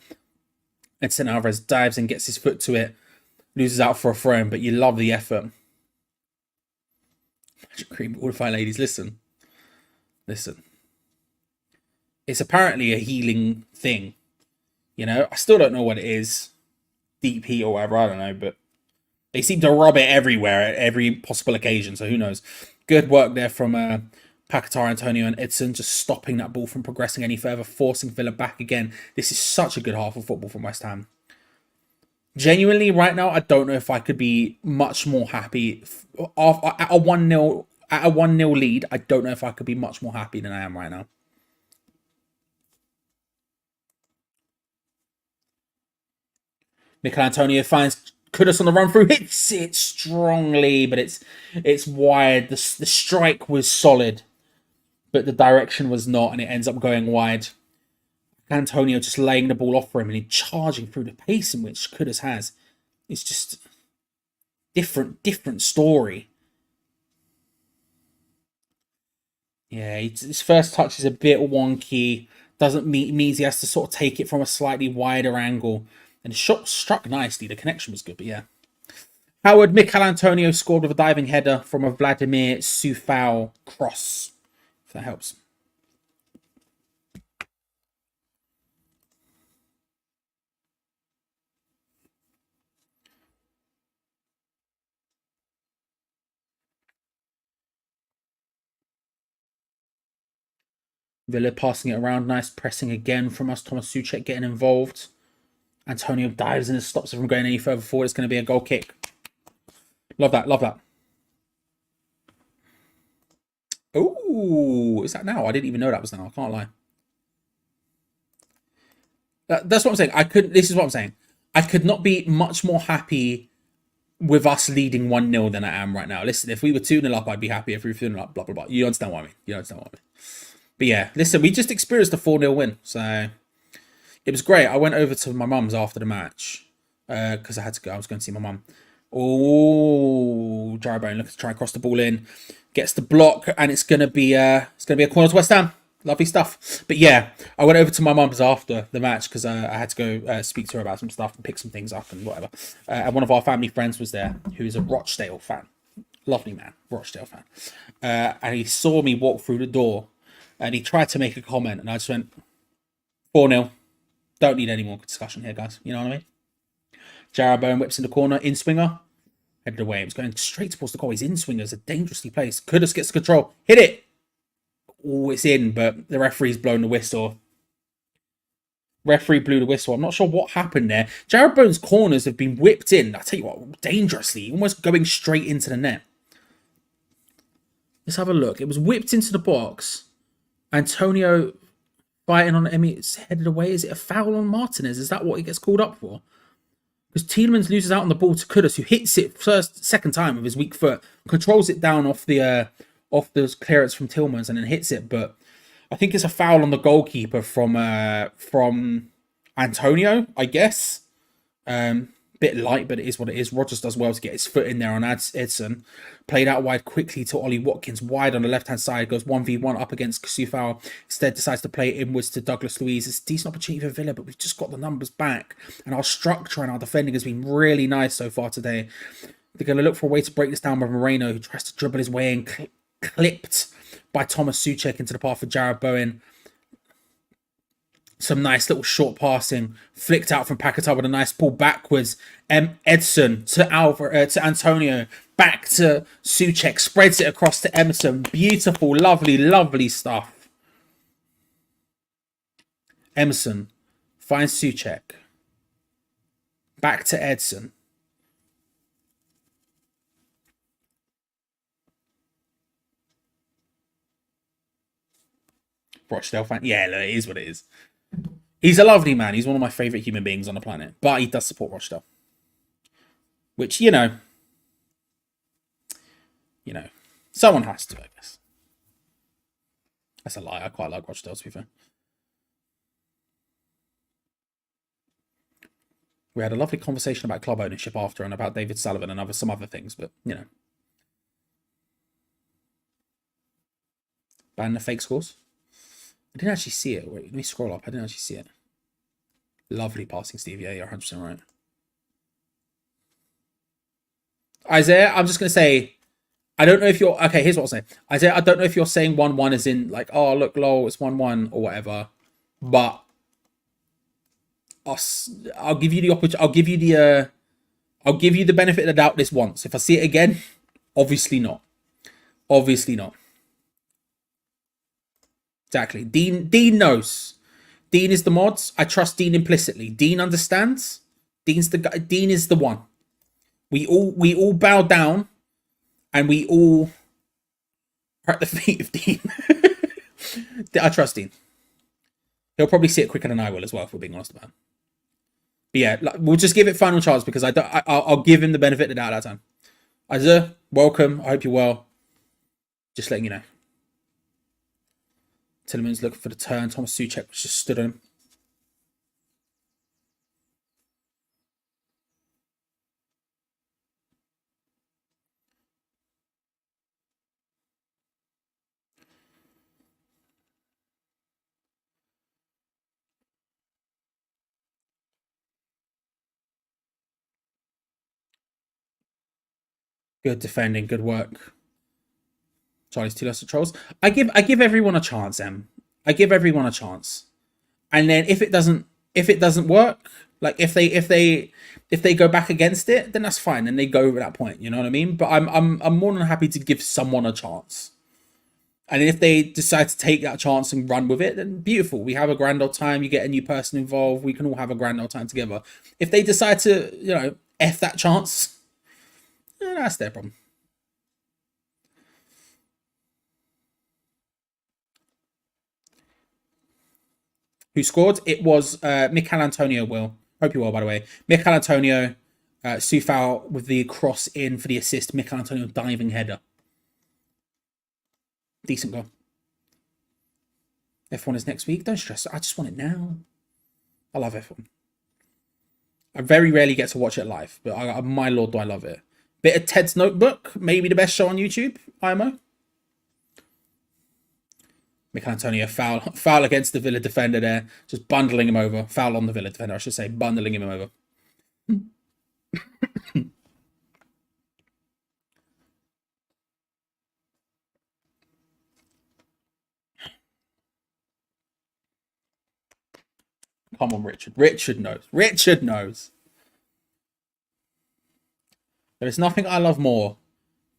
Edson Alvarez dives and gets his foot to it. Loses out for a throw in, but you love the effort. Magic cream, all the fine ladies, listen. It's apparently a healing thing. You know, I still don't know what it is. Deep heat or whatever, I don't know, but they seem to rob it everywhere at every possible occasion, so who knows. Good work there from Paquetá, Antonio and Edson, just stopping that ball from progressing any further, forcing Villa back again. This is such a good half of football from West Ham. Genuinely, right now, I don't know if I could be much more happy. At a 1-0 lead, I don't know if I could be much more happy than I am right now. Mikel Antonio finds Kudus on the run through, hits it strongly, but it's wide. The strike was solid, but the direction was not, and it ends up going wide. Antonio just laying the ball off for him and charging through the pace in which Kudus has. It's just different story. Yeah, his first touch is a bit wonky. Means he has to sort of take it from a slightly wider angle. And the shot struck nicely. The connection was good, but yeah. Howard Mikel Antonio scored with a diving header from a Vladimir Coufal cross. If that helps. Villa passing it around. Nice pressing again from us. Thomas Souček getting involved. Antonio dives in and stops it from going any further forward. It's going to be a goal kick. Love that. Love that. Oh, is that now? I didn't even know that was now. I can't lie. That's what I'm saying. This is what I'm saying. I could not be much more happy with us leading 1-0 than I am right now. Listen, if we were 2-0 up, I'd be happy. If we were 2-0 up, blah, blah, blah. You understand what I mean. But yeah, listen, we just experienced a 4-0 win. So it was great. I went over to my mum's after the match because I had to go. I was going to see my mum. Oh, Jarabone looking to try and cross the ball in. Gets the block, and it's going to be a corner to West Ham. Lovely stuff. But yeah, I went over to my mum's after the match because I had to go speak to her about some stuff and pick some things up and whatever. And one of our family friends was there who is a Rochdale fan. Lovely man, Rochdale fan. And he saw me walk through the door and he tried to make a comment, and I just went, 4-0. Don't need any more discussion here, guys. You know what I mean? Jarabone whips in the corner, in swinger. Headed away. It was going straight towards the goal. His in swinger is a dangerously placed. Kudus gets control. Hit it. Oh, it's in, but the referee's blown the whistle. Referee blew the whistle. I'm not sure what happened there. Jarabone's corners have been whipped in. I tell you what, dangerously, almost going straight into the net. Let's have a look. It was whipped into the box. Antonio fighting on Emery. It's headed away. Is it a foul on Martinez? Is that what he gets called up for? Because Tielemans loses out on the ball to Kudus, who hits it second time with his weak foot, controls it down off the clearance from Tielemans and then hits it. But I think it's a foul on the goalkeeper from Antonio, I guess. Bit light, but it is what it is. Rodgers does well to get his foot in there on Edson. Played out wide quickly to Ollie Watkins, wide on the left-hand side, goes 1v1 up against Coufal. Instead decides to play it inwards to Douglas Luiz. It's a decent opportunity for Villa, but we've just got the numbers back. And our structure and our defending has been really nice so far today. They're going to look for a way to break this down with Moreno, who tries to dribble his way in, clipped by Thomas Souček into the path of Jarrod Bowen. Some nice little short passing, flicked out from Paquetá with a nice ball backwards. Edson to Antonio, back to Souček, spreads it across to Emerson. Beautiful, lovely, lovely stuff. Emerson finds Souček, back to Edson. Rochdale fan, yeah, look, it is what it is. He's a lovely man. He's one of my favourite human beings on the planet. But he does support Rochdale. Which, you know, someone has to, I guess. That's a lie. I quite like Rochdale, to be fair. We had a lovely conversation about club ownership after and about David Sullivan and some other things, but, you know. Ban the fake scores. I didn't actually see it. Wait, let me scroll up. I didn't actually see it. Lovely passing, Steve. Yeah, you're 100% right. Isaiah, I'm just going to say, I don't know if you're okay. Here's what I'll say. I don't know if you're saying 1-1 as in like, oh look, lol, it's 1-1 or whatever. But I'll give you the opportunity. I'll give you the benefit of the doubt this once. If I see it again, obviously not. Obviously not. Exactly. Dean knows. Dean is the mods. I trust Dean implicitly. Dean understands. Dean's the guy. Dean is the one. We all bow down, and we all are at the feet of Dean. I trust Dean. He'll probably see it quicker than I will as well, if we're being honest about it. But yeah, we'll just give it final chance because I'll give him the benefit of the doubt that time. Isaiah, welcome. I hope you're well. Just letting you know. Tillman's looking for the turn. Thomas Souček just stood on him. Good defending, good work. Charlie's too lost to trolls. I give everyone a chance, Em. I give everyone a chance. And then if it doesn't work, like if they go back against it, then that's fine. Then they go at that point. You know what I mean? But I'm more than happy to give someone a chance. And if they decide to take that chance and run with it, then beautiful. We have a grand old time. You get a new person involved. We can all have a grand old time together. If they decide to, F that chance, that's their problem. Who scored? It was Mikel Antonio, Will. Hope you're well, by the way. Mikel Antonio, Soufal with the cross in for the assist. Mikel Antonio diving header. Decent goal. F1 is next week. Don't stress. I just want it now. I love F1. I very rarely get to watch it live, but my lord, do I love it. Bit of Ted's Notebook. Maybe the best show on YouTube. IMO. Mikel Antonio, foul against the Villa defender there. Just bundling him over. Foul on the Villa defender, I should say. Bundling him over. Come on, Richard. Richard knows. Richard knows. There is nothing I love more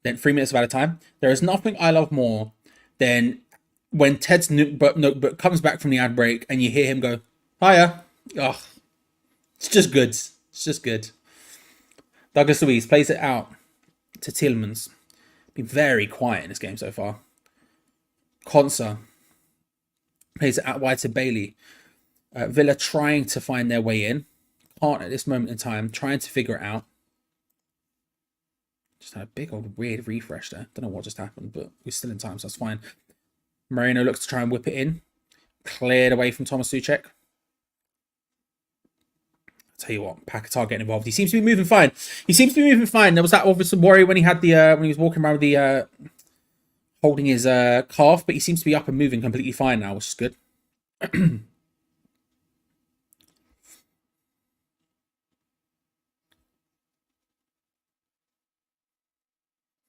than 3 minutes of time. There is nothing I love more than when Ted's notebook comes back from the ad break and you hear him go, hiya. Oh, it's just good. It's just good. Douglas Luiz plays it out to Tielemans. Been very quiet in this game so far. Konsa plays it out wide to Bailey. Villa trying to find their way in. Can't at this moment in time. Trying to figure it out. Just had a big old weird refresh there. Don't know what just happened, but we're still in time, so that's fine. Moreno looks to try and whip it in. Cleared away from Thomas Souček. I'll tell you what, Paquetá getting involved. He seems to be moving fine. There was that obvious worry when he had the when he was walking around with the holding his calf, but he seems to be up and moving completely fine now, which is good.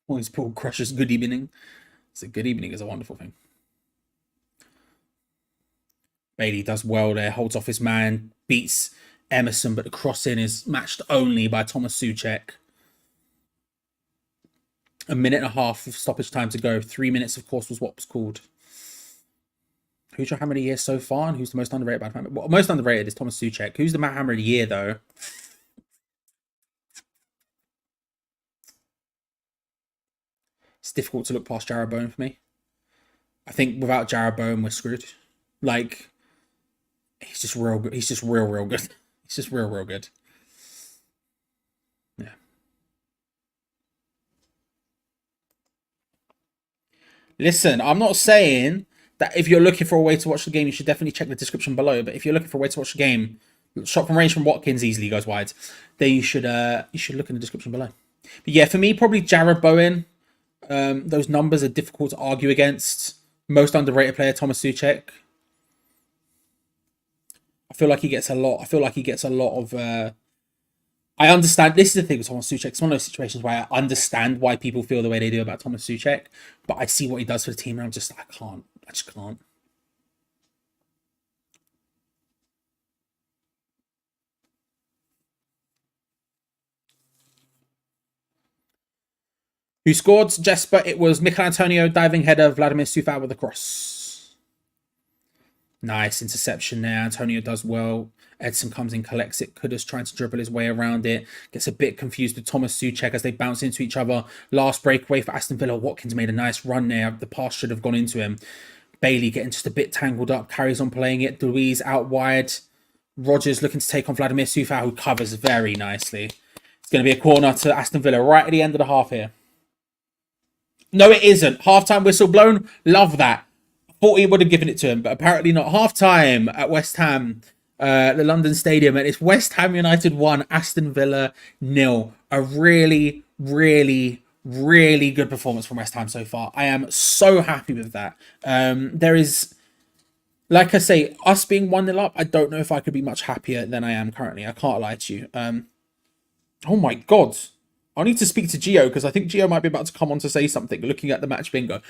Always Paul Crusher's good evening. It's a good evening is a wonderful thing. Bailey does well there, holds off his man, beats Emerson, but the cross in is matched only by Thomas Souček. A minute and a half of stoppage time to go. 3 minutes, of course, was what was called. Who's your hammer of the year so far, and who's the most underrated bad hammer? Well, most underrated is Thomas Souček. Who's the hammer of the year, though? It's difficult to look past Jarrod Bowen for me. I think without Jarrod Bowen, we're screwed. Like, he's just real good. He's just real good. He's just real good. Yeah. Listen, I'm not saying that if you're looking for a way to watch the game, you should definitely check the description below. But if you're looking for a way to watch the game, shot from range from Watkins easily goes wide. Then you should look in the description below. But yeah, for me, probably Jarrod Bowen. Those numbers are difficult to argue against. Most underrated player, Thomas Souček. I feel like he gets a lot of I understand. This is the thing with Thomas Souček. It's one of those situations where I understand why people feel the way they do about Thomas Souček, but I see what he does for the team, and I just can't. Who scored, Jesper? It was Michail Antonio, diving header, Vladimir Coufal with a cross. Nice interception there. Antonio does well. Edson comes in, collects it. Kudus trying to dribble his way around it. Gets a bit confused with Thomas Souček as they bounce into each other. Last breakaway for Aston Villa. Watkins made a nice run there. The pass should have gone into him. Bailey getting just a bit tangled up. Carries on playing it. Louise out wide. Rogers looking to take on Vladimir Coufal, who covers very nicely. It's going to be a corner to Aston Villa right at the end of the half here. No, it isn't. Half-time whistle blown. Love that. Thought he would have given it to him, but apparently not. Half-time at West Ham, the London Stadium, and it's West Ham United 1, Aston Villa 0. A really, really, really good performance from West Ham so far. I am so happy with that. There is, like I say, us being 1-0 up, I don't know if I could be much happier than I am currently. I can't lie to you. Oh my God. I need to speak to Geo because I think Geo might be about to come on to say something looking at the match bingo.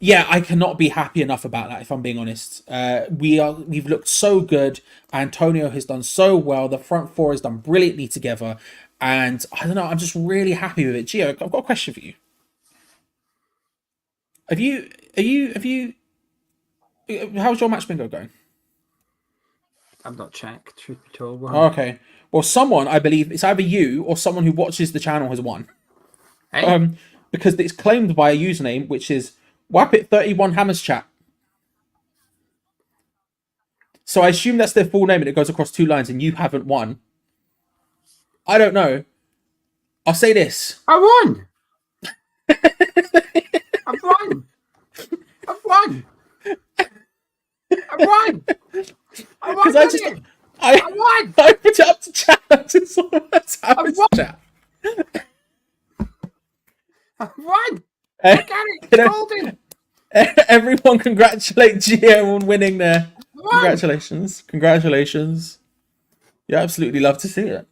Yeah, I cannot be happy enough about that, if I'm being honest. We've looked so good. Antonio has done so well. The front four has done brilliantly together. And I don't know, I'm just really happy with it. Geo, I've got a question for you. How's your match bingo going? I've not checked, truth be told. Oh, okay. Well, someone, I believe, it's either you or someone who watches the channel has won. Hey? Because it's claimed by a username, which is Wappit31 Hammers Chat. So I assume that's their full name and it goes across 2 lines and you haven't won. I don't know. I'll say this. I won! I've won! I've won! I won! I won! I won! I put it up to chat. I just saw what's happening to chat. I won! I got it! It's golden! Everyone congratulate Geo on winning there. Congratulations. Congratulations. You absolutely love to see it.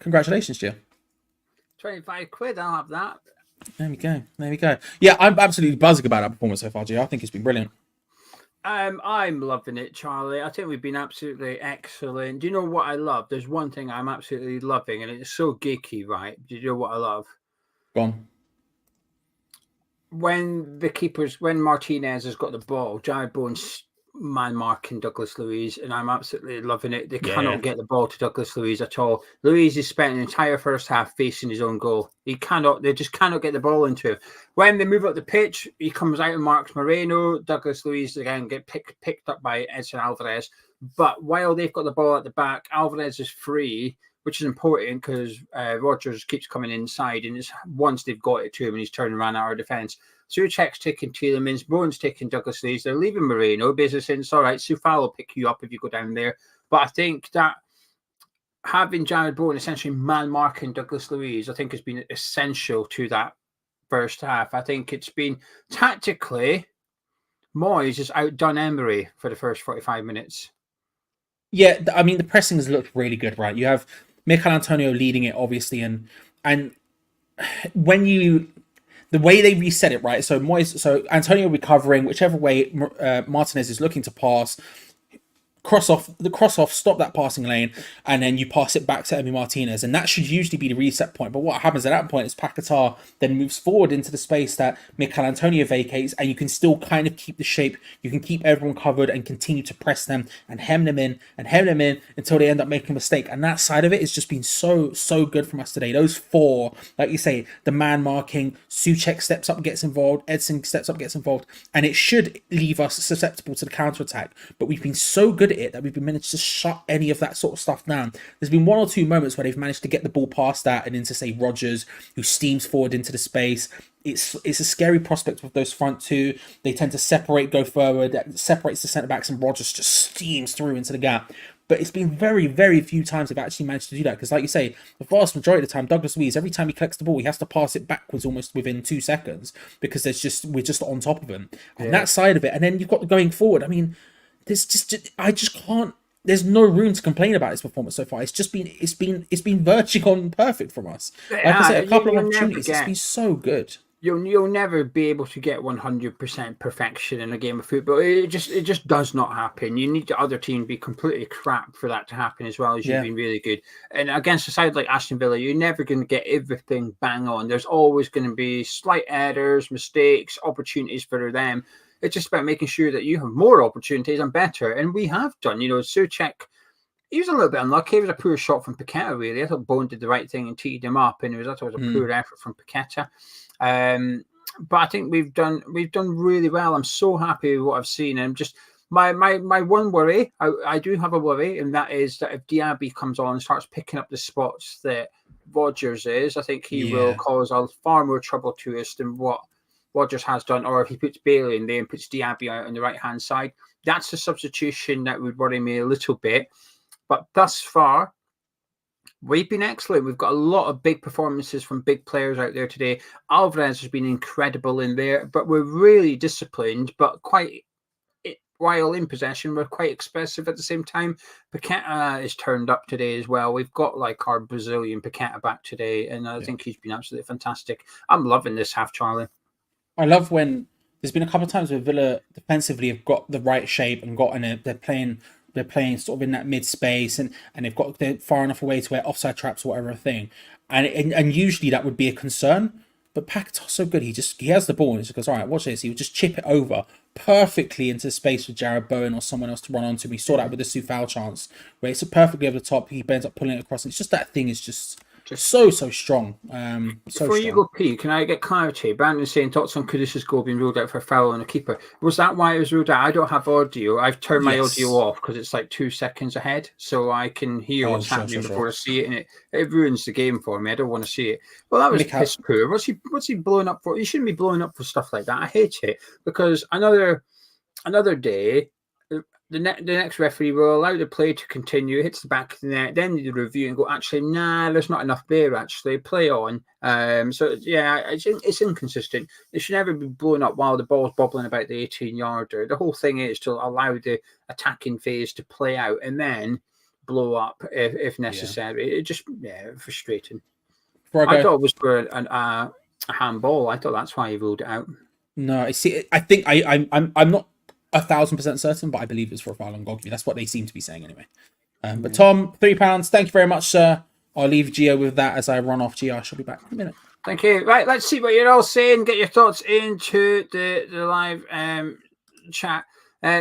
Congratulations, Geo. 25 quid, I'll have that. There we go. There we go. Yeah, I'm absolutely buzzing about our performance so far, Geo. I think it's been brilliant. I'm loving it, Charlie. I think we've been absolutely excellent. Do you know what I love? There's one thing I'm absolutely loving, and it's so geeky, right? Do you know what I love? Go on. When Martinez has got the ball, Jared Bowen's man marking Douglas Luiz, and I'm absolutely loving it. They cannot get the ball to Douglas Luiz at all. Luiz has spent an entire first half facing his own goal. They just cannot get the ball into him. When they move up the pitch, he comes out and marks Moreno. Douglas Luiz again get picked up by Edson Alvarez. But while they've got the ball at the back, Alvarez is free, which is important because Rogers keeps coming inside, and it's once they've got it to him and he's turning around our defence. Souček's taking Tielemans, Bowen's taking Douglas Luiz. They're leaving Moreno. Basically saying, it's all right, Coufal will pick you up if you go down there. But I think that having Jared Bowen essentially man-marking Douglas Luiz, I think has been essential to that first half. I think it's been tactically, Moyes has outdone Emery for the first 45 minutes. Yeah, I mean, the pressing has looked really good, right? You have Michail Antonio leading it, obviously, and when you... The way they reset it, right? So Antonio recovering, whichever way Martinez is looking to pass, cross off, stop that passing lane, and then you pass it back to Emi Martinez, and that should usually be the reset point. But what happens at that point is Paquetá then moves forward into the space that Michail Antonio vacates, and you can still kind of keep the shape. You can keep everyone covered and continue to press them and hem them in until they end up making a mistake. And that side of it has just been so good from us today. Those 4, like you say, the man marking, Souček steps up, gets involved, Edson steps up, gets involved, and it should leave us susceptible to the counter attack. But we've been so good at it that we've been managed to shut any of that sort of stuff down. There's been 1 or 2 moments where they've managed to get the ball past that and into, say, Rogers, who steams forward into the space. It's a scary prospect with those front 2. They tend to separate, go forward, that separates the centre backs, and Rogers just steams through into the gap. But it's been very, very few times they've actually managed to do that. Because like you say, the vast majority of the time, Douglas Luiz, every time he collects the ball, he has to pass it backwards almost within 2 seconds because we're just on top of him. And that side of it. And then you've got going forward. I mean, I just can't there's no room to complain about his performance so far. It's been verging on perfect from us. Like I said, a couple of opportunities. It's been so good. You'll never be able to get 100% perfection in a game of football. It just does not happen. You need the other team to be completely crap for that to happen, as well as you've been really good. And against a side like Aston Villa, you're never going to get everything bang on. There's always going to be slight errors, mistakes, opportunities for them. It's just about making sure that you have more opportunities and better. And we have done. Souček, he was a little bit unlucky. It was a poor shot from Paqueta, really. I thought Bone did the right thing and teed him up, and I thought it was a poor effort from Paqueta. But I think we've done really well. I'm so happy with what I've seen. And just my one worry, I do have a worry, and that is that if Diaby comes on and starts picking up the spots that Rodgers is, I think he will cause far more trouble to us than what Rodgers has done. Or if he puts Bailey in there and puts Diaby out on the right hand side, that's a substitution that would worry me a little bit. But thus far, we've been excellent. We've got a lot of big performances from big players out there today. Alvarez has been incredible in there, but we're really disciplined, but while in possession, we're quite expressive at the same time. Paqueta is turned up today as well. We've got like our Brazilian Paqueta back today, and I think he's been absolutely fantastic. I'm loving this half, Charlie. I love when there's been a couple of times where Villa defensively have got the right shape and they're playing sort of in that mid space, and they're far enough away to where offside traps or whatever thing, and usually that would be a concern. But Paqueta's so good. He has the ball and he just goes, all right, watch this. He would just chip it over perfectly into space for Jared Bowen or someone else to run onto. We saw that with the WHUAVL chance where it's perfectly over the top. He ends up pulling it across. It's just that thing is just so strong. Before you go, P, can I get clarity? Brandon saying thoughts on Kudus's goal being ruled out for a foul on a keeper. Was that why it was ruled out? I don't have audio. I've turned my audio off because it's like 2 seconds ahead, so I can hear what's happening before I see it, and it ruins the game for me. I don't want to see it. Well, that was piss poor. What's he blowing up for? He shouldn't be blowing up for stuff like that. I hate it because another day. The next referee will allow the play to continue, hits the back of the net, then they review and go, actually, nah, there's not enough there, actually, play on. It's inconsistent. It should never be blown up while the ball's bobbling about the 18-yarder. The whole thing is to allow the attacking phase to play out and then blow up if necessary. It just, frustrating. I thought it was for a handball. I thought that's why he ruled it out. No, see, I think I'm not 1,000% certain, but I believe it's for a foul on Gogby. That's what they seem to be saying anyway. But Tom, £3. Thank you very much, sir. I'll leave Geo with that as I run off. Geo, I shall be back in a minute. Thank you. Right, let's see what you're all saying. Get your thoughts into the live chat.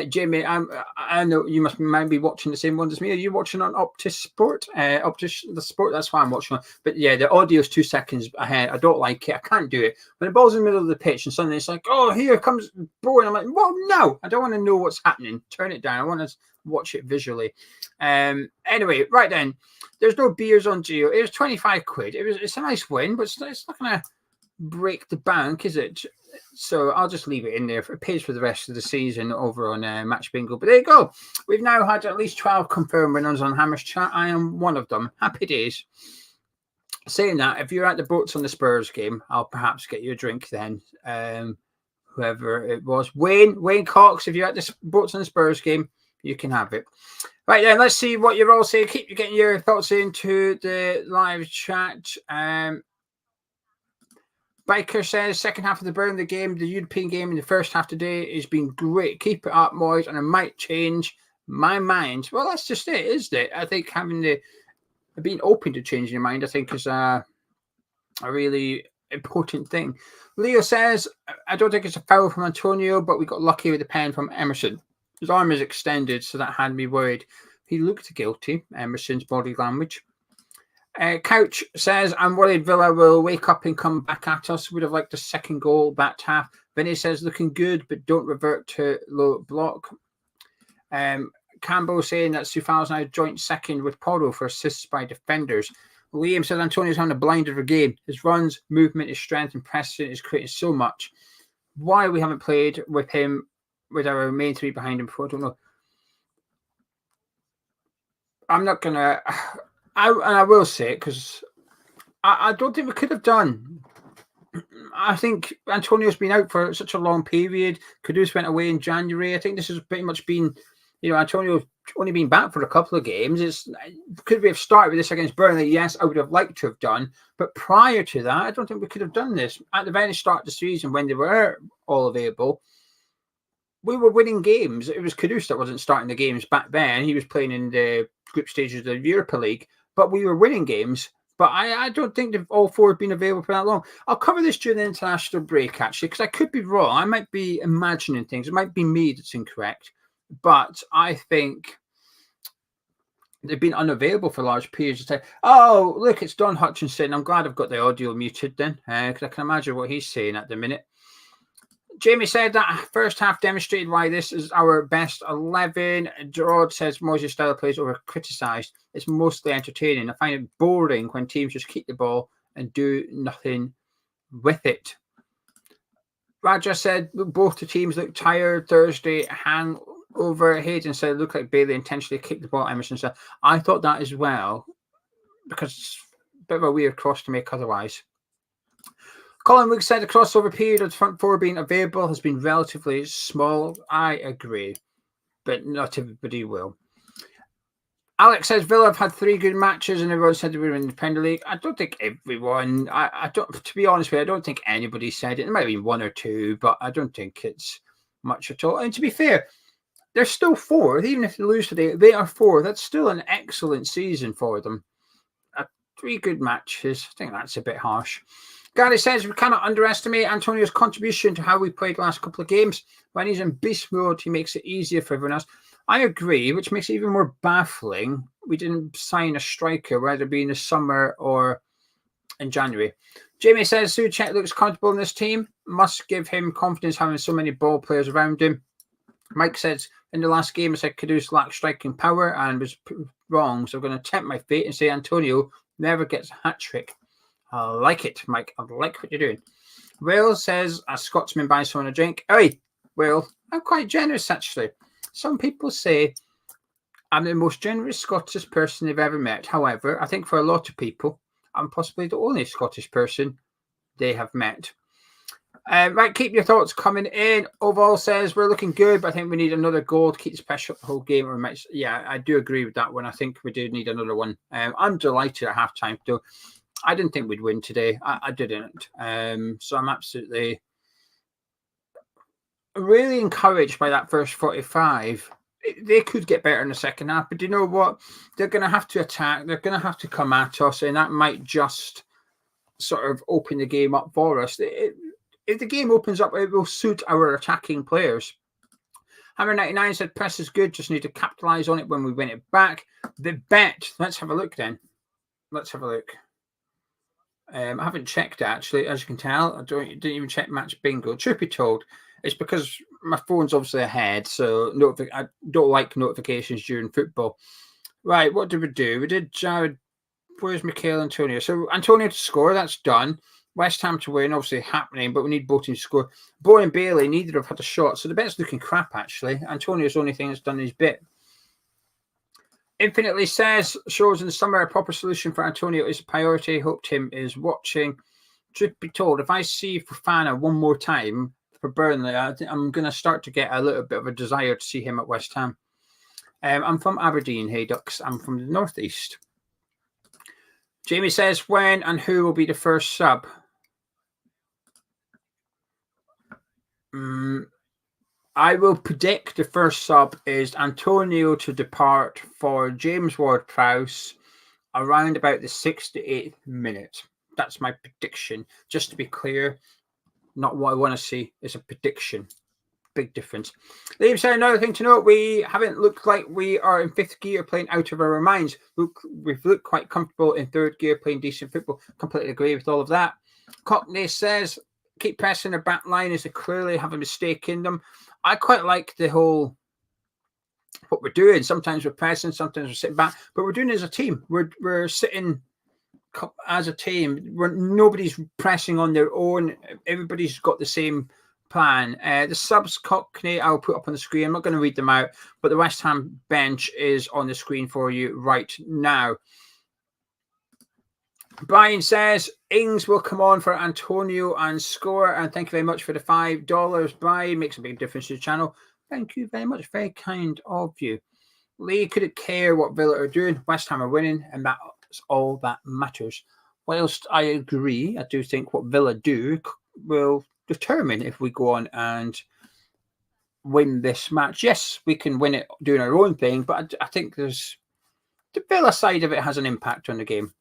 Jamie, I know you might be watching the same one as me. Are you watching on Optus Sport? The Sport, that's why I'm watching on. But yeah, the audio is 2 seconds ahead. I don't like it. I can't do it. When the ball's in the middle of the pitch and suddenly it's like, oh, here comes Bowen. I'm like, well, no, I don't want to know what's happening. Turn it down. I want to watch it visually. Anyway, right then. There's no beers on Geo. It was 25 quid. It's a nice win, but it's not going to break the bank, is it? So I'll just leave it in there. It pays for the rest of the season over on Match Bingo. But there you go. We've now had at least 12 confirmed winners on Hammer's chat. I am one of them. Happy days. Saying that, if you're at the Boats on the Spurs game, I'll perhaps get you a drink then. Whoever it was. Wayne Cox, if you're at the Boats on the Spurs game, you can have it. Right then, let's see what you're all saying. Keep getting your thoughts into the live chat. Biker says, second half of the Burnley game, the European game in the first half today has been great. Keep it up, boys, and I might change my mind. Well, that's just it, isn't it? I think being open to changing your mind, I think, is a really important thing. Leo says, I don't think it's a foul from Antonio, but we got lucky with the pen from Emerson. His arm is extended, so that had me worried. He looked guilty, Emerson's body language. Couch says, I'm worried Villa will wake up and come back at us. Would have liked a second goal that half. Vinny says, looking good, but don't revert to low block. Campbell saying that Sufal's now joint second with Porro for assists by defenders. Liam says, Antonio's having a blind of a game. His runs, movement, his strength and pressing is creating so much. Why we haven't played with him, with our main three behind him before, I don't know. I'm not going to... I will say it because I don't think we could have done. I think Antonio's been out for such a long period. Kudus went away in January. I think this has pretty much been Antonio's only been back for a couple of games. Could we have started with this against Burnley? Yes, I would have liked to have done. But prior to that, I don't think we could have done this. At the very start of the season, when they were all available, we were winning games. It was Kudus that wasn't starting the games back then. He was playing in the group stages of the Europa League, but we were winning games. But I don't think they've all four have been available for that long. I'll cover this during the international break, actually, because I could be wrong. I might be imagining things. It might be me that's incorrect. But I think they've been unavailable for large periods of time. Oh, look, it's Don Hutchinson. I'm glad I've got the audio muted then, because I can imagine what he's saying at the minute. Jamie said that first half demonstrated why this is our best 11. Gerard says Moyes' style of play is over criticised. It's mostly entertaining. I find it boring when teams just keep the ball and do nothing with it. Raja said both the teams look tired Thursday. Hang over Hayden said it looked like Bailey intentionally kicked the ball. Emerson said, I thought that as well, because it's a bit of a weird cross to make otherwise. Colin Wood said the crossover period of the front four being available has been relatively small. I agree, but not everybody will. Alex says Villa have had 3 good matches and everyone said they were in the Premier League. I don't think everyone, I don't, to be honest with you, I don't think anybody said it. There might be 1 or 2, but I don't think it's much at all. And to be fair, they're still 4th. Even if they lose today, they are 4th. That's still an excellent season for them. 3 good matches. I think that's a bit harsh. Gary says we cannot underestimate Antonio's contribution to how we played the last couple of games. When he's in beast mode, he makes it easier for everyone else. I agree, which makes it even more baffling. We didn't sign a striker, whether it be in the summer or in January. Jamie says Souček looks comfortable in this team. Must give him confidence having so many ball players around him. Mike says in the last game, I said Kudus lacked striking power and was wrong. So I'm going to tempt my fate and say Antonio never gets a hat trick. I like it, Mike. I like what you're doing. Will says a Scotsman buys someone a drink. Hey, Will, I'm quite generous actually. Some people say I'm the most generous Scottish person they've ever met. However, I think for a lot of people, I'm possibly the only Scottish person they have met. Right, keep your thoughts coming in. Overall says we're looking good, but I think we need another goal to keep the pressure up the whole game. Yeah, I do agree with that one. I think we do need another one. I'm delighted at halftime, though. I didn't think we'd win today. I didn't. So I'm absolutely really encouraged by that first 45. They could get better in the second half, but do you know what? They're going to have to attack. They're going to have to come at us, and that might just sort of open the game up for us. If the game opens up, it will suit our attacking players. Hammer99 said press is good, just need to capitalise on it when we win it back. The bet, let's have a look then. Let's have a look. I haven't checked actually, as you can tell. I didn't even check match bingo. Truth be told, it's because my phone's obviously ahead, so I don't like notifications during football. Right, what did we do? We did Jared. Where's Mikel Antonio? So Antonio to score, that's done. West Ham to win, obviously happening, but we need both teams to score. Boy and Bailey, neither have had a shot, so the bet's looking crap actually. Antonio's the only thing that's done his bit. Infinitely says, shows in the summer a proper solution for Antonio is a priority. Hope Tim is watching. Truth be told, if I see Fofana one more time for Burnley, I'm going to start to get a little bit of a desire to see him at West Ham. I'm from Aberdeen, hey Ducks. I'm from the northeast. Jamie says, when and who will be the first sub? I will predict the first sub is Antonio to depart for James Ward-Prowse around about the 68th minute. That's my prediction. Just to be clear, not what I want to see. It's a prediction. Big difference. Liam said another thing to note, we haven't looked like we are in 5th gear playing out of our minds. We've looked quite comfortable in 3rd gear playing decent football. Completely agree with all of that. Cockney says, keep pressing the back line as they clearly have a mistake in them. I quite like the whole, what we're doing. Sometimes we're pressing, sometimes we're sitting back, but we're doing it as a team. We're sitting as a team. Nobody's pressing on their own. Everybody's got the same plan. The subs, Cockney, I'll put up on the screen. I'm not going to read them out, but the West Ham bench is on the screen for you right now. Brian says Ings will come on for Antonio and score. And thank you very much for the $5. Brian, makes a big difference to the channel. Thank you very much. Very kind of you. Lee couldn't care what Villa are doing. West Ham are winning, and that's all that matters. Whilst I agree, I do think what Villa do will determine if we go on and win this match. Yes, we can win it doing our own thing, but I think there's the Villa side of it has an impact on the game.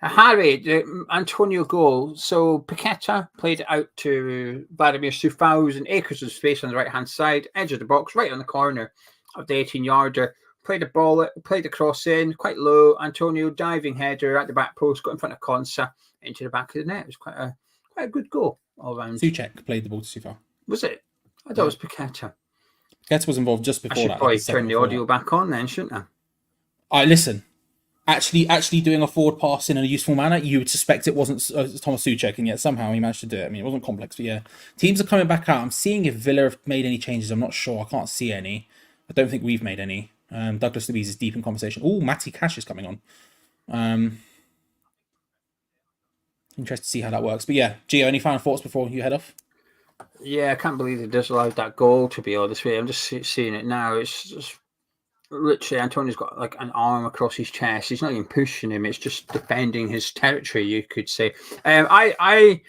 Harry, the Antonio goal. So Paqueta played it out to Vladimir Soufal's and acres of space on the right-hand side, edge of the box, right on the corner of the 18-yarder. Played the ball, played the cross in, quite low. Antonio diving header at the back post, got in front of Konsa into the back of the net. It was quite a good goal all round. Souček played the ball to Soufal. Was it? I thought it was Paqueta. Paqueta was involved just before that. I should probably turn the audio back on then, shouldn't I? All right, listen. Actually doing a forward pass in a useful manner, you would suspect it wasn't Thomas Souček, and yet somehow he managed to do it. I mean, it wasn't complex, but yeah. Teams are coming back out. I'm seeing if Villa have made any changes. I'm not sure. I can't see any. I don't think we've made any. Douglas Luiz is deep in conversation. Oh, Matty Cash is coming on. Interested to see how that works. But yeah, Gio, any final thoughts before you head off? Yeah, I can't believe they disallowed that goal, to be honest with you. I'm just seeing it now. It's just literally Antonio's got like an arm across his chest. He's not even pushing him. It's just defending his territory, you could say. I've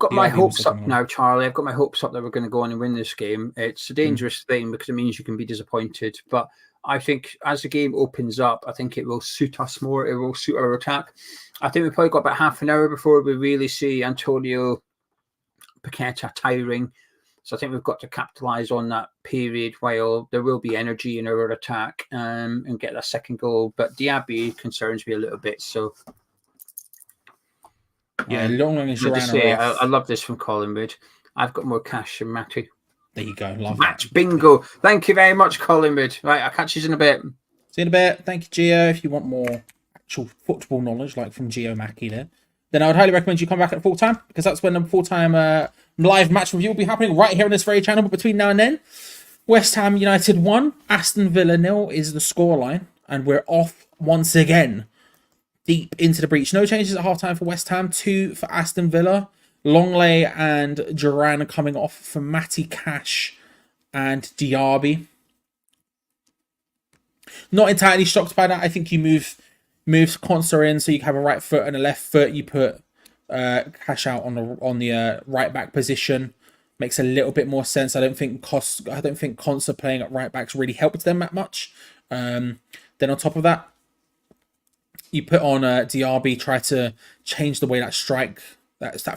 got my hopes up now, Charlie. I've got my hopes up that we're going to go on and win this game. It's a dangerous thing because it means you can be disappointed. But I think as the game opens up, I think it will suit us more. It will suit our attack. I think we've probably got about half an hour before we really see Antonio Paqueta tiring. So I think we've got to capitalise on that period while there will be energy in our attack and get that second goal. But Diaby concerns me a little bit. So yeah, long and I love this from Collingwood. I've got more cash than Matty. There you go. Love Match bingo. Thank you very much, Collingwood. Right, I'll catch you in a bit. See you in a bit. Thank you, Gio. If you want more actual football knowledge, like from Gio Mackie there, then I would highly recommend you come back at full time, because that's when the full time live match review will be happening right here on this very channel. But between now and then, West Ham United 1, Aston Villa 0 is the scoreline, and we're off once again deep into the breach. No changes at half-time for West Ham, 2 for Aston Villa. Longley and Duran are coming off for Matty Cash and Diaby. Not entirely shocked by that. I think you move Konsa in so you have a right foot and a left foot. You put Cash out on the right back position. Makes a little bit more sense. I don't think Konsa playing at right backs really helped them that much. Then on top of that, you put on Diaby, try to change the way that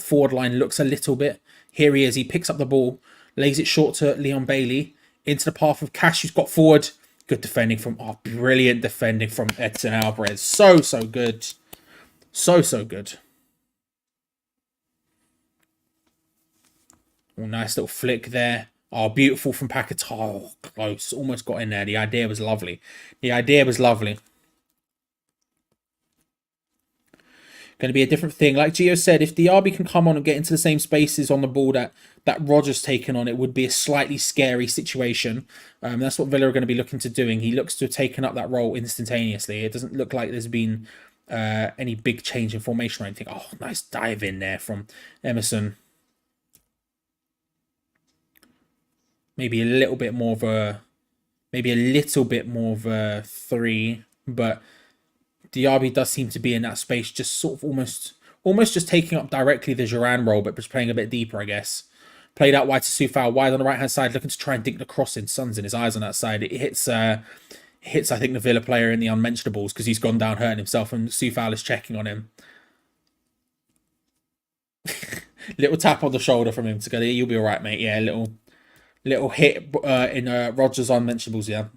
forward line looks a little bit. Here he is. He picks up the ball, lays it short to Leon Bailey into the path of Cash, who's got forward. Good defending brilliant defending from Edson Alvarez. So good. So good. Oh, nice little flick there. Oh, beautiful from Paqueta. Oh, close. Almost got in there. The idea was lovely. Going to be a different thing. Like Gio said, if Diaby can come on and get into the same spaces on the ball that Rodgers taken on, it would be a slightly scary situation. That's what Villa are going to be looking to doing. He looks to have taken up that role instantaneously. It doesn't look like there's been any big change in formation or anything. Oh, nice dive in there from Emerson. Maybe a little bit more of a 3, but Diaby does seem to be in that space, just sort of almost just taking up directly the Duran role, but just playing a bit deeper, I guess. Played out wide to Soufal, wide on the right-hand side, looking to try and dink the cross in. Sun's in his eyes on that side. It hits, I think, the Villa player in the unmentionables because he's gone down hurting himself, and Soufal is checking on him. Little tap on the shoulder from him to go, you'll be all right, mate. Yeah, little hit in Rodgers' unmentionables, yeah.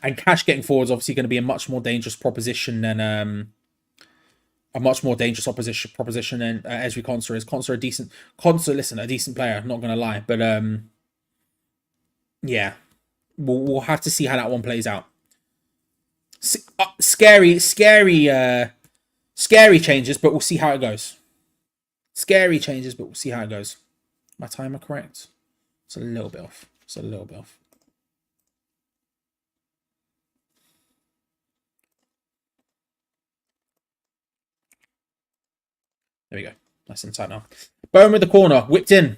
And Cash getting forward is obviously going to be a much more dangerous proposition than proposition than Ezri Konsa is. Konsa a decent player. I'm not going to lie, but yeah, we'll have to see how that one plays out. Scary changes, but we'll see how it goes. My timer correct? It's a little bit off. There we go. Nice and tight now. Bowen with the corner. Whipped in.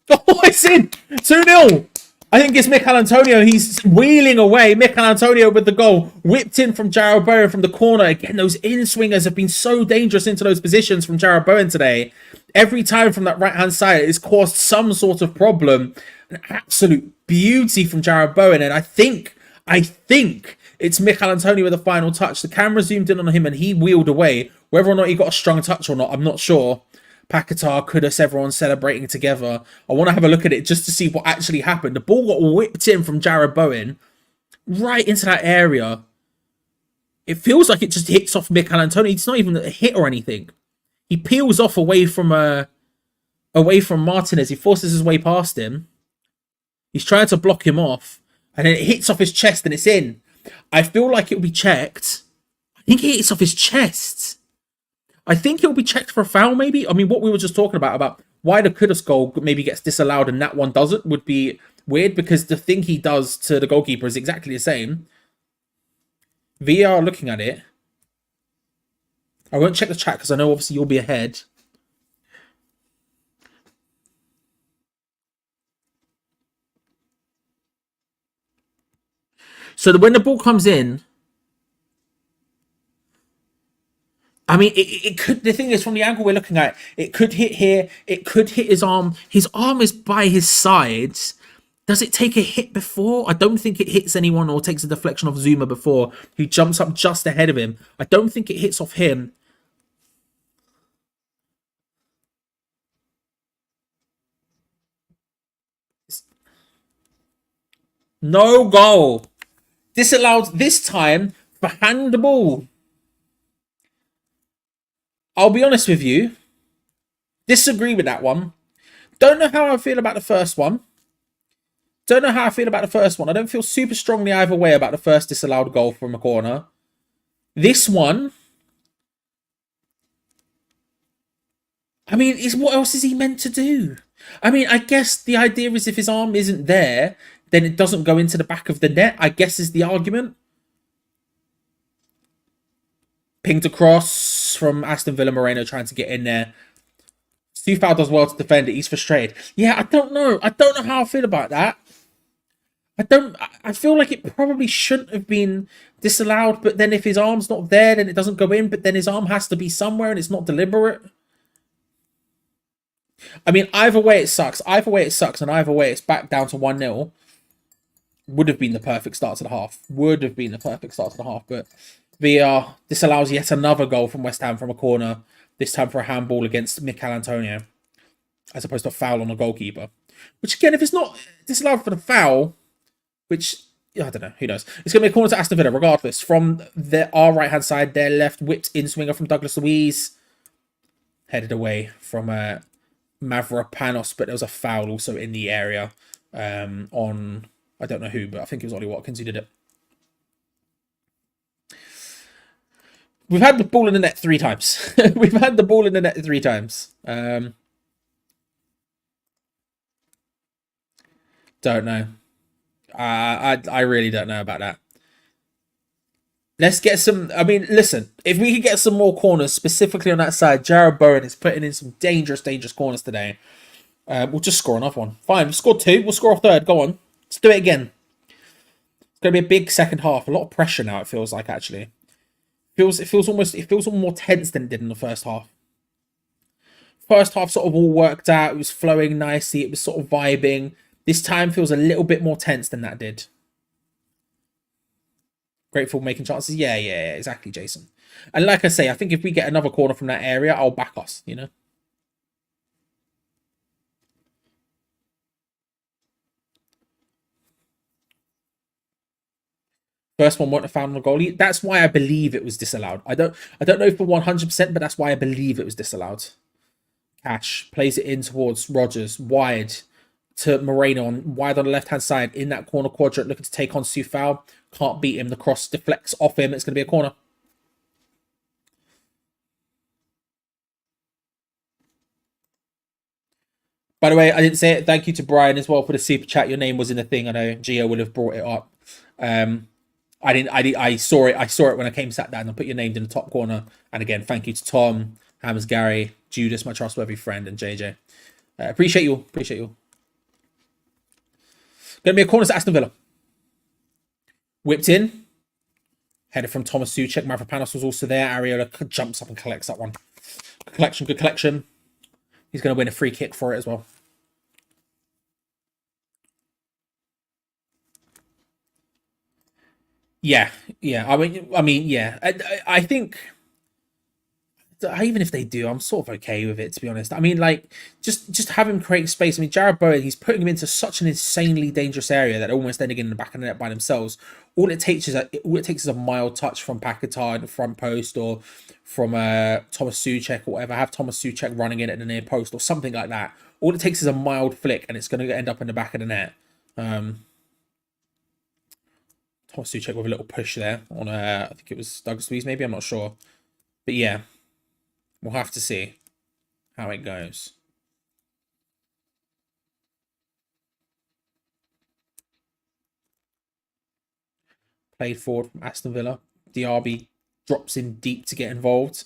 Oh, it's in! 2-0! I think it's Mikel Antonio. He's wheeling away. Mikel Antonio with the goal. Whipped in from Jarrod Bowen from the corner. Again, those in-swingers have been so dangerous into those positions from Jarrod Bowen today. Every time from that right-hand side, it's caused some sort of problem. An absolute beauty from Jarrod Bowen. And I think it's Mikel Antonio with the final touch. The camera zoomed in on him and he wheeled away. Whether or not he got a strong touch or not, I'm not sure. Paquetá, Kudus, everyone celebrating together. I want to have a look at it just to see what actually happened. The ball got whipped in from Jarrod Bowen right into that area. It feels like it just hits off Mikel Antonio. It's not even a hit or anything. He peels off away from Martinez. He forces his way past him. He's trying to block him off. And then it hits off his chest and it's in. I feel like it'll be checked. I think it hits off his chest. I think he'll be checked for a foul, maybe. I mean, what we were just talking about why the Kudus goal maybe gets disallowed and that one doesn't would be weird, because the thing he does to the goalkeeper is exactly the same. VAR looking at it. I won't check the chat because I know obviously you'll be ahead. So when the ball comes in, I mean, it could. The thing is, from the angle we're looking at, it could hit here. It could hit his arm. His arm is by his sides. Does it take a hit before? I don't think it hits anyone or takes a deflection off Zuma before. He jumps up just ahead of him. I don't think it hits off him. No goal. Disallowed this time for handball. I'll be honest with you. Disagree with that one. Don't know how I feel about the first one. I don't feel super strongly either way about the first disallowed goal from a corner. This one, I mean, what else is he meant to do? I mean, I guess the idea is if his arm isn't there, then it doesn't go into the back of the net, I guess is the argument. Pinged across from Aston Villa. Moreno trying to get in there. Soufal does well to defend it. He's frustrated. Yeah, I don't know. I don't know how I feel about that. I feel like it probably shouldn't have been disallowed, but then if his arm's not there, then it doesn't go in, but then his arm has to be somewhere and it's not deliberate. I mean, either way it sucks. And either way it's back down to 1-0. Would have been the perfect start to the half. But VAR disallows yet another goal from West Ham from a corner, this time for a handball against Mikel Antonio, as opposed to a foul on a goalkeeper. Which, again, if it's not disallowed for the foul, which, I don't know, who knows. It's going to be a corner to Aston Villa, regardless. From our right-hand side, their left, whipped in swinger from Douglas Luiz. Headed away from Mavropanos, but there was a foul also in the area on, I don't know who, but I think it was Ollie Watkins who did it. We've had the ball in the net 3 times. Don't know. I really don't know about that. Let's get some... I mean, listen. If we could get some more corners, specifically on that side, Jarrod Bowen is putting in some dangerous corners today. We'll just score another one. Fine, we've scored 2. We'll score a third. Go on. Let's do it again. It's going to be a big second half. A lot of pressure now, it feels like, actually. It feels almost more tense than it did in the first half. First half sort of all worked out. It was flowing nicely. It was sort of vibing. This time feels a little bit more tense than that did. Grateful making chances. Yeah, exactly, Jason. And like I say, I think if we get another corner from that area, I'll back us, you know? First one won't have found on the goalie. That's why I believe it was disallowed. I don't know for 100%, but that's why I believe it was disallowed. Cash plays it in towards Rodgers, wide to Moreno, wide on the left-hand side in that corner quadrant, looking to take on Soufal. Can't beat him. The cross deflects off him. It's going to be a corner. By the way, I didn't say it. Thank you to Brian as well for the super chat. Your name was in the thing. I know Geo would have brought it up. I saw it when I sat down and put your name in the top corner. And again, thank you to Tom, Hammers, Gary, Judas, my trustworthy friend, and JJ. Appreciate you. Going to be a corner to Aston Villa. Whipped in. Headed from Thomas Souček. Mavropanos was also there. Areola jumps up and collects that one. Good collection. He's going to win a free kick for it as well. Yeah. I mean, yeah. I think even if they do, I'm sort of okay with it, to be honest. I mean, like, just have him create space. I mean, Jarrod Bowen, he's putting him into such an insanely dangerous area that almost ending in the back of the net by themselves. All it takes is a mild touch from Paquetá in the front post, or from Thomas Souček or whatever. Have Thomas Souček running in at the near post or something like that. All it takes is a mild flick, and it's going to end up in the back of the net. Thomas Souček with a little push there on I think it was Douglas Luiz, maybe, I'm not sure, but yeah. We'll have to see how it goes. Played forward from Aston Villa. Diaby drops in deep to get involved.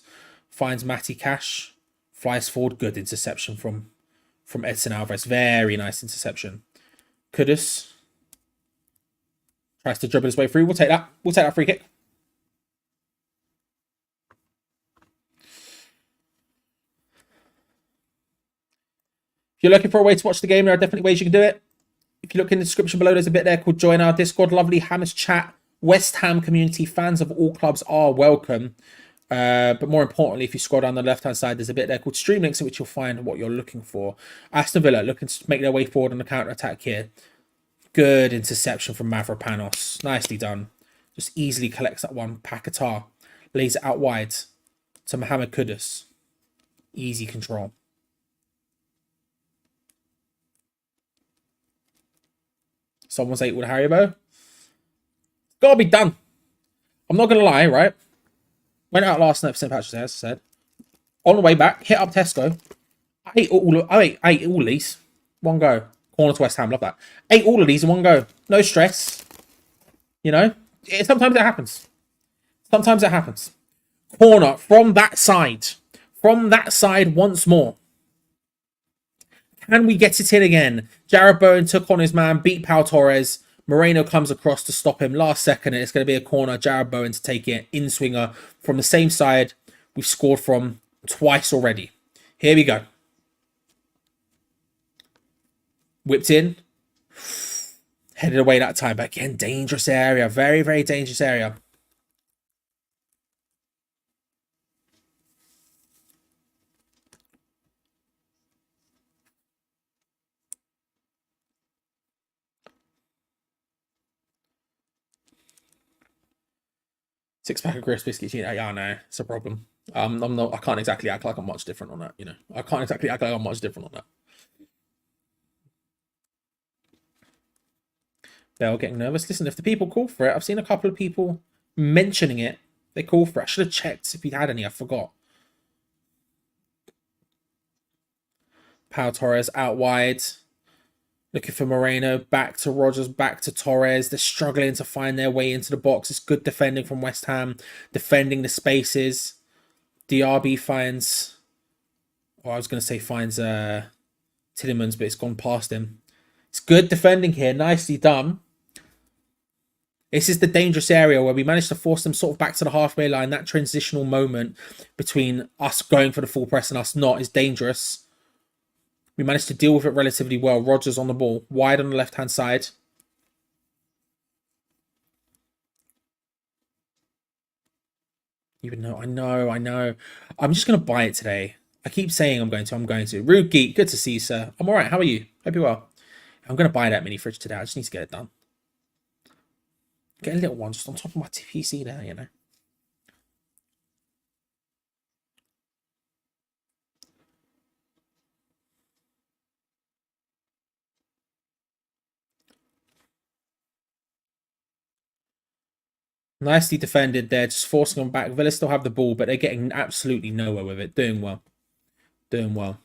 Finds Matty Cash. Flies forward. Good interception from Edson Alvarez. Very nice interception. Kudus tries to dribble his way through. We'll take that. We'll take that free kick. If you're looking for a way to watch the game, there are definitely ways you can do it. If you look in the description below, there's a bit there called Join Our Discord. Lovely Hammers chat. West Ham community. Fans of all clubs are welcome. But more importantly, if you scroll down the left-hand side, there's a bit there called Stream Links, in which you'll find what you're looking for. Aston Villa looking to make their way forward on the counter-attack here. Good interception from Mavropanos. Nicely done. Just easily collects that one. Paquetá lays it out wide to Mohamed Kudus. Easy control. Someone's ate with Haribo. Gotta be done. I'm not gonna lie, right? Went out last night for St. Patrick's Day, as I said. On the way back, hit up Tesco. I ate all of these. One go. Corner to West Ham, love that. Ate all of these in one go. No stress. You know? Sometimes it happens. Sometimes it happens. Corner from that side. From that side once more. Can we get it in again? Jarrod Bowen took on his man, beat Pau Torres. Moreno comes across to stop him last second, and it's going to be a corner. Jarrod Bowen to take it. In-swinger from the same side we've scored from twice already. Here we go. Whipped in. Headed away that time. But again, dangerous area. Very, very dangerous area. Six pack of crisp biscuits. Yeah, I know. It's a problem. I'm not. I can't exactly act like I'm much different on that. You know, I can't exactly act like I'm much different on that. Bell getting nervous. Listen, if the people call for it, I've seen a couple of people mentioning it. They call for it. I should have checked if he had any. I forgot. Pau Torres out wide. Looking for Moreno. Back to Rogers. Back to Torres. They're struggling to find their way into the box. It's good defending from West Ham. Defending the spaces. Diaby finds... Oh, I was going to say finds Tillemans, but it's gone past him. It's good defending here. Nicely done. This is the dangerous area where we managed to force them sort of back to the halfway line. That transitional moment between us going for the full press and us not is dangerous. We managed to deal with it relatively well. Rogers on the ball. Wide on the left-hand side. Even though, I know. I'm just going to buy it today. I keep saying I'm going to. Rude Geek, good to see you, sir. I'm all right. How are you? Hope you're well. I'm going to buy that mini fridge today. I just need to get it done. Get a little one just on top of my PC there, you know. Nicely defended there, just forcing them back. Villa still have the ball, but they're getting absolutely nowhere with it. Doing well. Doing well.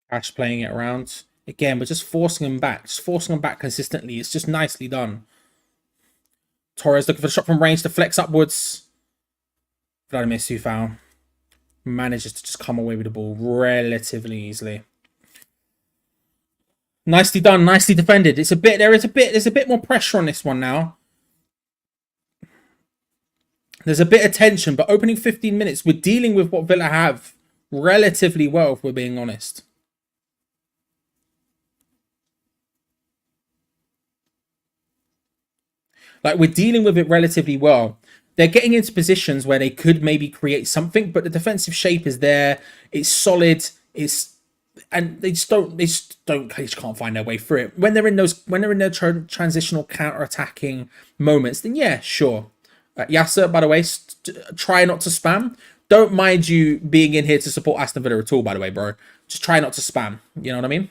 Ash playing it around. Again, we're just forcing him back. Just forcing him back consistently. It's just nicely done. Torres looking for the shot from range to flex upwards. Vladimir Sufal manages to just come away with the ball relatively easily. Nicely done, nicely defended. There's a bit more pressure on this one now. There's a bit of tension, but opening 15 minutes, we're dealing with what Villa have relatively well, if we're being honest. Like, we're dealing with it relatively well. They're getting into positions where they could maybe create something, but the defensive shape is there. It's solid. And they just can't find their way through it. When they're in their transitional counter-attacking moments, then yeah, sure. Yasser, by the way, try not to spam. Don't mind you being in here to support Aston Villa at all, by the way, bro. Just try not to spam. You know what I mean?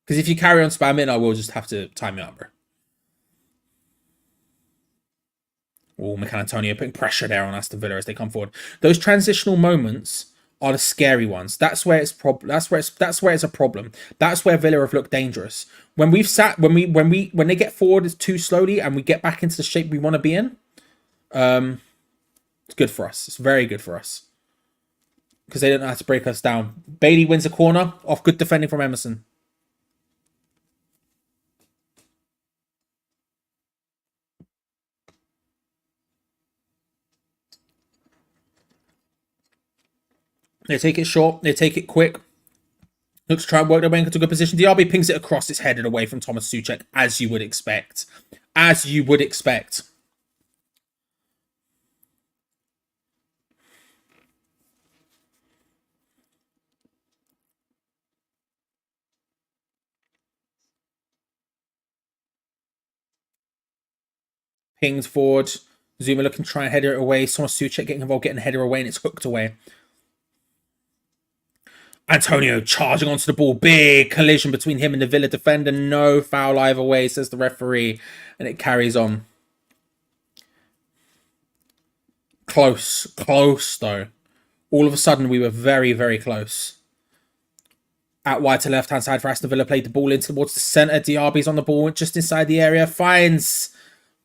Because if you carry on spamming, I will just have to time you out, bro. Oh, Mikel Antonio putting pressure there on Aston Villa as they come forward. Those transitional moments are the scary ones. That's where it's That's where it's a problem. That's where Villa have looked dangerous. When they get forward too slowly and we get back into the shape we want to be in, it's good for us. It's very good for us because they don't know how to break us down. Bailey wins a corner off good defending from Emerson. They take it short. They take it quick. Looks to try and work their way into a good position. DRB pings it across. It's headed away from Thomas Souček, as you would expect. As you would expect. Pinged forward. Zuma looking to try and head it away. Thomas Souček getting involved, getting a header away, and it's hooked away. Antonio charging onto the ball. Big collision between him and the Villa defender. No foul either way, says the referee. And it carries on. Close though. All of a sudden, we were very, very close. Out wide to left-hand side for Aston Villa. Played the ball in towards the centre. Diaby's on the ball just inside the area. Finds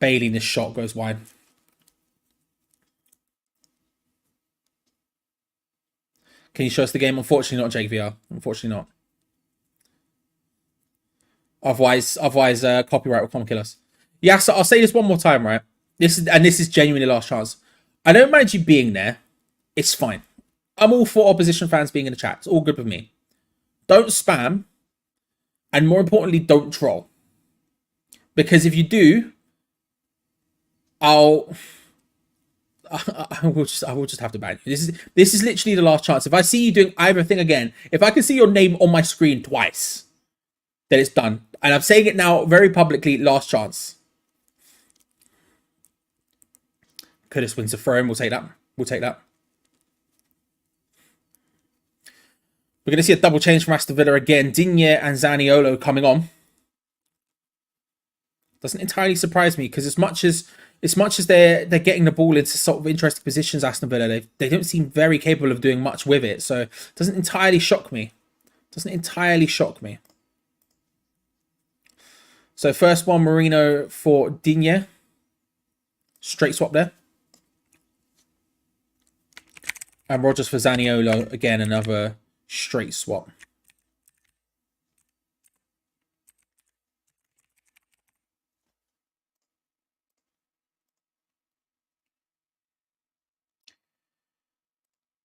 Bailey. This shot goes wide. Can you show us the game? Unfortunately not, Jake VR. Unfortunately not. Otherwise, copyright will come kill us. Yeah, so I'll say this one more time, right? This is genuinely the last chance. I don't mind you being there. It's fine. I'm all for opposition fans being in the chat. It's all good with me. Don't spam. And more importantly, don't troll. Because if you do, I will just have to ban you. This is literally the last chance. If I see you doing either thing again, if I can see your name on my screen twice, then it's done. And I'm saying it now very publicly, last chance. Curtis wins the throw, and we'll take that. We'll take that. We're going to see a double change from Aston Villa again. Digne and Zaniolo coming on. Doesn't entirely surprise me because as much as they're getting the ball into sort of interesting positions, Aston Villa, they don't seem very capable of doing much with it. So it doesn't entirely shock me. So first one, Marino for Digne. Straight swap there. And Rogers for Zaniolo. Again, another straight swap.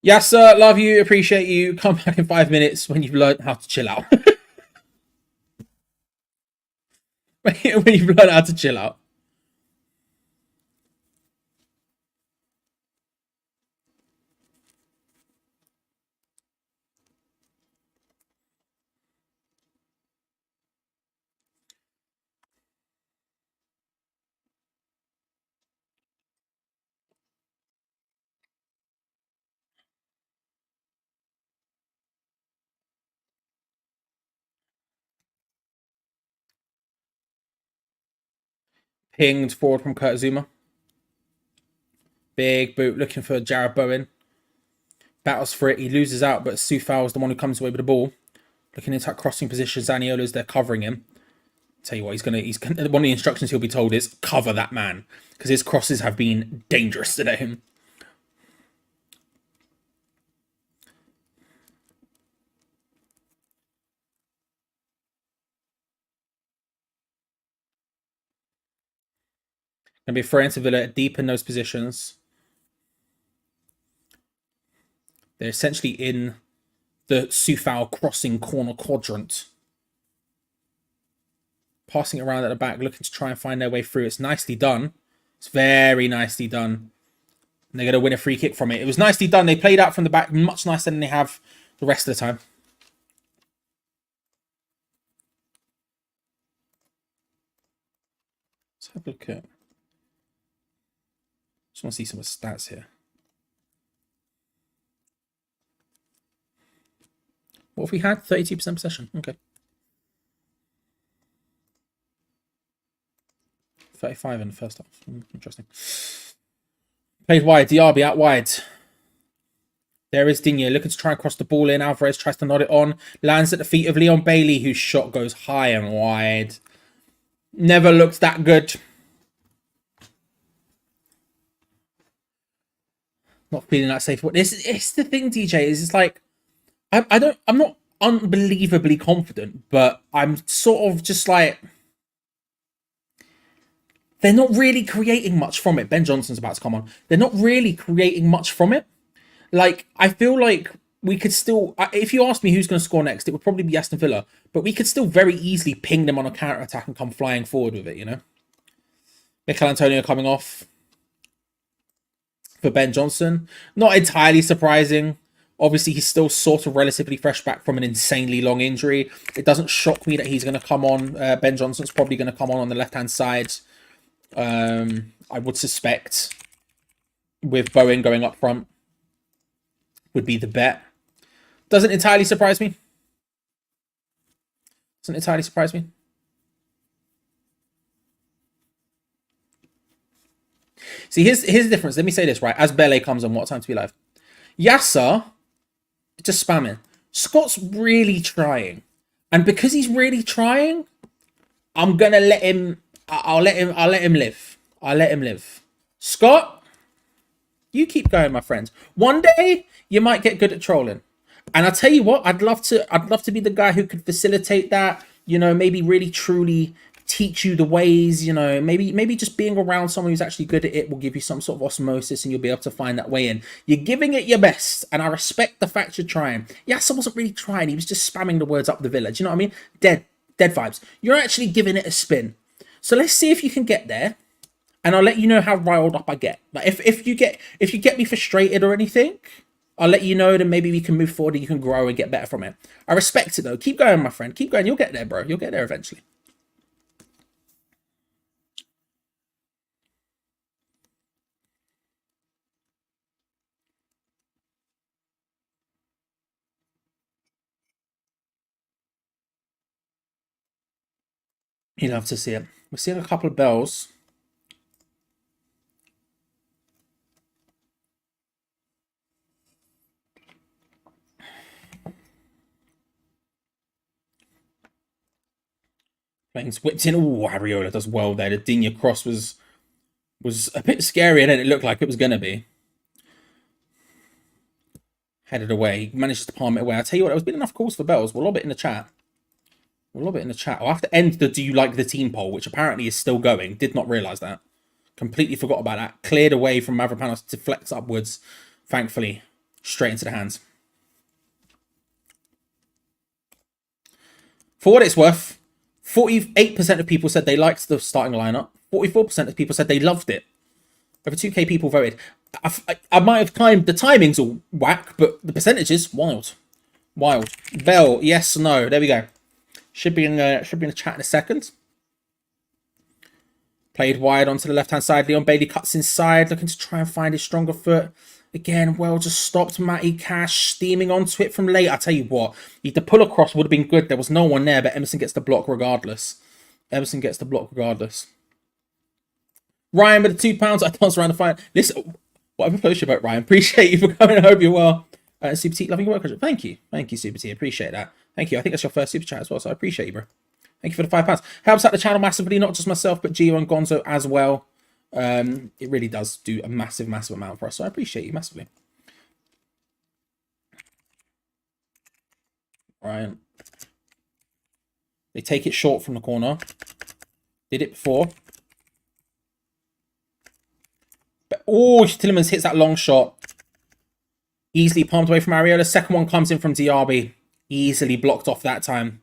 Yes, sir. Love you. Appreciate you. Come back in 5 minutes when you've learned how to chill out. When you've learned how to chill out. Pinged forward from Kurt Zuma. Big boot looking for Jared Bowen. Battles for it. He loses out, but Soufal is the one who comes away with the ball. Looking into that crossing position. Zaniolo's there covering him. Tell you what, he's gonna one of the instructions he'll be told is cover that man, because his crosses have been dangerous today. Gonna be a throw into Villa deep in those positions. They're essentially in the Soufal crossing corner quadrant. Passing it around at the back, looking to try and find their way through. It's nicely done. It's very nicely done. And they're going to win a free kick from it. It was nicely done. They played out from the back much nicer than they have the rest of the time. Let's have a look at... Just want to see some of the stats here. What have we had? 32% possession. Okay. 35 in the first half. Interesting. Played wide. Diaby out wide. There is Digne looking to try and cross the ball in. Alvarez tries to nod it on. Lands at the feet of Leon Bailey, whose shot goes high and wide. Never looked that good. Not feeling that safe. But it's the thing, DJ, is it's like I'm not unbelievably confident, but I'm sort of just like, they're not really creating much from it. Ben Johnson's about to come on. They're not really creating much from it. Like, I feel like we could still, if you ask me who's going to score next, it would probably be Aston Villa, but we could still very easily ping them on a counter attack and come flying forward with it, you know. Mikel Antonio coming off for Ben Johnson. Not entirely surprising. Obviously, he's still sort of relatively fresh back from an insanely long injury. It doesn't shock me that he's going to come on. Ben Johnson's probably going to come on the left-hand side. I would suspect with Bowen going up front would be the bet. Doesn't entirely surprise me. Doesn't entirely surprise me. See, here's the difference. Let me say this, right? As Bele comes on, what time to be live? Yasser, just spamming. Scott's really trying. And because he's really trying, I'm gonna let him. I'll let him live. I'll let him live. Scott, you keep going, my friends. One day you might get good at trolling. And I'll tell you what, I'd love to be the guy who could facilitate that, you know, maybe really truly teach you the ways, you know, maybe just being around someone who's actually good at it will give you some sort of osmosis and you'll be able to find that way in. You're giving it your best, and I respect the fact you're trying. Yasser wasn't really trying, he was just spamming the words up the villa. Do you know what I mean? Dead vibes. You're actually giving it a spin. So let's see if you can get there, and I'll let you know how riled up I get. Like if you get me frustrated or anything, I'll let you know. Then maybe we can move forward and you can grow and get better from it. I respect it though. Keep going, my friend. Keep going. You'll get there, bro. You'll get there eventually. You love to see it. We're seeing a couple of bells. Playing whipped in. Oh, Ariola does well there. The Digne cross was a bit scarier than it looked like it was going to be. Headed away. He manages to palm it away. I'll tell you what, there was been enough calls for bells. We'll lob it in the chat. We'll lob it in the chat. I'll have to end the do you like the team poll, which apparently is still going. Did not realise that. Completely forgot about that. Cleared away from Mavropanos to flex upwards. Thankfully. Straight into the hands. For what it's worth, 48% of people said they liked the starting lineup. 44% of people said they loved it. Over 2k people voted. I might have timed the timings all whack, but the percentages wild. Bell, yes, no. There we go. Should be in the chat in a second. Played wide onto the left hand side. Leon Bailey cuts inside, looking to try and find his stronger foot. Again, well just stopped. Matty Cash steaming onto it from late. I tell you what, the pull across would have been good. There was no one there, but Emerson gets the block regardless. Ryan with the £2. I danced around the fire. Listen, Whatever floats your boat, Ryan. Appreciate you for coming. I hope you're well. Super T, loving your work. Thank you. Thank you, Super T. Appreciate that. Thank you. I think that's your first super chat as well, so I appreciate you, bro. Thank you for the £5. Helps out the channel massively, not just myself, but Geo and Gonzo as well. It really does do a massive, massive amount for us, so I appreciate you massively. Ryan. They take it short from the corner. Did it before. But, oh, Tillemans hits that long shot. Easily palmed away from Areola. Second one comes in from Diaby. Easily blocked off that time.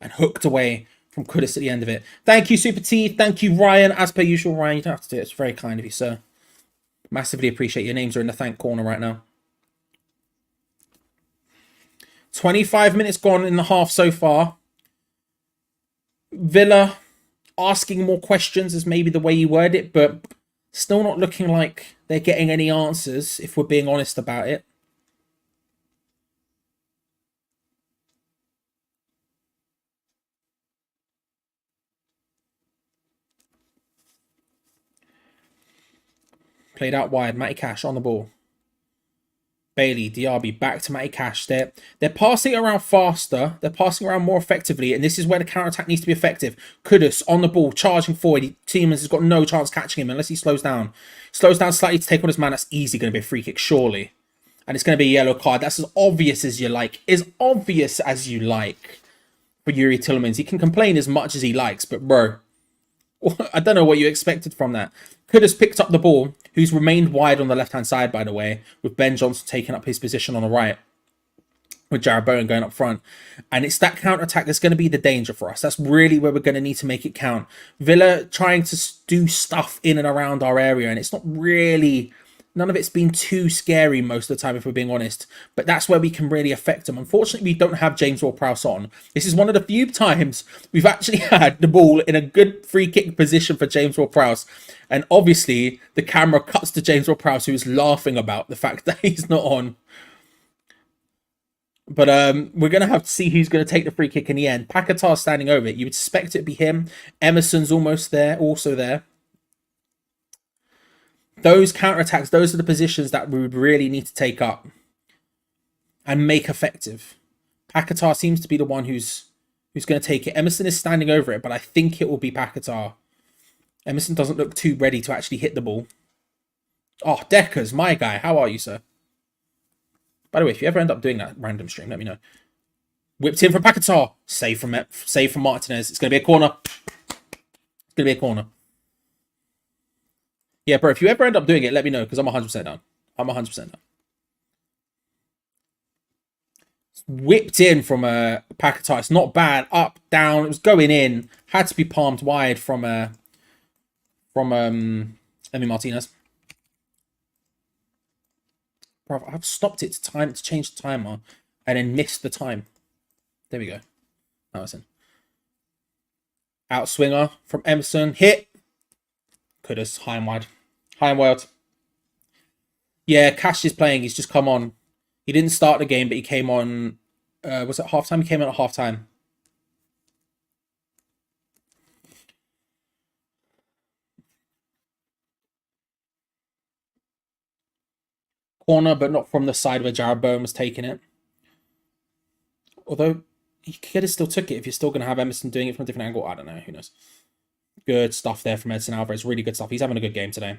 And hooked away from Kudus at the end of it. Thank you, Super T. Thank you, Ryan. As per usual, Ryan, you don't have to do it. It's very kind of you, sir. Massively appreciate your names are in the thank corner right now. 25 minutes gone in the half so far. Villa asking more questions is maybe the way you word it, but still not looking like they're getting any answers, if we're being honest about it. Played out wide. Matty Cash on the ball. Bailey, Diaby, back to Matty Cash. They're passing around faster. They're passing around more effectively. And this is where the counter-attack needs to be effective. Kudus on the ball, charging forward. Tiemans has got no chance catching him unless he slows down. Slows down slightly to take on his man. That's easy going to be a free kick, surely. And it's going to be a yellow card. That's as obvious as you like. As obvious as you like for Youri Tielemans. He can complain as much as he likes, but bro, I don't know what you expected from that. Kudus picked up the ball, who's remained wide on the left-hand side, by the way, with Ben Johnson taking up his position on the right, with Jared Bowen going up front. And it's that counter-attack that's going to be the danger for us. That's really where we're going to need to make it count. Villa trying to do stuff in and around our area, and it's not really... None of it's been too scary most of the time, if we're being honest. But that's where we can really affect them. Unfortunately, we don't have James Ward-Prowse on. This is one of the few times we've actually had the ball in a good free kick position for James Ward-Prowse. And obviously, the camera cuts to James Ward-Prowse, who is laughing about the fact that he's not on. But we're going to have to see who's going to take the free kick in the end. Paquetá's standing over it. You would suspect it to be him. Emerson's almost there, also there. Those counter-attacks, those are the positions that we would really need to take up and make effective. Paquetá seems to be the one who's going to take it. Emerson is standing over it, but I think it will be Paquetá. Emerson doesn't look too ready to actually hit the ball. Oh, Deckers, my guy. How are you, sir? By the way, if you ever end up doing that random stream, let me know. Whipped in from Paquetá. Save from Martinez. It's going to be a corner. It's going to be a corner. Yeah, bro, if you ever end up doing it, let me know, because I'm 100% down. I'm 100% down. Whipped in from Paquetá. It's not bad. Up, down. It was going in. Had to be palmed wide from Emi Martinez. Bro, I've stopped it to change the timer and then missed the time. There we go. That was in. Outswinger from Emerson. Hit. Kudus, high and wide. High and wide. Yeah, Cash is playing. He's just come on. He didn't start the game, but he came on... was it halftime? He came on at halftime. Corner, but not from the side where Jared Bowen was taking it. Although, he could have still took it if you're still going to have Emerson doing it from a different angle. I don't know. Who knows? Good stuff there from Edson Alvarez. Really good stuff. He's having a good game today.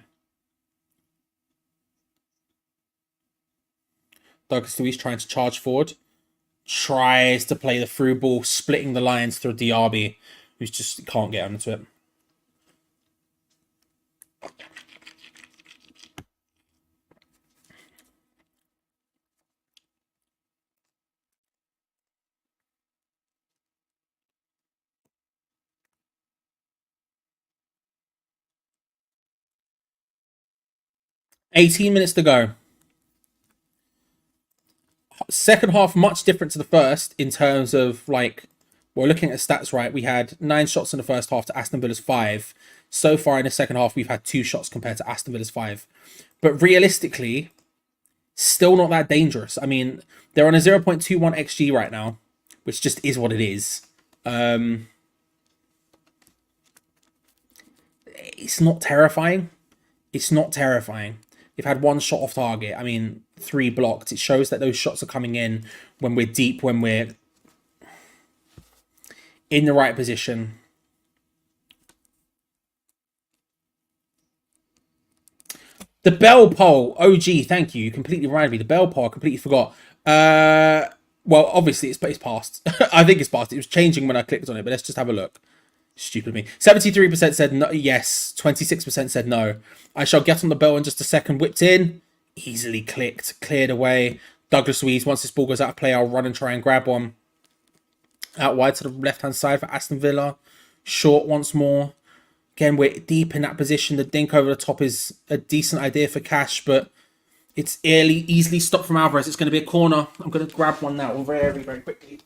Douglas Luiz trying to charge forward. Tries to play the through ball, splitting the lines through Diaby, who's just can't get onto it. $18 to go. Second half, much different to the first in terms of, like, we're looking at stats, right? We had 9 shots in the first half to Aston Villa's 5. So far in the second half, we've had 2 shots compared to Aston Villa's 5. But realistically, still not that dangerous. I mean, they're on a 0.21 XG right now, which just is what it is. It's not terrifying. It's not terrifying. They've had 1 shot off target. I mean, 3 blocked. It shows that those shots are coming in when we're deep, when we're in the right position. The bell pole, OG, thank you. You completely reminded me. The bell pole, I completely forgot. Well, obviously, it's passed. I think it's passed. It was changing when I clicked on it, but let's just have a look. Stupid me. 73% said no, yes. 26% said no. I shall get on the bell in just a second. Whipped in. Easily clicked. Cleared away. Douglas Luiz, once this ball goes out of play, I'll run and try and grab one. Out wide to the left-hand side for Aston Villa. Short once more. Again, we're deep in that position. The dink over the top is a decent idea for Cash, but it's easily stopped from Alvarez. It's going to be a corner. I'm going to grab one now very, very quickly.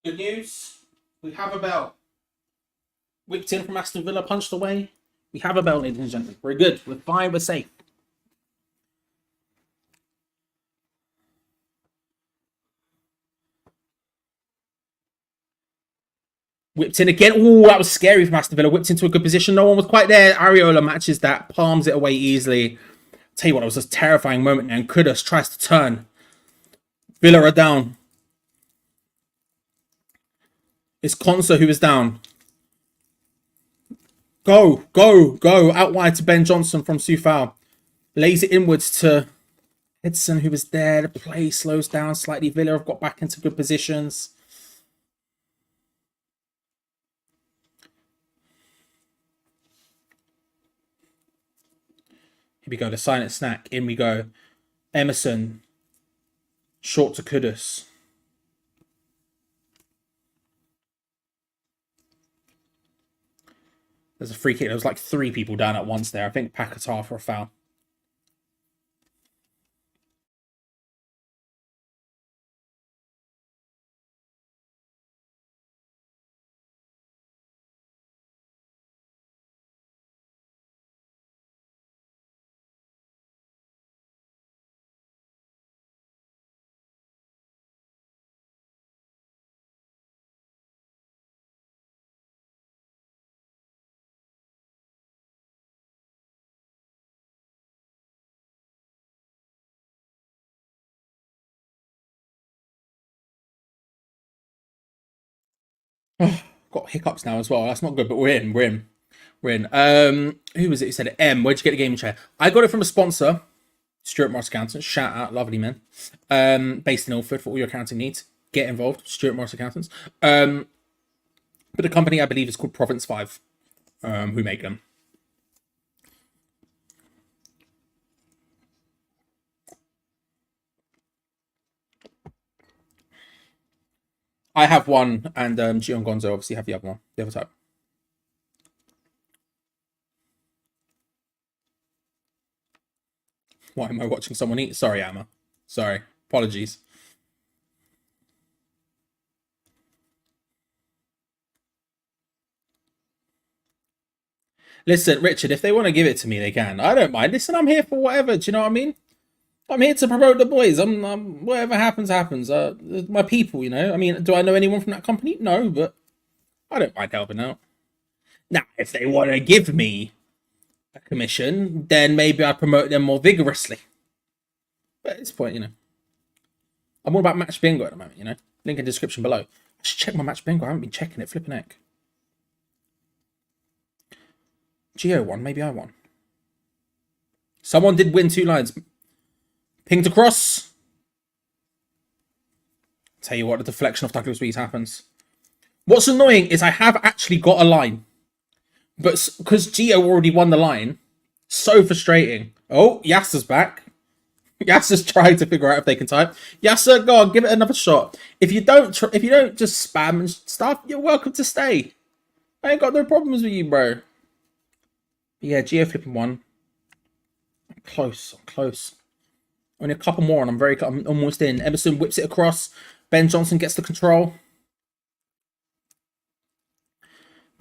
Good news. We have a bell. Whipped in from Aston Villa, punched away. We have a bell, ladies and gentlemen. We're good. We're fine. We're safe. Whipped in again. Oh, that was scary from Aston Villa. Whipped into a good position. No one was quite there. Areola matches that. Palms it away easily. Tell you what, it was a terrifying moment now. And Kudus tries to turn. Villa are down. It's Konsa who is down. Go. Out wide to Ben Johnson from Soufal. Lays it inwards to Edson, who was there. The play slows down slightly. Villa have got back into good positions. Here we go. The silent snack. In we go. Emerson. Short to Kudus. There's a free kick. There was like 3 people down at once there. I think Paquetá for a foul. Got hiccups now as well. That's not good, but we're in. Who was it who said it? M. Where'd you get the gaming chair? I got it from a sponsor, Stuart Morris Accountants. Shout out, lovely man. Based in Ilford for all your accounting needs. Get involved, Stuart Morris Accountants. But the company I believe is called Province 5, who make them. I have one, and Geo Gonzo obviously have the other one, the other type. Why am I watching someone eat? Sorry, Amma. Sorry. Apologies. Listen, Richard, if they want to give it to me, they can. I don't mind. Listen, I'm here for whatever. Do you know what I mean? I'm here to promote the boys. I'm whatever happens, happens. My people, you know. I mean, do I know anyone from that company? No, but I don't mind helping out. Now, if they want to give me a commission, then maybe I promote them more vigorously. But at this point, you know, I'm all about match bingo at the moment, you know. Link in the description below. I should check my match bingo. I haven't been checking it. Flipping heck. Geo won. Maybe I won. Someone did win 2 lines. Pinged across. Tell you what, the deflection of Douglas Luiz happens. What's annoying is I have actually got a line. But because Geo already won the line, so frustrating. Oh, Yasser's back. Yasser's trying to figure out if they can type. Yasser, go on, give it another shot. If you don't just spam and stuff, you're welcome to stay. I ain't got no problems with you, bro. But yeah, Geo flipping one. I'm close. Only a couple more, and I'm almost in. Emerson whips it across. Ben Johnson gets the control.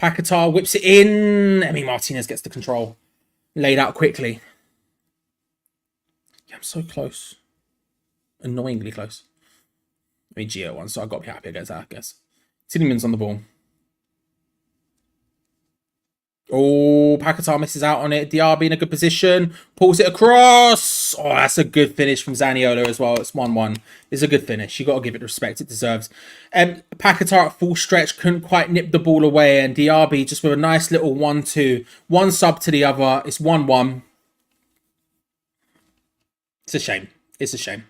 Paquetá whips it in. Emi Martinez gets the control. Laid out quickly. so close. Annoyingly close. I mean, Geo won, so I've got to be happy against that, I guess. Tielemans on the ball. Oh, Paquetá misses out on it. Diaby in a good position. Pulls it across. Oh, that's a good finish from Zaniolo as well. It's 1-1. It's a good finish. You got to give it respect it deserves. Paquetá at full stretch couldn't quite nip the ball away. And Diaby just with a nice little 1-2. One sub to the other. It's 1-1. It's a shame. It's a shame.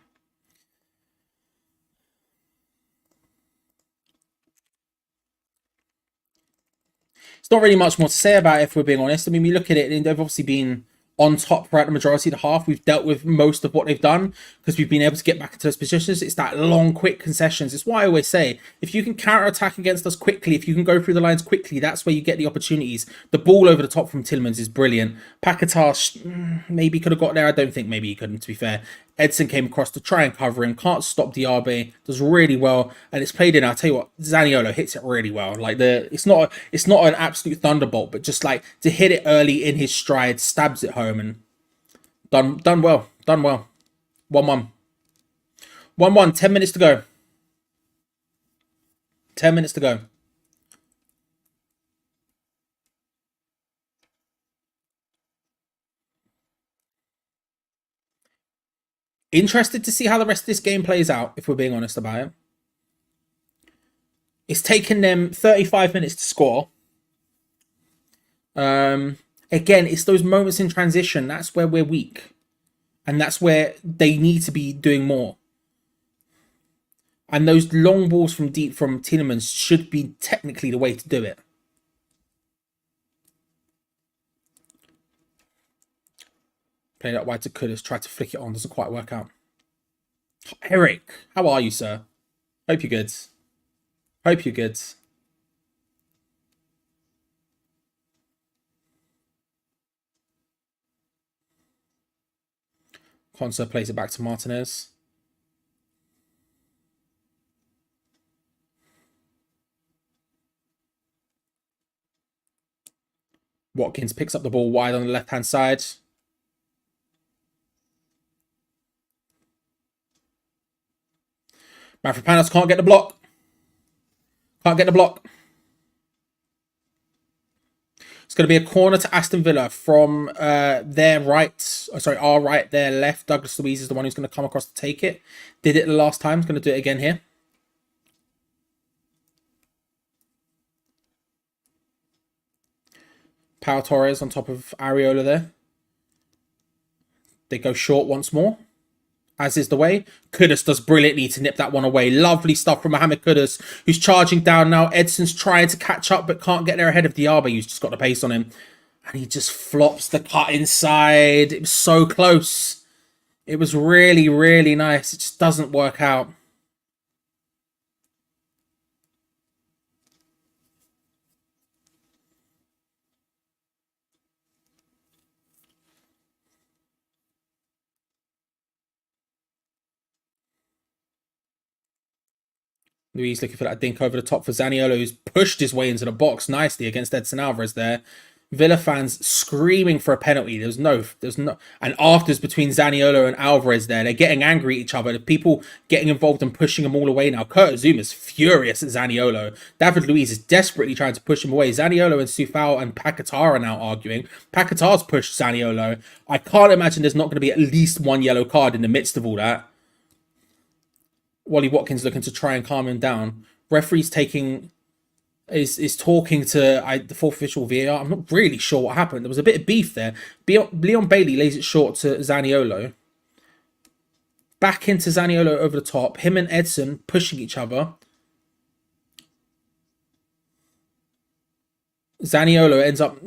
It's not really much more to say about it, if we're being honest. I mean, we look at it, and they've obviously been on top throughout the majority of the half. We've dealt with most of what they've done because we've been able to get back into those positions. It's that long, quick concessions. It's why I always say, if you can counter-attack against us quickly, if you can go through the lines quickly, that's where you get the opportunities. The ball over the top from Tielemans is brilliant. Paquetá maybe could have got there. I don't think maybe he couldn't, to be fair. Edson came across to try and cover him. Can't stop Diaby. Does really well, and it's played in. I'll tell you what, Zaniolo hits it really well. Like it's not an absolute thunderbolt, but just like to hit it early in his stride, stabs it home, and done well. 1-1. 1-1. 10 minutes to go. 10 minutes to go. Interested to see how the rest of this game plays out, if we're being honest about it. It's taken them 35 minutes to score. Again, it's those moments in transition. That's where we're weak. And that's where they need to be doing more. And those long balls from deep from Tielemans should be technically the way to do it. Play that wide to Kudus, tried to flick it on, doesn't quite work out. Eric, how are you, sir? Hope you're good. Hope you're good. Gonzo plays it back to Martinez. Watkins picks up the ball wide on the left-hand side. Mavropanos can't get the block. Can't get the block. It's going to be a corner to Aston Villa from their right. Oh, sorry, our right, their left. Douglas Luiz is the one who's going to come across to take it. Did it the last time. He's going to do it again here. Pau Torres on top of Areola there. They go short once more, as is the way. Kudus does brilliantly to nip that one away. Lovely stuff from Mohamed Kudus, who's charging down now. Edson's trying to catch up, but can't get there ahead of Diaby, who's just got the pace on him. And he just flops the cut inside. It was so close. It was really, really nice. It just doesn't work out. Luis looking for that dink over the top for Zaniolo, who's pushed his way into the box nicely against Edson Alvarez there. Villa fans screaming for a penalty. There's no, and afters between Zaniolo and Alvarez there. They're getting angry at each other. The people getting involved and pushing them all away now. Kurt Zuma's furious at Zaniolo. David Luiz is desperately trying to push him away. Zaniolo and Soufal and Paquetá are now arguing. Paquetá's pushed Zaniolo. I can't imagine there's not going to be at least one yellow card in the midst of all that. Wally Watkins looking to try and calm him down. Referee's taking... is talking to the fourth official VAR. I'm not really sure what happened. There was a bit of beef there. Leon Bailey lays it short to Zaniolo. Back into Zaniolo over the top. Him and Edson pushing each other. Zaniolo ends up...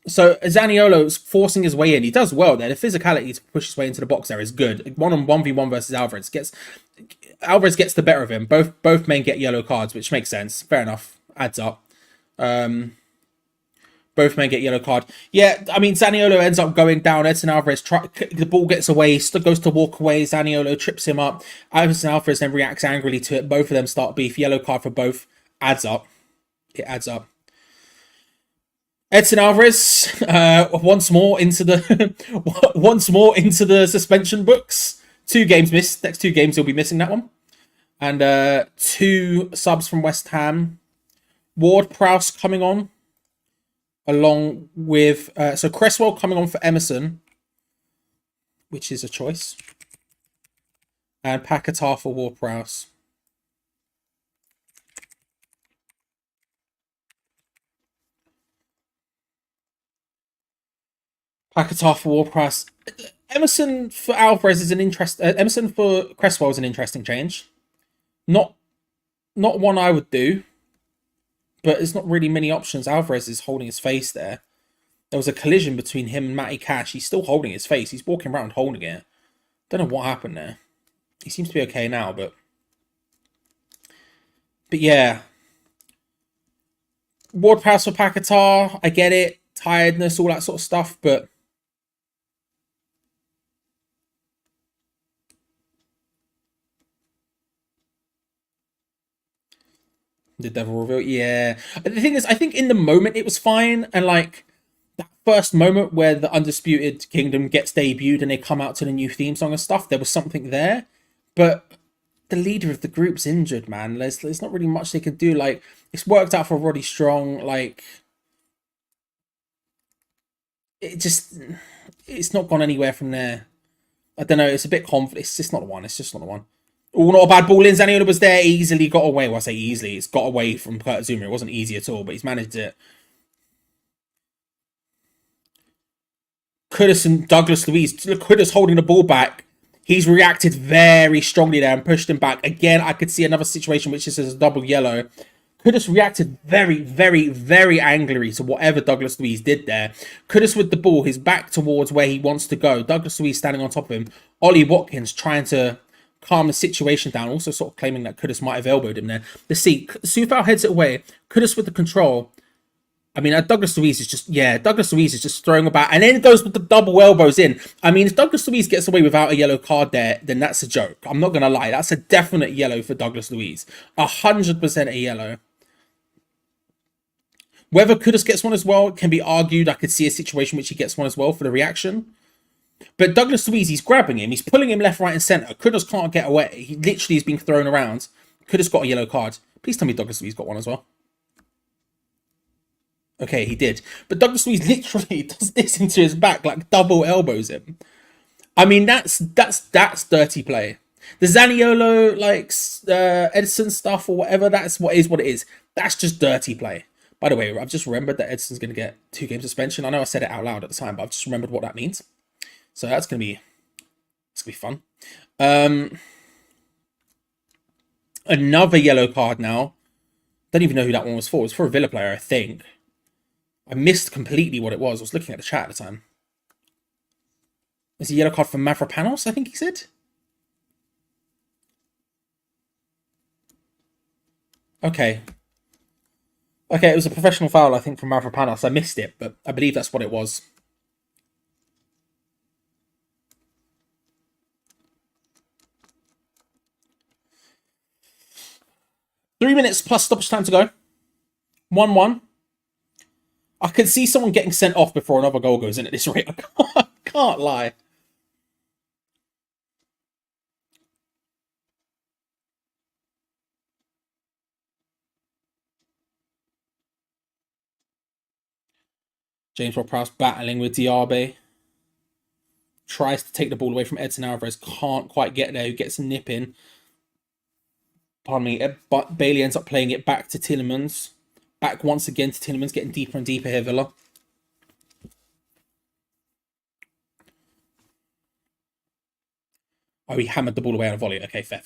So Zaniolo is forcing his way in. He does well there. The physicality to push his way into the box there is good. 1-on-1v1 versus Alvarez. Alvarez gets the better of him. Both men get yellow cards, which makes sense. Fair enough. Adds up. Both men get yellow card. Yeah, I mean, Zaniolo ends up going down. Edson Alvarez, the ball gets away, goes to walk away. Zaniolo trips him up. Edson Alvarez then reacts angrily to it. Both of them start beef. Yellow card for both. Adds up. It adds up. Edson Alvarez, once more into the suspension books. 2 games missed. Next 2 games he'll be missing that one. And 2 subs from West Ham. Ward-Prowse coming on, along with so Cresswell coming on for Emerson, which is a choice, and Paquetá for Ward-Prowse. Paquetá for Ward-Prowse. Emerson for Alvarez is an Emerson for Cresswell is an interesting change. Not one I would do, but there's not really many options. Alvarez is holding his face there. There was a collision between him and Matty Cash. He's still holding his face. He's walking around holding it. Don't know what happened there. He seems to be okay now, but yeah. Ward-Prowse for Paquetá. I get it. Tiredness, all that sort of stuff, but the devil reveal, yeah. The thing is, I think in the moment it was fine, and like that first moment where the Undisputed Kingdom gets debuted and they come out to the new theme song and stuff, there was something there. But the leader of the group's injured, man. There's not really much they can do. Like, it's worked out for Roddy Strong. Like, it's not gone anywhere from there. I don't know. It's a bit it's just not the one. It's just not the one. Oh, not a bad ball in. Zaniolo was there. Easily got away. Well, I say easily. It's got away from Kurt Zouma. It wasn't easy at all, but he's managed it. Kudus and Douglas Luiz. Kudus holding the ball back. He's reacted very strongly there and pushed him back. Again, I could see another situation which is a double yellow. Kudus reacted very, very, very angrily to whatever Douglas Luiz did there. Kudus with the ball, his back towards where he wants to go. Douglas Luiz standing on top of him. Ollie Watkins trying to calm the situation down, also sort of claiming that Kudus might have elbowed him there. Let's see. Soufal heads it away. Kudus with the control. I mean, Douglas Luiz is just throwing about and then goes with the double elbows in. I mean, if Douglas Luiz gets away without a yellow card there, then that's a joke. I'm not going to lie. That's a definite yellow for Douglas Luiz. 100% a yellow. Whether Kudus gets one as well can be argued. I could see a situation which he gets one as well for the reaction. But Douglas Luiz, he's grabbing him. He's pulling him left, right, and centre. Kudus can't get away. He literally is being thrown around. Kudus got a yellow card. Please tell me Douglas Luiz got one as well. Okay, he did. But Douglas Luiz literally does this into his back, like double elbows him. I mean, that's dirty play. The Zaniolo, like, Edson stuff or whatever, that's what it is. That's just dirty play. By the way, I've just remembered that Edson's going to get 2 game suspension. I know I said it out loud at the time, but I've just remembered what that means. So that's going to be fun. Another yellow card now. Don't even know who that one was for. It was for a Villa player, I think. I missed completely what it was. I was looking at the chat at the time. It's a yellow card for Mavropanos, I think he said. Okay. Okay, it was a professional foul, I think, from Mavropanos. I missed it, but I believe that's what it was. Three minutes plus stoppage time to go. 1-1. I could see someone getting sent off before another goal goes in at this rate. I can't lie. James Ward-Prowse battling with Diaby. Tries to take the ball away from Edson Alvarez. Can't quite get there. Gets a nip in. Pardon me. But Bailey ends up playing it back to Tielemans. Back once again to Tielemans. Getting deeper and deeper here, Villa. Oh, he hammered the ball away on a volley. Okay, fair.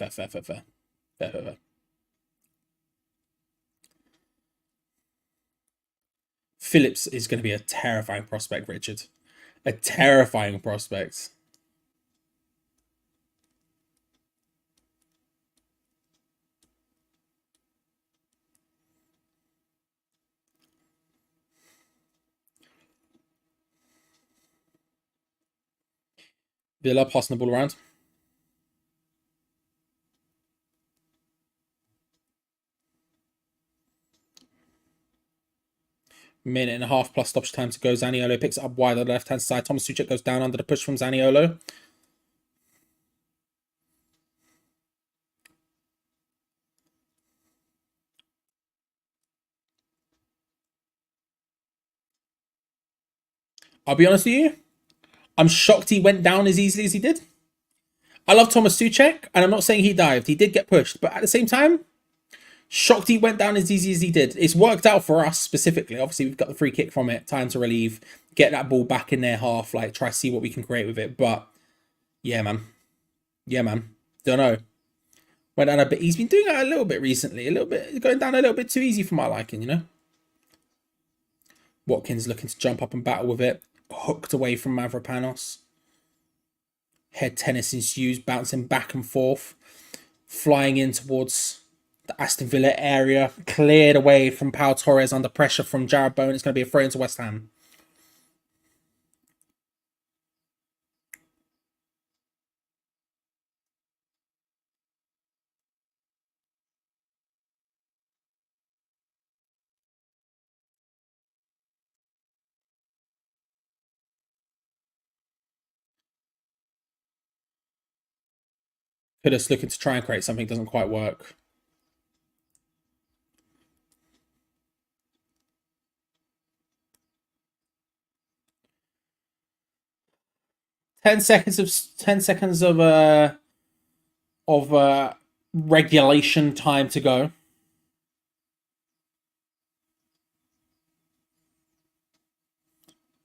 Phillips is going to be a terrifying prospect, Richard. A terrifying prospect. Villa passing the ball around. Minute and a half plus stoppage time to go. Zaniolo picks it up wide on the left-hand side. Thomas Tuchel goes down under the push from Zaniolo. I'll be honest with you. I'm shocked he went down as easily as he did. I love Thomas Tuchel, and I'm not saying he dived. He did get pushed, but at the same time, shocked he went down as easy as he did. It's worked out for us specifically. Obviously, we've got the free kick from it. Time to relieve. Get that ball back in their half. Like, try to see what we can create with it. But, yeah, man. Yeah, man. Don't know. Went down a bit. He's been doing it a little bit recently. A little bit. Going down a little bit too easy for my liking, you know? Watkins looking to jump up and battle with it. Hooked away from Mavropanos. Head tennis ensues, bouncing back and forth. Flying in towards the Aston Villa area. Cleared away from Pau Torres under pressure from Jarrod Bowen. It's going to be a throw into West Ham. Kudus looking to try and create something, doesn't quite work. Ten seconds of regulation time to go.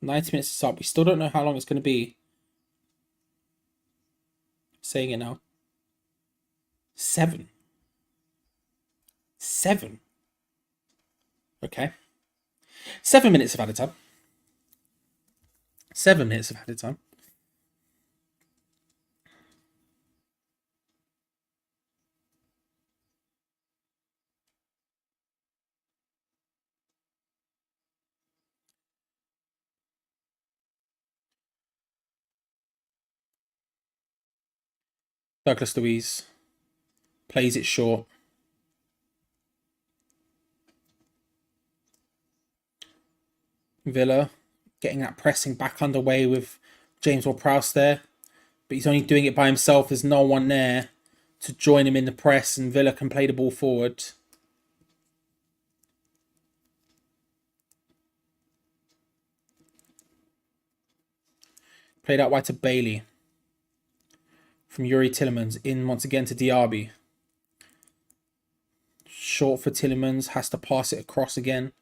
$90 is up. We still don't know how long it's going to be. Saying it now. 7. Okay. 7 minutes of added time. 7 minutes of added time. Douglas Luiz plays it short. Villa getting that pressing back underway with James Ward-Prowse there. But he's only doing it by himself. There's no one there to join him in the press, and Villa can play the ball forward. Played out wide to Bailey. From Yuri Tillemans in once again to Diaby. Short for Tillemans. Has to pass it across again.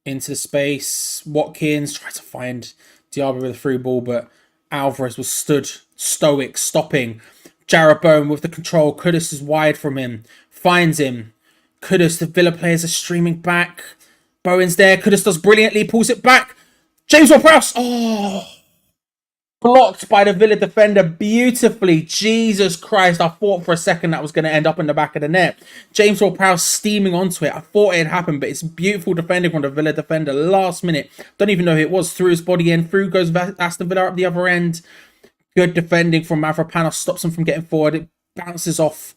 Into the space. Watkins tried to find Diaby with a through ball, but Alvarez was stood stoic, stopping. Jarrod Bowen with the control. Kudus is wide from him. Finds him. Kudus, the Villa players are streaming back. Bowen's there. Kudus does brilliantly. Pulls it back. James Ward-Prowse. Oh! Blocked by the Villa defender beautifully. Jesus Christ. I thought for a second that was going to end up in the back of the net. James Ward-Prowse steaming onto it. I thought it had happened, but it's beautiful defending from the Villa defender. Last minute. Don't even know who it was. Threw his body in. Through goes Aston Villa up the other end. Good defending from Mavropanos. Stops him from getting forward. It bounces off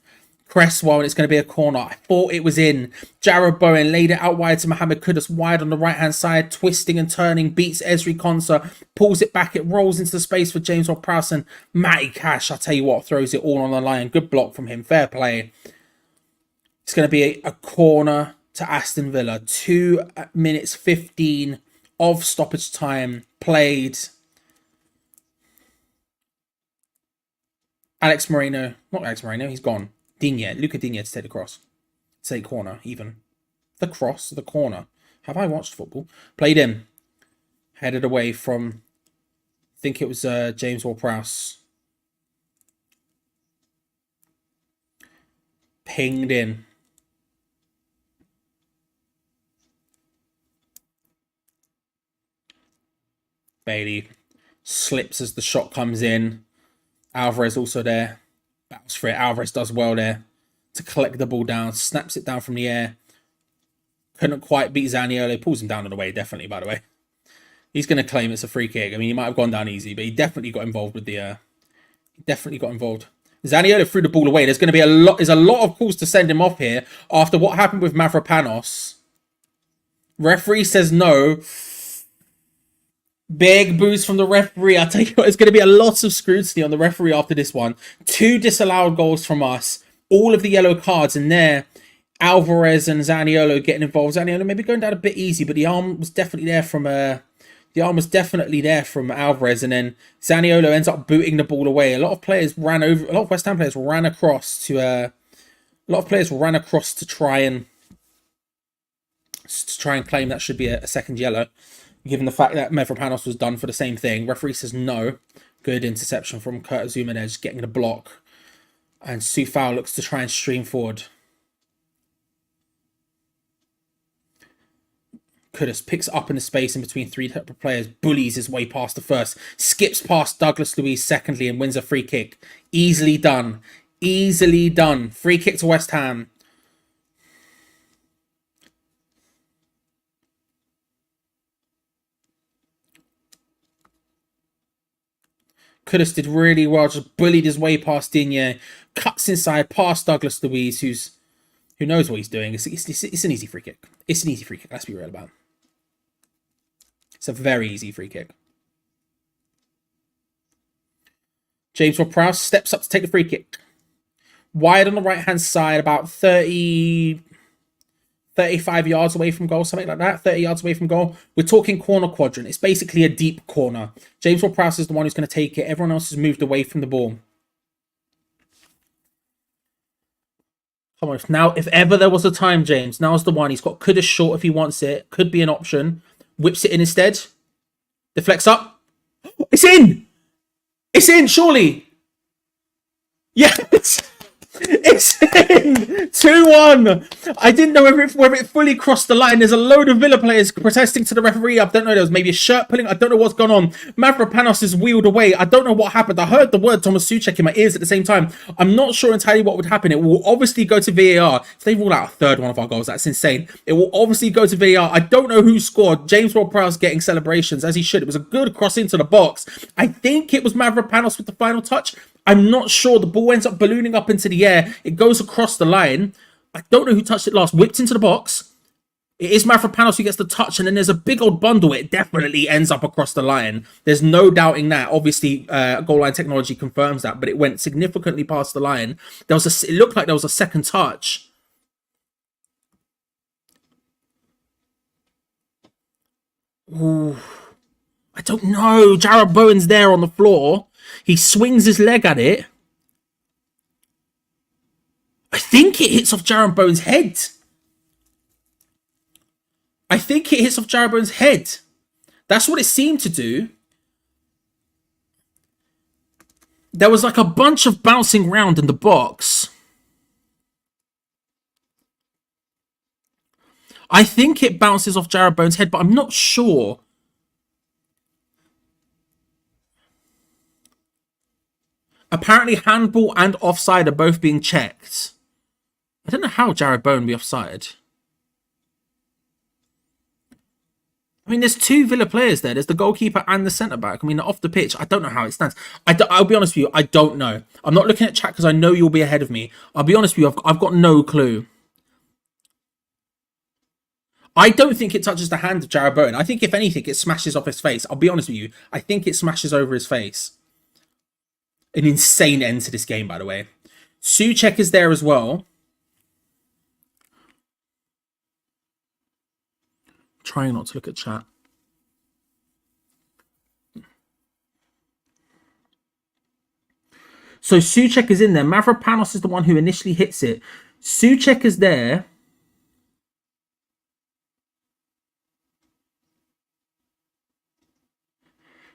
Cresswell and it's going to be a corner. I thought it was in. Jarrod Bowen laid it out wide to Mohamed Kudus, wide on the right-hand side, twisting and turning, beats Ezri Konsa, pulls it back, it rolls into the space for James Ward-Prowse, and Matty Cash, I tell you what, throws it all on the line. Good block from him, fair play. It's going to be a corner to Aston Villa. 2 minutes 15 of stoppage time played. Not Alex Moreno, he's gone. Luca Digne to take the cross. Say corner, even. The cross, the corner. Have I watched football? Played in. Headed away from, I think it was James Ward-Prowse. Pinged in. Bailey slips as the shot comes in. Alvarez also there. Battles for it. Alvarez does well there to collect the ball down. Snaps it down from the air. Couldn't quite beat Zaniolo. Pulls him down on the way, definitely, by the way. He's going to claim it's a free kick. I mean, he might have gone down easy, but he definitely got involved with the... Zaniolo threw the ball away. There's going to be a lot of calls to send him off here after what happened with Mavropanos. Referee says no. Big boost from the referee. I tell you what, it's going to be a lot of scrutiny on the referee after this one. 2 disallowed goals from us. All of the yellow cards in there. Alvarez and Zaniolo getting involved. Zaniolo maybe going down a bit easy, but the arm was definitely there from Alvarez, and then Zaniolo ends up booting the ball away. A lot of West Ham players ran across to try and claim that should be a second yellow, given the fact that Mavropanos was done for the same thing. Referee says no. Good interception from Kurt Zumanez, getting the block. And Soufal looks to try and stream forward. Kudus picks up in the space in between 3 players, bullies his way past the first, skips past Douglas Luiz secondly, and wins a free kick. Easily done. Easily done. Free kick to West Ham. Kudus did really well, just bullied his way past Digne, cuts inside past Douglas Luiz, who knows what he's doing. It's an easy free kick. It's an easy free kick, let's be real about it. It's a very easy free kick. James Ward-Prowse steps up to take the free kick. Wide on the right-hand side, about 35 yards away from goal, something like that. 30 yards away from goal. We're talking corner quadrant. It's basically a deep corner. James Ward-Prowse is the one who's going to take it. Everyone else has moved away from the ball. Come on. Now, if ever there was a time, James, now's the one. He's got Kudus short if he wants it. Could be an option. Whips it in instead. Deflects up. It's in! It's in, surely! Yes! It's in! 2-1! I didn't know whether it fully crossed the line. There's a load of Villa players protesting to the referee. I don't know, there was maybe a shirt pulling. I don't know what's gone on. Mavropanos is wheeled away. I don't know what happened. I heard the word Thomas Souček in my ears at the same time. I'm not sure entirely what would happen. It will obviously go to VAR. If they rule out a third one of our goals, that's insane. It will obviously go to VAR. I don't know who scored. James Ward-Prowse getting celebrations, as he should. It was a good cross into the box. I think it was Mavropanos with the final touch. I'm not sure. The ball ends up ballooning up into the air. It goes across the line. I don't know who touched it last. Whipped into the box. It is Mavropanos who gets the touch, and then there's a big old bundle. It definitely ends up across the line. There's no doubting that. Obviously, goal line technology confirms that, but it went significantly past the line. It looked like there was a second touch. Ooh, I don't know. Jarrod Bowen's there on the floor. He swings his leg at it. I think it hits off Jarrod Bowen's head. That's what it seemed to do. There was like a bunch of bouncing around in the box. I think it bounces off Jarrod Bowen's head, but I'm not sure. Apparently, handball and offside are both being checked. I don't know how Jarrod Bowen be offside. I mean, there's 2 Villa players there. There's the goalkeeper and the centre-back. I mean, off the pitch, I don't know how it stands. I'll be honest with you, I don't know. I'm not looking at chat because I know you'll be ahead of me. I'll be honest with you, I've got no clue. I don't think it touches the hand of Jarrod Bowen. I think, if anything, it smashes off his face. I'll be honest with you. I think it smashes over his face. An insane end to this game, by the way. Souček is there as well. Trying not to look at chat. So Souček is in there. Mavropanos is the one who initially hits it. Souček is there.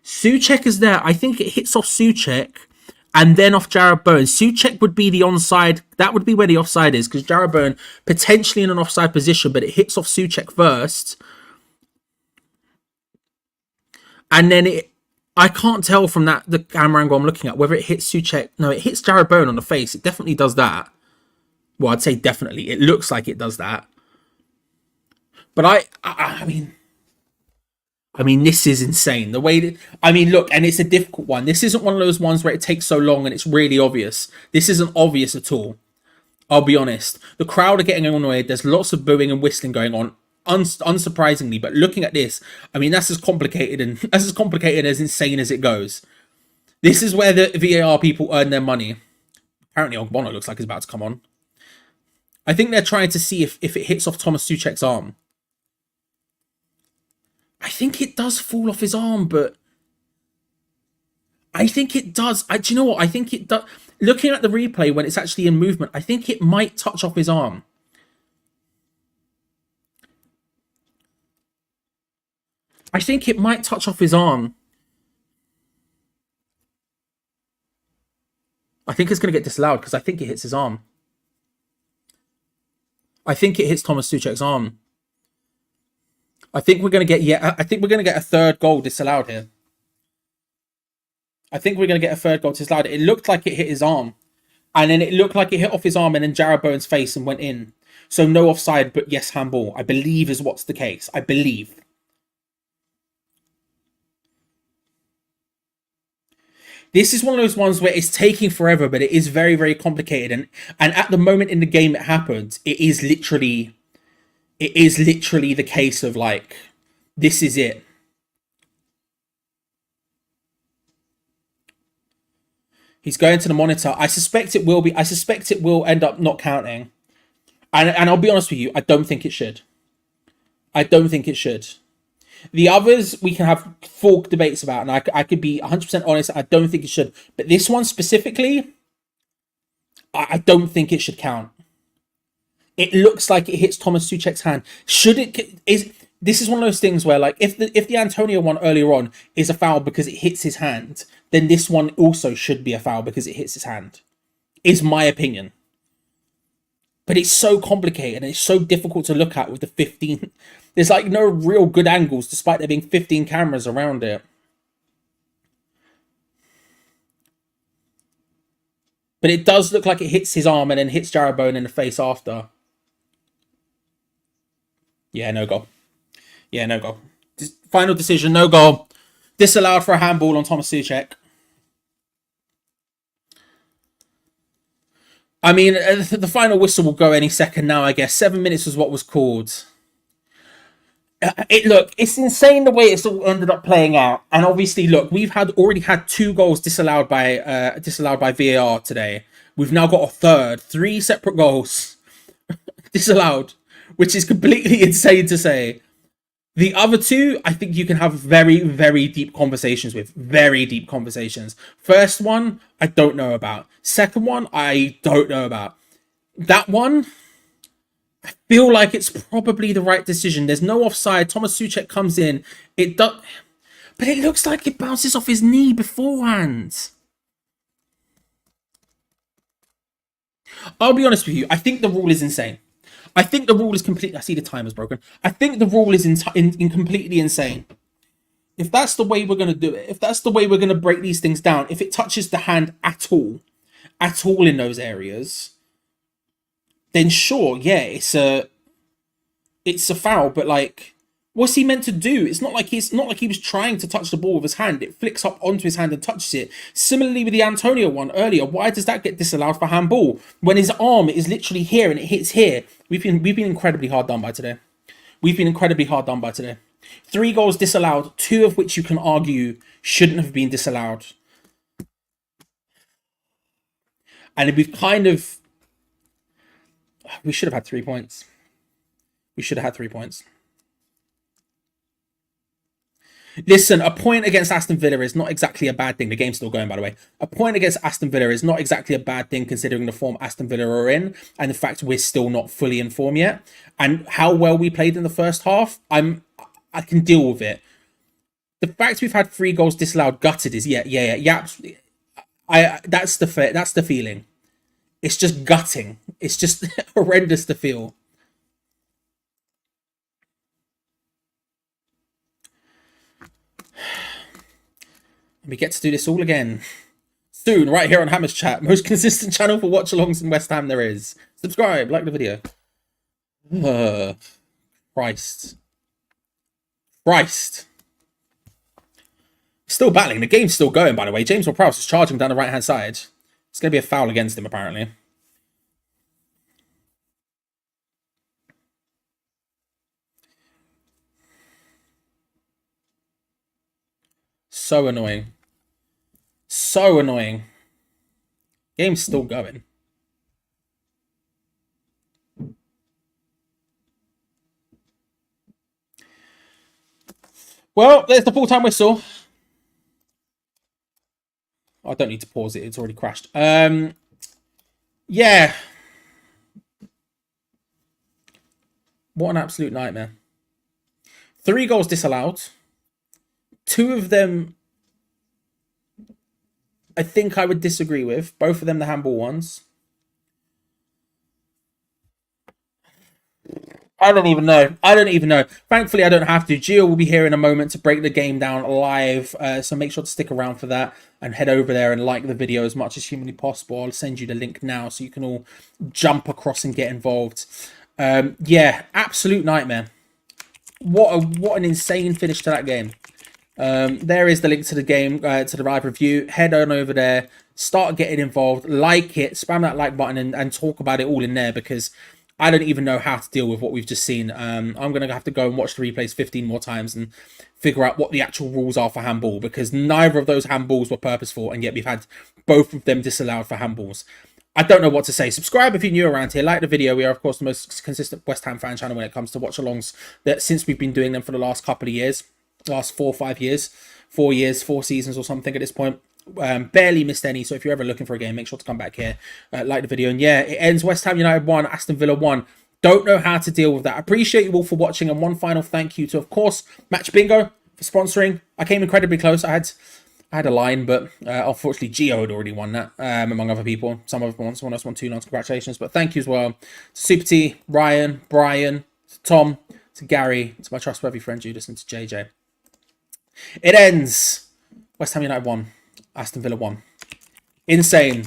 Souček is there. I think it hits off Souček and then off Jarrod Bowen. Souček would be the onside. That would be where the offside is, because Jarrod Bowen potentially in an offside position, but it hits off Souček first. And then I can't tell from the camera angle I'm looking at whether it hits Souček. No, it hits Jarrod Bowen on the face. It definitely does that. Well, I'd say definitely. It looks like it does that. But I mean, this is insane. The way that, look, and it's a difficult one. This isn't one of those ones where it takes so long and it's really obvious. This isn't obvious at all. I'll be honest. The crowd are getting annoyed. There's lots of booing and whistling going on. unsurprisingly. But looking at this, I mean, that's as complicated and as insane as it goes. This is where the VAR people earn their money. Apparently, Ogbono looks like he's about to come on. I think they're trying to see if it hits off Thomas Souček's arm. I think it does fall off his arm, but I think it does. Do you know what? I think it does. Looking at the replay when it's actually in movement, I think it might touch off his arm. I think it might touch off his arm. I think it's going to get disallowed because I think it hits his arm. I think it hits Thomas Souček's arm. I think we're going to get a third goal disallowed here. I think we're going to get a third goal disallowed. It looked like it hit his arm. And then it looked like it hit off his arm and then Jarrod Bowen's face and went in. So no offside, but yes, handball. I believe is what's the case. I believe. This is one of those ones where it's taking forever, but it is very, very complicated. And at the moment in the game it happened, it is literally the case of like, this is it. He's going to the monitor. I suspect it will end up not counting. And I'll be honest with you, I don't think it should. I don't think it should. The others we can have full debates about, and I could be 100% honest, I don't think it should. But this one specifically, I don't think it should count. It looks like it hits Thomas Souček's hand. This is one of those things where, like, if the Antonio one earlier on is a foul because it hits his hand, then this one also should be a foul because it hits his hand. Is my opinion. But it's so complicated and it's so difficult to look at with the 15. There's like no real good angles despite there being 15 cameras around it. But it does look like it hits his arm and then hits Jarrod Bowen in the face after. Yeah, no goal. Yeah, no goal. Final decision, no goal. Disallowed for a handball on Thomas Souček. I mean, the final whistle will go any second now, I guess. 7 minutes was what was called. Look, it's insane the way it's all ended up playing out. And obviously, look, we've already had 2 goals disallowed by VAR today. We've now got a third. 3 separate goals disallowed, which is completely insane to say. The other 2, I think you can have very, very deep conversations with. Very deep conversations. First one, I don't know about. Second one, I don't know about. That one, I feel like it's probably the right decision. There's no offside. Thomas Souček comes in. But it looks like it bounces off his knee beforehand. I'll be honest with you. I think the rule is insane. I think the rule is completely... I see the timer's broken. I think the rule is in completely insane. If that's the way we're going to do it, if that's the way we're going to break these things down, if it touches the hand at all in those areas, then sure, yeah, it's a foul. But like, what's he meant to do? It's not like he was trying to touch the ball with his hand. It flicks up onto his hand and touches it. Similarly with the Antonio one earlier, why does that get disallowed for handball when his arm is literally here and it hits here? We've been incredibly hard done by today. 3 goals disallowed, 2 of which you can argue shouldn't have been disallowed. And we should have had 3 points. We should have had 3 points. Listen, a point against Aston Villa is not exactly a bad thing. The game's still going, by the way. A point against Aston Villa is not exactly a bad thing considering the form Aston Villa are in and the fact we're still not fully in form yet. And how well we played in the first half, I can deal with it. The fact we've had 3 goals disallowed, gutted is yeah. That's the feeling. It's just gutting. It's just horrendous to feel. We get to do this all again soon, right here on Hammers Chat, most consistent channel for watch-alongs in West Ham there is. Subscribe, like the video. Christ. Still battling. The game's still going, by the way. James Ward-Prowse is charging down the right-hand side. It's going to be a foul against him, apparently. So annoying. So annoying. Game's still going. Well, there's the full-time whistle. I don't need to pause it. It's already crashed. Yeah. What an absolute nightmare. 3 goals disallowed. 2 of them, I think I would disagree with. Both of them the handball ones. I don't even know. Thankfully, I don't have to. Geo will be here in a moment to break the game down live. So make sure to stick around for that and head over there and like the video as much as humanly possible. I'll send you the link now so you can all jump across and get involved. Yeah, absolute nightmare. What an insane finish to that game. There is the link to the game, to the live review. Head on over there, start getting involved, like it, spam that like button and talk about it all in there, because I don't even know how to deal with what we've just seen. I'm going to have to go and watch the replays 15 more times and figure out what the actual rules are for handball, because neither of those handballs were purposeful, and yet we've had both of them disallowed for handballs. I don't know what to say. Subscribe if you're new around here. Like the video. We are, of course, the most consistent West Ham fan channel when it comes to watch-alongs that since we've been doing them for the last couple of years. Last 4 or 5 years. 4 years, 4 seasons or something at this point. Barely missed any, so if you're ever looking for a game, make sure to come back here, like the video. And yeah, it ends West Ham United 1, Aston Villa 1. Don't know how to deal with that. Appreciate you all for watching, and one final thank you to, of course, Match Bingo for sponsoring. I came incredibly close. I had a line, but unfortunately Geo had already won that, among other people. Someone else won 2 lines. Congratulations, but thank you as well to Super T, Ryan, Brian, to Tom, to Gary, to my trustworthy friend Judas, and to JJ. It ends West Ham United 1, Aston Villa 1. Insane.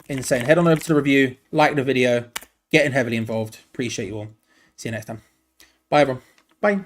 Head on over to the review, like the video, getting heavily involved. Appreciate you all. See you next time. Bye, everyone. Bye.